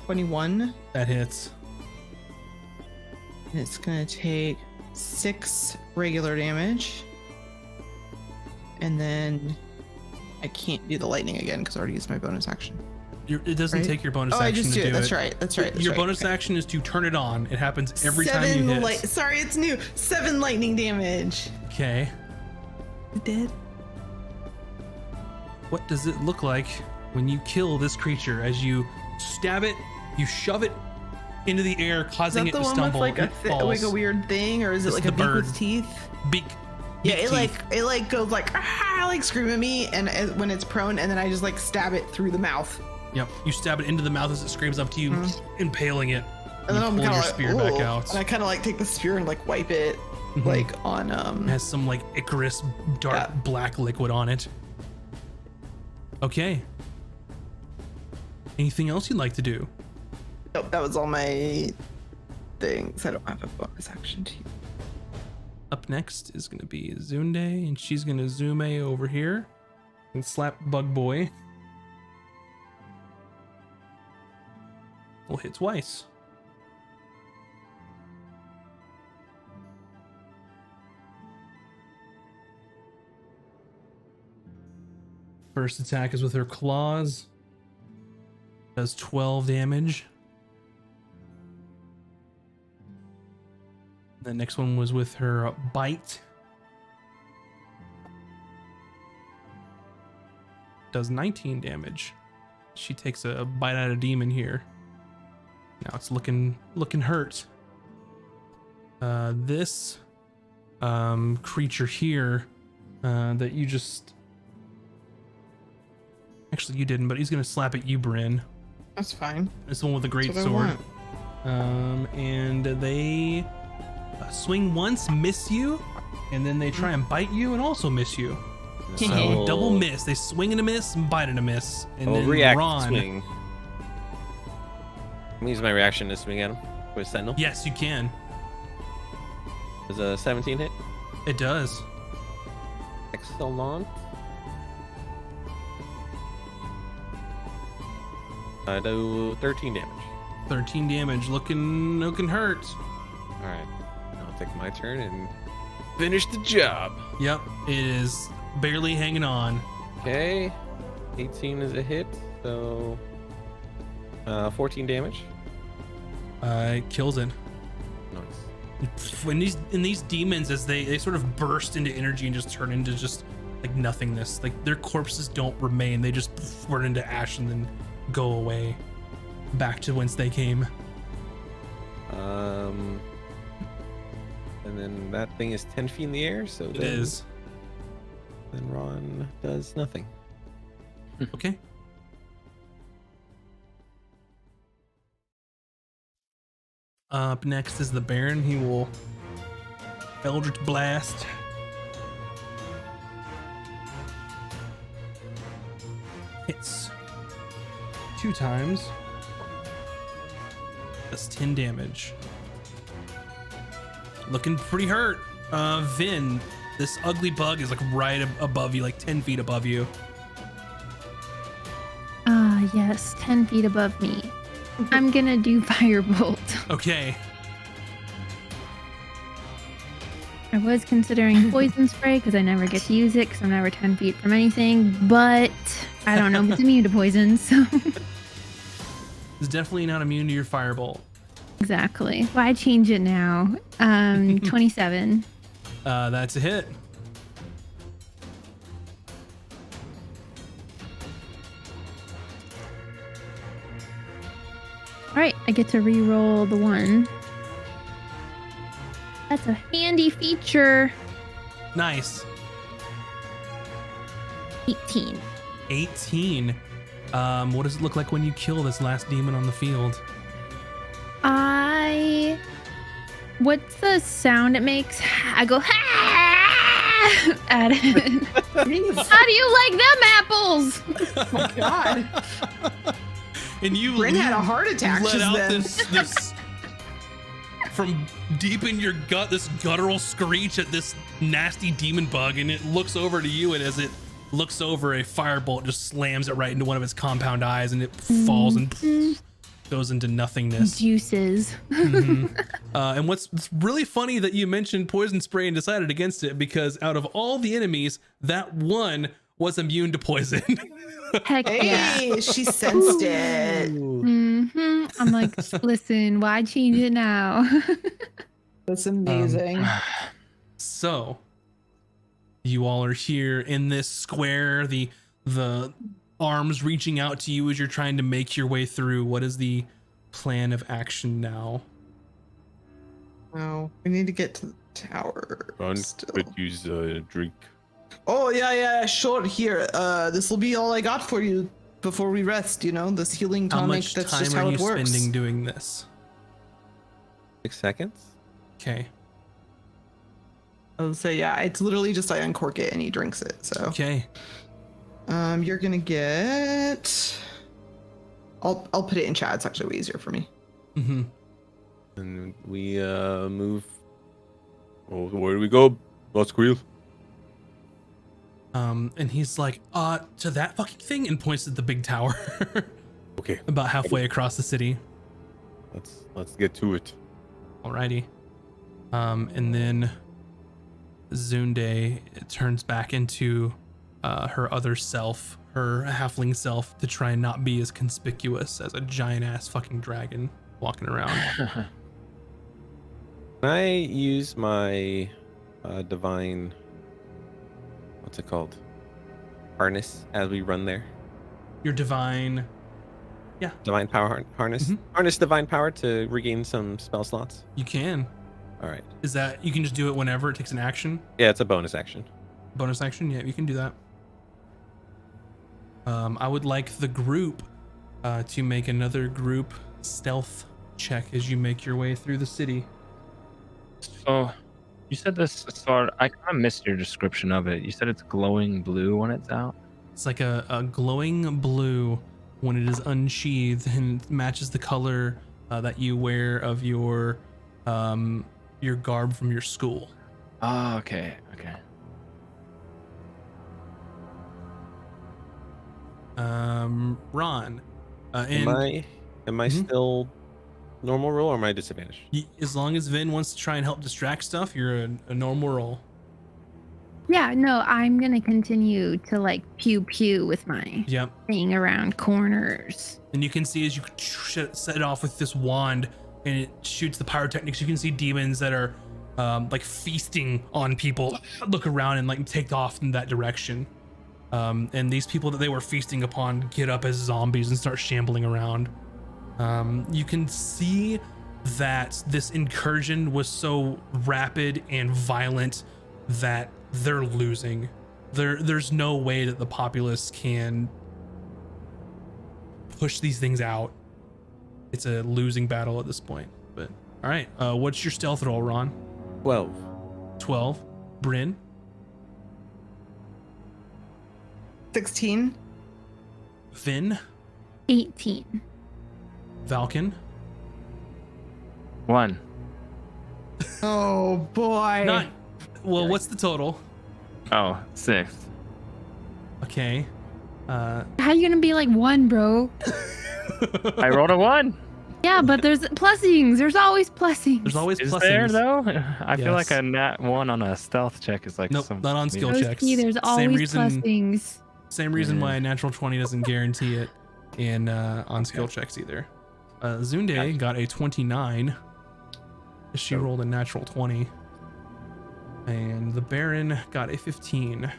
21. That hits. And it's gonna take 6 regular damage. And then I can't do the lightning again because I already used my bonus action. It doesn't Right? take your bonus Oh, I action just to do it. do That's it. right. That's right. That's Your right. bonus Okay. action is to turn it on. It happens every time you hit. Sorry, it's new. 7 lightning damage. Okay. Dead. What does it look like when you kill this creature? As you stab it, you shove it into the air, Is causing that it the to one stumble. with like and it like a falls. weird thing, or is it It's like a the beak bird. with teeth? Beak. Yeah, beak teeth. it like goes like ah, like scream at me, and when it's prone, and then I just like stab it through the mouth, Yep. You stab it into the mouth as it screams up to you, impaling it. and then you I'm pull kind your of like, spear back "Ooh," out. and I kind of like take the spear and like wipe it Mhm. like on It has some like Icarus dark Yeah. black liquid on it. Okay. Anything else you'd like to do? Nope, that was all my things. I don't have a bonus action to use. Up next is going to be Zunde, and she's going to zoom over here and slap Bug Boy. Will hit twice. First attack is with her claws. Does 12 damage. The next one was with her bite. Does 19 damage. She takes a bite out of demon here. Now it's looking hurt. this creature here that you just actually you didn't, but he's gonna slap at you, Bryn. That's fine. This one with the great That's what I sword. And they swing once, miss you, and then they try and bite you and also miss you. So double miss. They swing and a miss, and bite and a miss, and then react Ron. swing. I'm gonna use my reaction to swing at him with Sentinel. Yes, you can. Does a 17 hit? It does. Excellent. I do 13 damage. 13 damage. Looking hurt. All right, I'll take my turn and finish the job. Yep, it is barely hanging on. Okay, 18 is a hit, so 14 damage. It kills it. Nice. When these demons, as they sort of burst into energy and just turn into just like nothingness, like their corpses don't remain, they just burn into ash and then go away back to whence they came. And then that thing is 10 feet in the air, so It is. Then Ron does nothing. Okay. Up next is the Baron. He will Eldritch Blast. Hits 2 times. Does 10 damage. Looking pretty hurt. Vin, this ugly bug is like right above you, like 10 feet above you. Yes, 10 feet above me. I'm gonna do Firebolt. Okay. I was considering Poison Spray because I never get to use it because I'm never 10 feet from anything, but I don't know if it's immune to poison, so. It's definitely not immune to your Firebolt. Exactly. Why change it now? 27. That's a hit. All right, I get to re-roll the 1. That's a handy feature. Nice. 18. 18. What does it look like when you kill this last demon on the field? What's the sound it makes? I go, ha! At it. How do you like them apples? Oh my god. And you Bryn had a heart attack let just out then. this from deep in your gut, this guttural screech at this nasty demon bug, and it looks over to you, and as it looks over, a firebolt just slams it right into one of its compound eyes, and it falls and goes into nothingness. Juices. And what's really funny that you mentioned poison spray and decided against it, because out of all the enemies, that one was immune to poison. Heck yeah. Hey, she sensed it. I'm like, listen, why change it now? That's amazing. So you all are here in this square, the arms reaching out to you as you're trying to make your way through. What is the plan of action now? Oh, we need to get to the tower. Ron still. could use a drink. Oh yeah, sure. Here, this will be all I got for you before we rest. You know, this healing How tonic. much That's time just are how you it works. spending doing this? 6 seconds. Okay. I'll say yeah. It's literally just I uncork it and he drinks it. So Okay. you're gonna get. I'll put it in chat. It's actually way easier for me. Mm-hmm. And we move. Oh, where do we go? Not squeal. And he's like, to that fucking thing, and points at the big tower. Okay, About halfway across the city. let's get to it. Alrighty. And then Zunde turns back into her other self, her halfling self, to try and not be as conspicuous as a giant ass fucking dragon walking around. Can I use my divine, what's it called, harness as we run there? Your divine. Divine power harness. Mhm. Harness divine power to regain some spell slots. You can. All right. Is that you can just do it whenever it takes an action? Yeah, it's a bonus action. Bonus action? Yeah, you can do that. I would like the group to make another group stealth check as you make your way through the city. So, you said this sword. I kind of missed your description of it. You said it's glowing blue when it's out. It's like a glowing blue when it is unsheathed and it matches the color that you wear of your garb from your school. Oh, okay. Ron, Am I still normal roll or am I disadvantaged? as long as Vin wants to try and help distract stuff, you're a normal roll. Yeah, no, I'm gonna continue to like pew pew with my Yep. thing around corners. And you can see as you set it off with this wand and it shoots the pyrotechnics, you can see demons that are like feasting on people look around and like take off in that direction. And these people that they were feasting upon get up as zombies and start shambling around. You can see that this incursion was so rapid and violent that they're losing. There's no way that the populace can push these things out. It's a losing battle at this point. But all right, what's your stealth roll, Ron? 12. Bryn? 16. Vin? 18. Valken? 1. Oh boy. Not. Well, what's the total? Oh, 6. Okay. How you gonna be like 1, bro? I rolled a 1. Yeah, but there's plussings. There's always plussings. There's always Is plussings. there though? I feel like Yes. a nat 1 on a stealth check is like Nope, some. not on skill Roasty, checks. there's always reason. plussings. Same reason why a natural 20 doesn't guarantee it in on skill checks either. Zunde got a 29. She rolled a natural 20. And the Baron got a 15.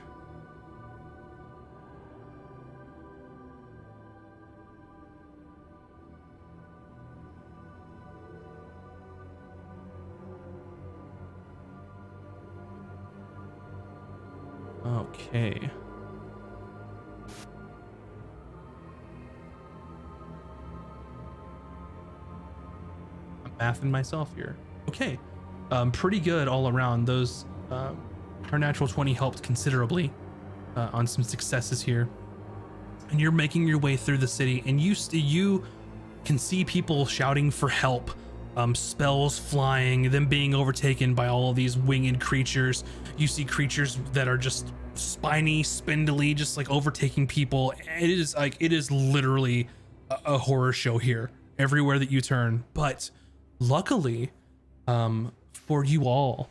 Okay. I'm mathing myself here. Okay. Pretty good all around. Those her natural 20 helped considerably on some successes here. And you're making your way through the city, and you can see people shouting for help, spells flying, them being overtaken by all of these winged creatures. You see creatures that are just spiny, spindly, just like overtaking people. It is literally a horror show here everywhere that you turn. But luckily, for you all,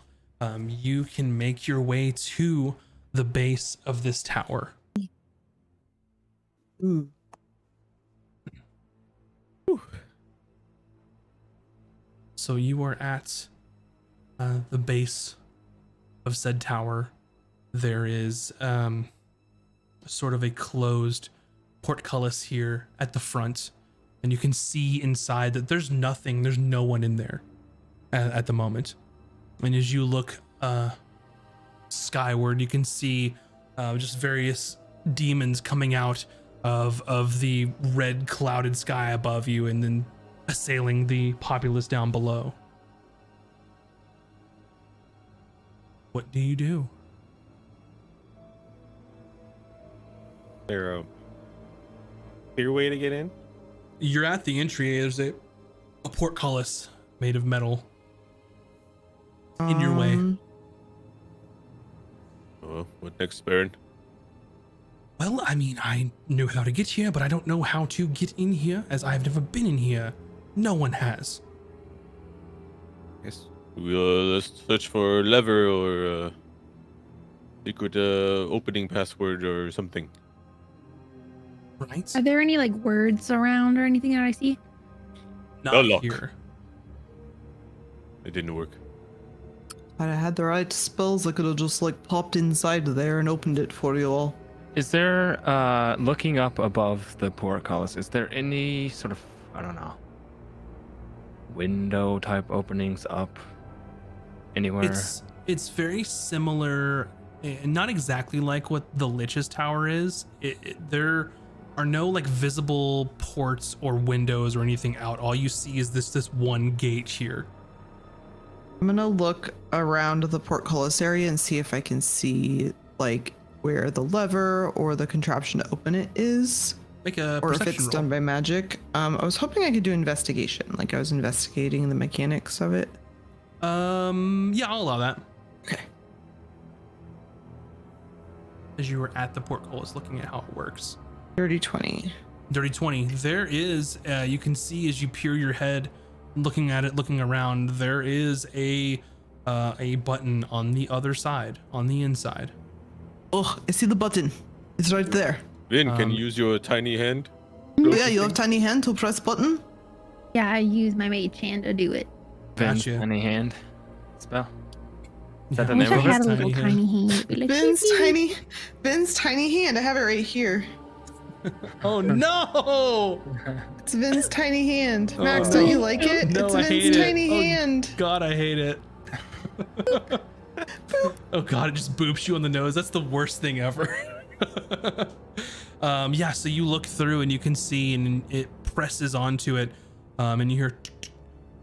you can make your way to the base of this tower. Ooh. So you are at the base of said tower. There is sort of a closed portcullis here at the front, and you can see inside that there's no one in there at the moment. And as you look skyward, you can see just various demons coming out of the red clouded sky above you and then assailing the populace down below. What do you do? Is there a clear way to get in? You're at the entry. There's a portcullis made of metal in your way. What next, Baron? Well, I mean, I knew how to get here, but I don't know how to get in here, as I've never been in here. No one has. Yes. Let's search for a lever or a secret opening password or something. Right? Are there any like words around or anything that I see? Not Unlock. here. It didn't work. If I had the right spells, I could have just like popped inside there and opened it for you all. Is there, looking up above the portcullis, is there any sort of, I don't know, window type openings up anywhere? It's very similar, not exactly like what the Lich's Tower is. There are no like visible ports or windows or anything out. All you see is this one gate here. I'm gonna look around the portcullis area and see if I can see like where the lever or the contraption to open it is, Make a or if perception it's roll. done by magic. I was hoping I could do investigation, like I was investigating the mechanics of it. Yeah, I'll allow that. Okay. As you were at the portcullis looking at how it works. Dirty 20. Dirty 20. There is, you can see as you peer your head, looking at it, looking around, there is a button on the other side, on the inside. Oh, I see the button. It's right there. Vin, can you use your tiny hand? Oh, yeah, you have tiny hand to press button? Yeah, I use my mage hand to do it. Vin's Gotcha. tiny hand spell. Is that Yeah. the I wish name I of it? had a little Tiny tiny hand. It'd be like, Ben's beep, beep. Ben's tiny hand. I have it right here. Oh no! It's Vin's tiny hand. Max, don't you like it? No, It's I Vin's hate tiny it. hand. Oh God, I hate it. Oh God, it just boops you on the nose. That's the worst thing ever. Yeah, so you look through and you can see, and it presses onto it, and you hear,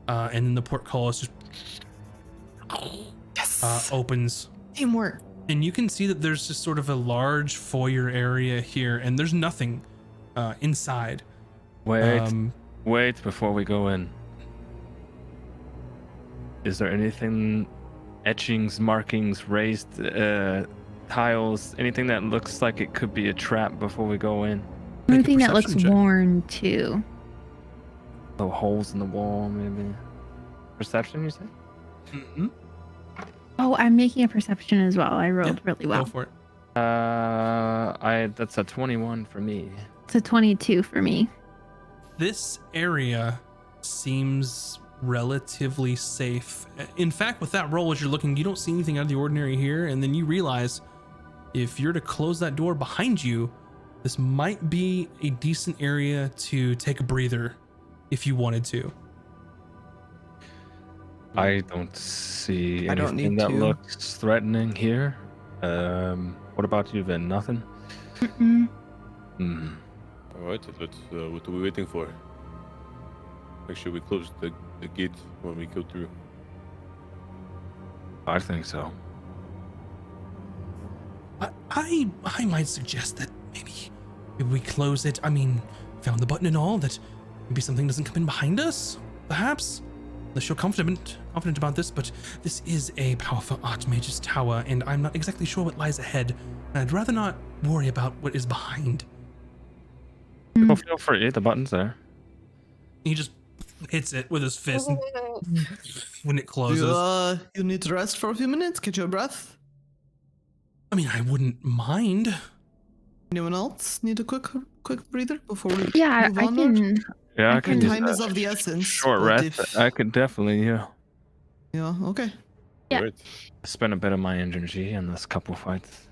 and then the portcullis just Yes. opens. Teamwork. And you can see that there's just sort of a large foyer area here, and there's nothing inside. Wait before we go in. Is there anything, etchings, markings, raised tiles, anything that looks like it could be a trap before we go in? Make a Anything that looks perception check. worn too. Little holes in the wall, maybe. Perception, you say? Mm-hmm. Oh, I'm making a perception as well. I rolled really well. Go for it. That's a 21 for me. It's a 22 for me. This area seems relatively safe. In fact, with that roll, as you're looking, you don't see anything out of the ordinary here, and then you realize if you're to close that door behind you, this might be a decent area to take a breather if you wanted to. I don't see I don't anything need that to. looks threatening here. What about you, Vin? Nothing? Mm-mm. Hmm. All right, let's. What are we waiting for? Make sure we close the gate when we go through. I think so. I might suggest that maybe we close it. I mean, found the button and all, that maybe something doesn't come in behind us, perhaps? Unless you're confident about this, but this is a powerful Archmage's tower, and I'm not exactly sure what lies ahead. And I'd rather not worry about what is behind. Well, feel free. The button's there. He just hits it with his fist when it closes. You need to rest for a few minutes, catch your breath. I mean, I wouldn't mind. Anyone else need a quick breather before we Yeah, move I onward? can. Yeah, I I can can- use Time is that. of the essence. Short but rest. if- I could definitely, Yeah, okay. Yeah. All right. spend a bit of my energy in this couple fights.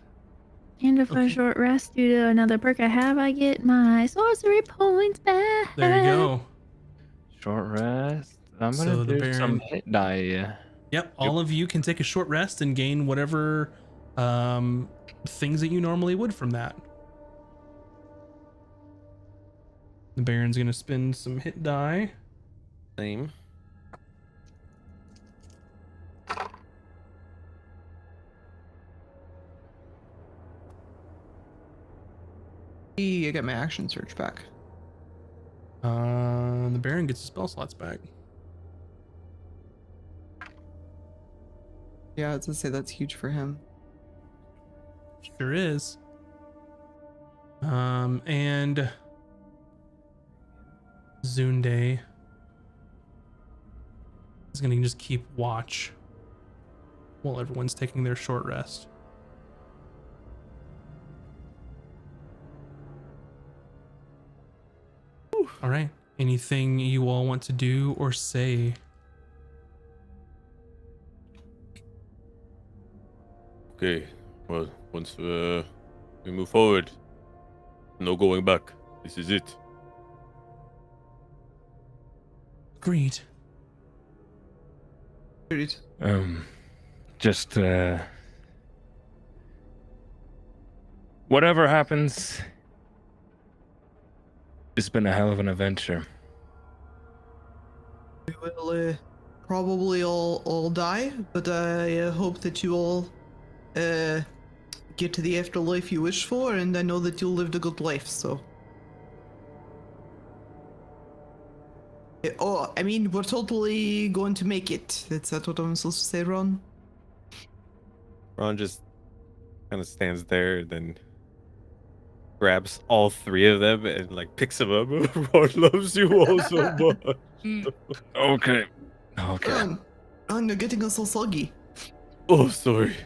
And if Okay. a short rest due to another perk I have, I get my sorcery points back. There you go. Short rest. I'm So gonna the do some Baron- hit die. Yep, all of you can take a short rest and gain whatever things that you normally would from that. The Baron's gonna spend some hit die. Same. I get my action search back. The Baron gets his spell slots back. Yeah, I was gonna say that's huge for him. Sure is. And Zunde is gonna just keep watch while everyone's taking their short rest. All right. Anything you all want to do or say? Okay. Well, once we move forward, no going back. This is it. Agreed. Agreed. just whatever happens, it's been a hell of an adventure. We will probably all die, but I hope that you all get to the afterlife you wish for, and I know that you lived a good life, so. Oh, I mean, we're totally going to make it. Is that what I'm supposed to say, Ron? Ron just kind of stands there, then grabs all three of them and like picks them up. Ron loves you all so much. Okay. Ron, you're getting us all soggy. Oh, sorry.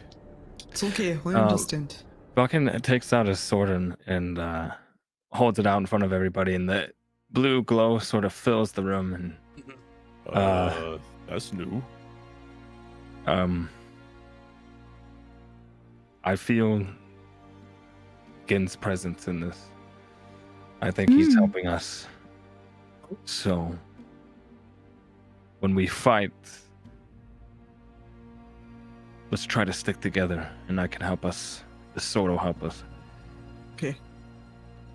It's okay, I understand. Vulcan takes out his sword and holds it out in front of everybody, and the blue glow sort of fills the room. And That's new. I feel Gin's presence in this. I think he's helping us. So when we fight, let's try to stick together, and I can help us. The sword will help us. Okay.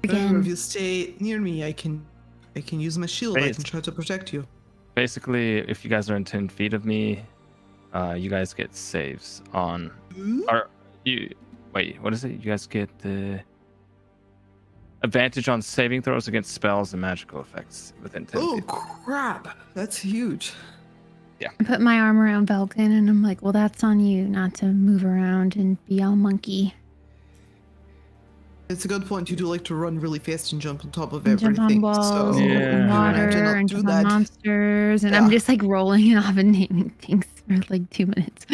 Again. If you stay near me, I can use my shield. I can try to protect you. Basically, if you guys are in 10 feet of me, you guys get saves on. Wait, what is it? You guys get the advantage on saving throws against spells and magical effects within 10 Oh feet. crap! That's huge. I put my arm around Belkin and I'm like, well, that's on you not to move around and be all monkey. It's a good point. You do like to run really fast and jump on top of And everything. jump on walls, so Yeah. and water, do not and do jump that. on monsters. And Yeah. I'm just like rolling it off and naming things for like 2 minutes.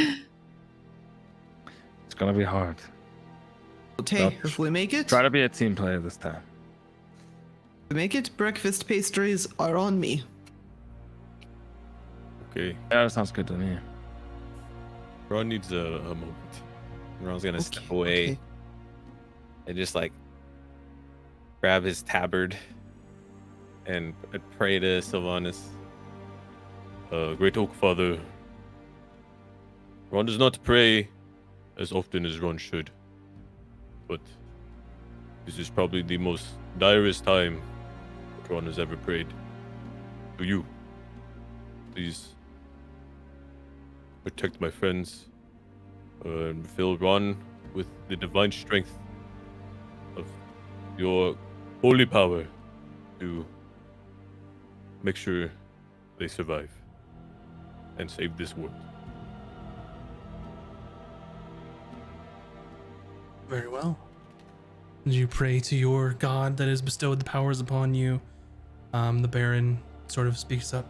It's gonna be hard. But hey, if we make it, Try to be a team player this time. breakfast pastries are on me. Okay. Yeah, that sounds good to me. Ron needs a moment. Ron's gonna step Okay, away okay. and just like grab his tabard and pray to Sylvanas. Great Oak Father. Ron does not pray as often as Ron should, but this is probably the most direst time that Ron has ever prayed. To you, please protect my friends and fill Ron with the divine strength of your holy power to make sure they survive and save this world. Very well. As you pray to your god that has bestowed the powers upon you, the Baron sort of speaks up.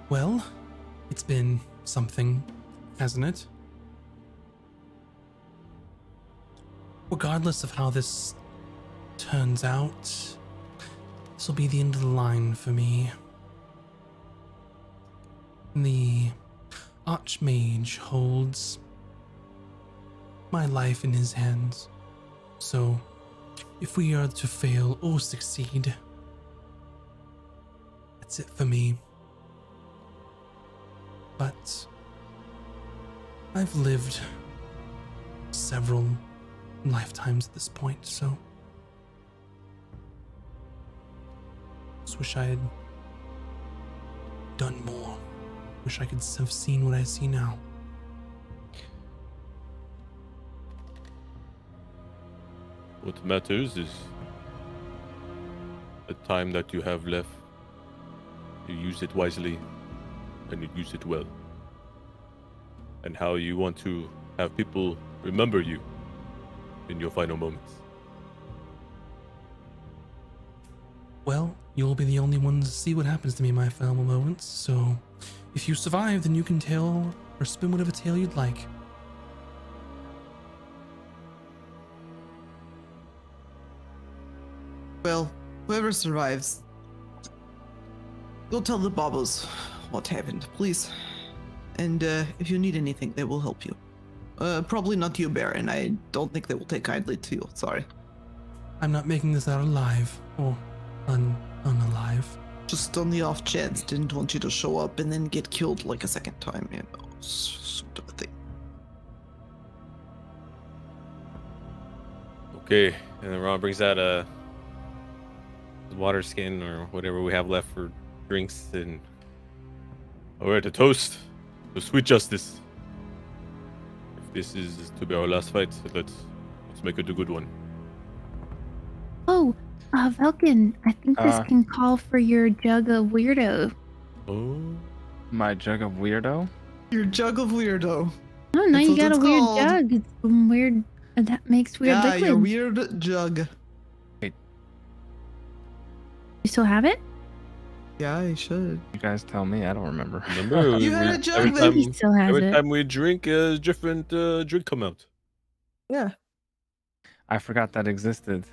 Well, it's been something, hasn't it? Regardless of how this turns out, this will be the end of the line for me. The Archmage holds my life in his hands. So, if we are to fail or succeed, that's it for me. But I've lived several lifetimes at this point, so just wish I had done more. Wish I could have seen what I see now. What matters is the time that you have left. You use it wisely and you use it well. And how you want to have people remember you in your final moments. Well, you'll be the only ones to see what happens to me in my final moments, so if you survive, then you can tell or spin whatever tale you'd like. Well, whoever survives, go tell the Bobbos what happened, please. And if you need anything, they will help you. Probably not you, Baron. I don't think they will take kindly to you. Sorry. I'm not making this out alive or unalive. Just on the off chance, didn't want you to show up and then get killed like a second time, you know. sort of a thing. Okay, and then Ron brings out a water skin or whatever we have left for drinks, and all right, a toast to sweet justice. If this is to be our last fight, let's make it a good one. Oh, Velkin, I think this can call for your jug of weirdo. Oh, My jug of weirdo. Your jug of weirdo. Oh, no, That's you what got a it's weird called. jug. It's some weird. That makes weird Yeah, liquid. your weird jug. You still have it? Yeah, you should. You guys tell me. I don't remember. remember You had a jug, every then. He time, still has every it. time we drink, a different drink come out. Yeah. I forgot that existed.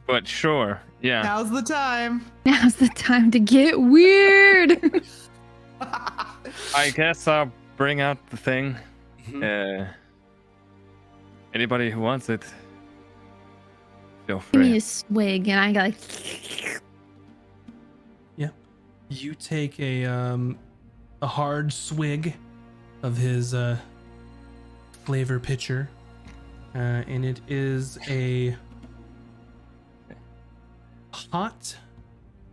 But sure, yeah. Now's the time. Now's the time to get weird. I guess I'll bring out the thing. Anybody who wants it, feel Give me free. a swig, and I got like. You take a hard swig of his flavor pitcher, and it is a hot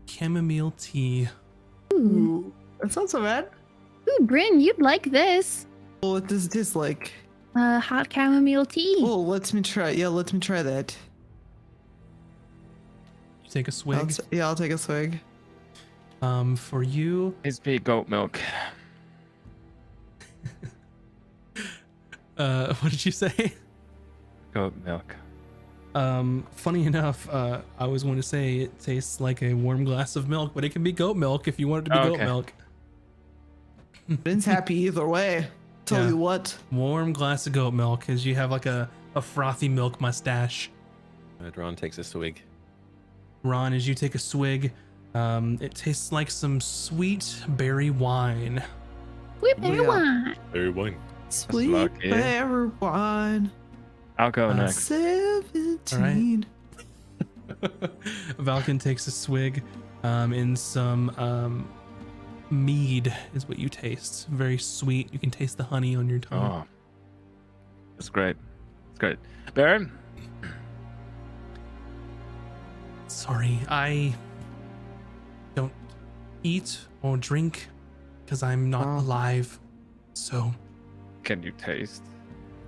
chamomile tea. Ooh, that sounds so bad. Ooh, Bryn, you'd like this. What does it taste like? Hot chamomile tea. Oh, let me try. Yeah, let me try that. You take a swig. I'll take a swig. For you, It's be goat milk. what did you say? Goat milk. Funny enough, I always want to say it tastes like a warm glass of milk, but it can be goat milk if you want it to be goat Okay. milk. Ben's happy either way. Tell Yeah. you what. Warm glass of goat milk, because you have like a frothy milk mustache. Ron takes a swig. Ron, as you take a swig, it tastes like some sweet berry wine. Whip everyone. Very wine. Sweet lucky. berry wine. I'll go Uh, next. 17. Valken takes a swig, in some mead is what you taste. Very sweet. You can taste the honey on your tongue. Oh, it's great. It's great. Baron, Sorry, I don't eat or drink because I'm not Oh. alive. So can you taste?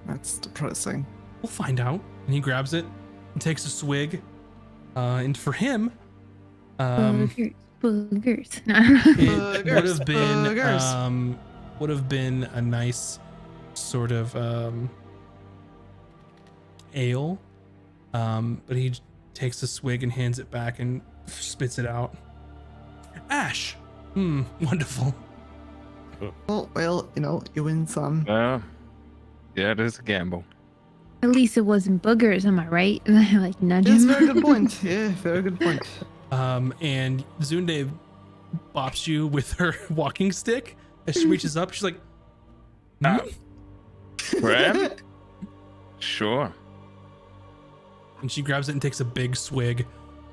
That's depressing. we'll find out. And he grabs it and takes a swig. And for him, Boogers. Boogers. it would have been Boogers. would have been a nice sort of ale. But he takes a swig and hands it back and spits it out. Ash. Wonderful. Oh, well, you win some. Yeah, it is a gamble. At least it wasn't boogers, am I right? Like nudge That's him. a very good point. Yeah, very good point. And Zunde bops you with her walking stick as she reaches up. She's like, Graham? Sure. and she grabs it and takes a big swig.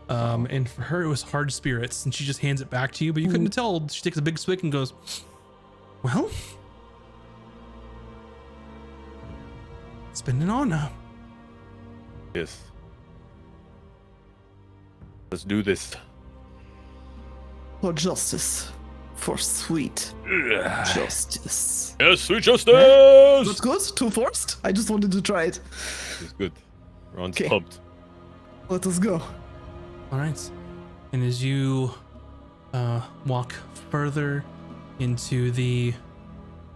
And for her, it was hard spirits, and she just hands it back to you, but you couldn't tell. She takes a big swig and goes, well, it's been an honor. Yes. Let's do this. For justice. For sweet justice. Yes, sweet justice! That's good. Too forced? I just wanted to try it. It's good. Ron's Okay. pumped. Let us go. All right. And as you walk further into the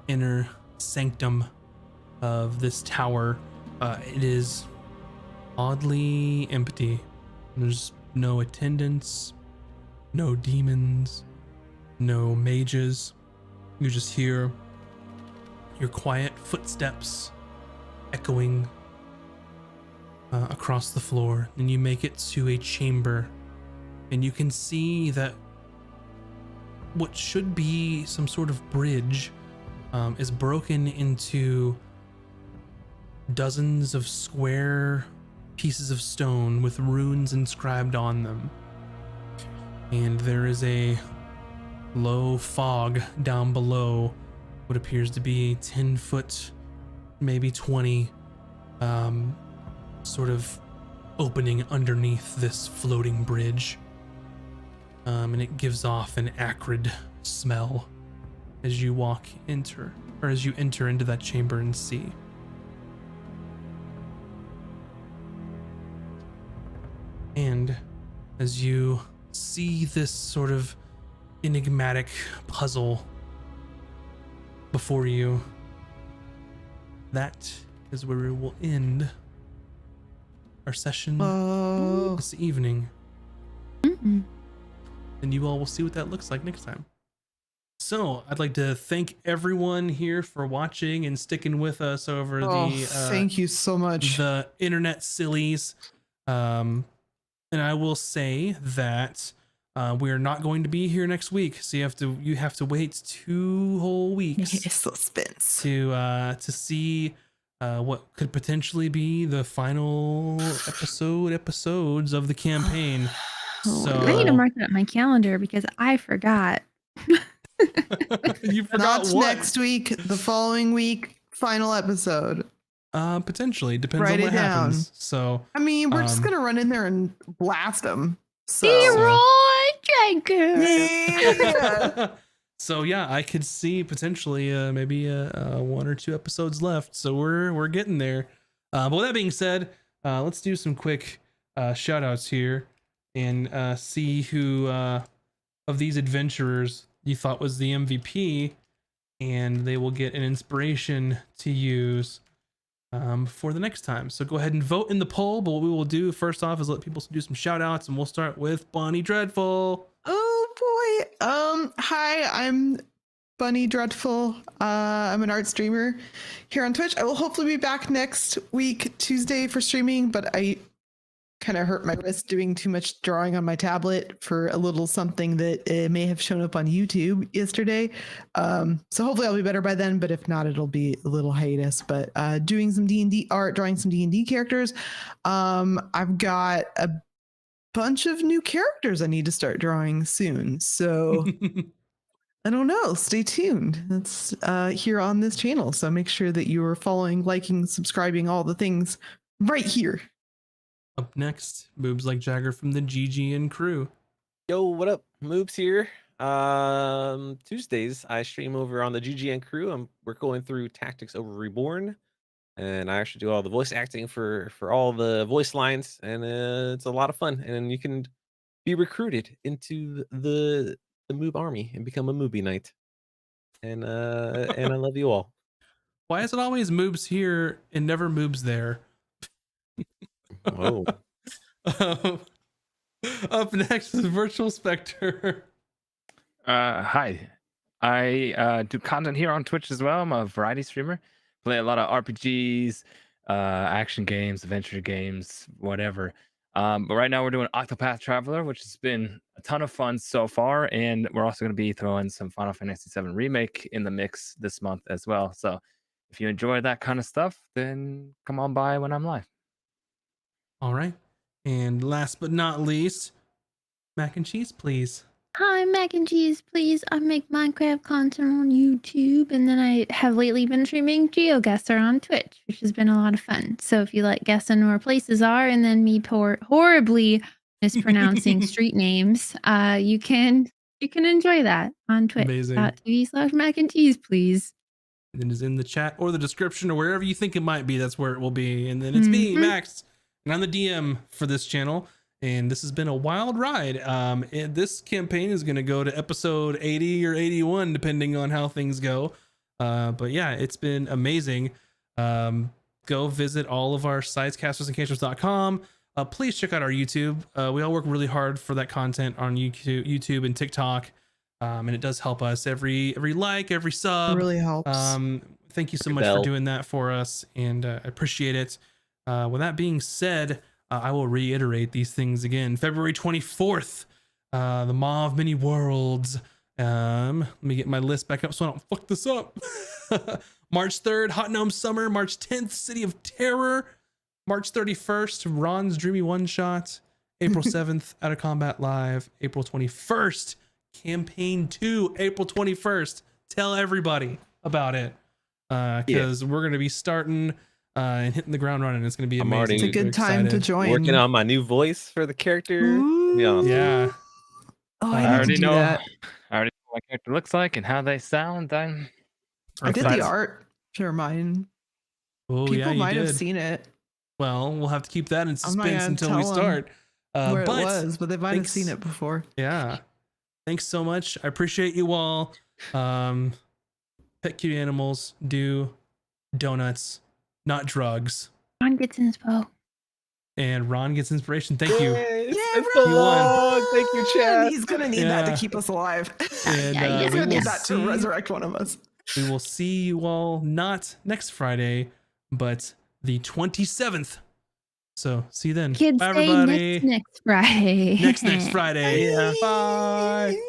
inner sanctum of this tower, it is oddly empty. There's no attendants, no demons, no mages. You just hear your quiet footsteps echoing across the floor, and you make it to a chamber, and you can see that what should be some sort of bridge is broken into dozens of square pieces of stone with runes inscribed on them. And there is a low fog down below what appears to be 10 foot, maybe 20, sort of opening underneath this floating bridge. And it gives off an acrid smell as you enter into that chamber and see. And as you see this sort of enigmatic puzzle before you, that is where we will end our session this evening. Mm-mm. And you all will see what that looks like next time. So I'd like to thank everyone here for watching and sticking with us over thank you so much. the internet sillies. And I will say that we're not going to be here next week, so you have to wait 2 whole weeks Suspense. to see what could potentially be the final episodes of the campaign. So I need to mark that on my calendar because I forgot. you forgot Not what? next week, the following week, final episode. Potentially depends Write on what it down. happens. So I mean, we're just gonna run in there and blast them. So. Leroy Jenkins. Yeah. So yeah, I could see potentially maybe 1 or 2 episodes left. So we're getting there. But with that being said, let's do some quick shout outs here and see who of these adventurers you thought was the MVP, and they will get an inspiration to use for the next time. So go ahead and vote in the poll. But what we will do first off is let people do some shout outs, and we'll start with Bonnie Dreadful. Oh boy. Hi, I'm Bunny Dreadful. I'm an art streamer here on Twitch. I will hopefully be back next week, Tuesday, for streaming, but I kind of hurt my wrist doing too much drawing on my tablet for a little something that may have shown up on YouTube yesterday. So hopefully I'll be better by then, but if not, it'll be a little hiatus. But doing some D&D art, drawing some D&D characters. I've got a bunch of new characters I need to start drawing soon. So I don't know. Stay tuned. That's here on this channel. So make sure that you are following, liking, subscribing, all the things right here. Up next, Boobs Like Jagger from the GG and crew. Yo, what up? Moobs here. Tuesdays I stream over on the GGN crew. We're going through Tactics Over Reborn, and I actually do all the voice acting for all the voice lines, and it's a lot of fun. And you can be recruited into the Moob army and become a Moobie Knight. And I love you all. Why is it always Moobs here and never Moobs there? Whoa. Up next is Virtual Spectre. Hi. I do content here on Twitch as well. I'm a variety streamer. Play a lot of RPGs, action games, adventure games, whatever. But right now we're doing Octopath Traveler, which has been a ton of fun so far. And we're also going to be throwing some Final Fantasy VII Remake in the mix this month as well. So if you enjoy that kind of stuff, then come on by when I'm live. All right. And last but not least, Mac and Cheese, please. Hi, Mac and Cheese, please. I make Minecraft content on YouTube, and then I have lately been streaming GeoGuessr on Twitch, which has been a lot of fun. So if you like guessing where places are and then me horribly mispronouncing street names, you can enjoy that on twitch.tv/Mac and Cheese, please. And it is in the chat or the description or wherever you think it might be. That's where it will be. And then it's me, Max, and I'm the DM for this channel. And this has been a wild ride. And this campaign is going to go to episode 80 or 81, depending on how things go. But yeah, it's been amazing. Go visit all of our sites, castersandcantrips.com. Please check out our YouTube. We all work really hard for that content on YouTube and TikTok. And it does help us. Every like, every sub. It really helps. Thank you so much for doing that for us. And I appreciate it. With that being said, I will reiterate these things again. February 24th, the Maw of Many Worlds. Let me get my list back up so I don't fuck this up. March 3rd, Hot Gnome Summer. March 10th, City of Terror. March 31st, Ron's Dreamy One Shot. April 7th, Out of Combat Live. April 21st, Campaign 2. April 21st. Tell everybody. about it because we're gonna be starting and hitting the ground running. It's gonna be I'm amazing. already It's a good Super time to excited. join. Working on my new voice for the character. Yeah. Yeah. Oh, I I I need to already do know. that. I already know what my character looks like and how they sound. I did Perfect. the art. Sure, mine. Oh People yeah, you might have did. seen it Well, we'll have to keep that in I'm not suspense gonna until we tell 'em start. where it But was, but they might have thanks- seen it before. Yeah. Thanks so much. I appreciate you all. Pet cute animals, do donuts, not drugs. Ron gets inspo. And Ron gets inspiration. Thank you. Yeah, You won. Thank you, Chad. He's gonna need that Yeah. to keep us alive. And yeah, He's we gonna will need that to see- resurrect one of us. We will see you all not next Friday, but the 27th. So see you then. Kids Bye, say everybody. next Friday. Next Friday. Bye.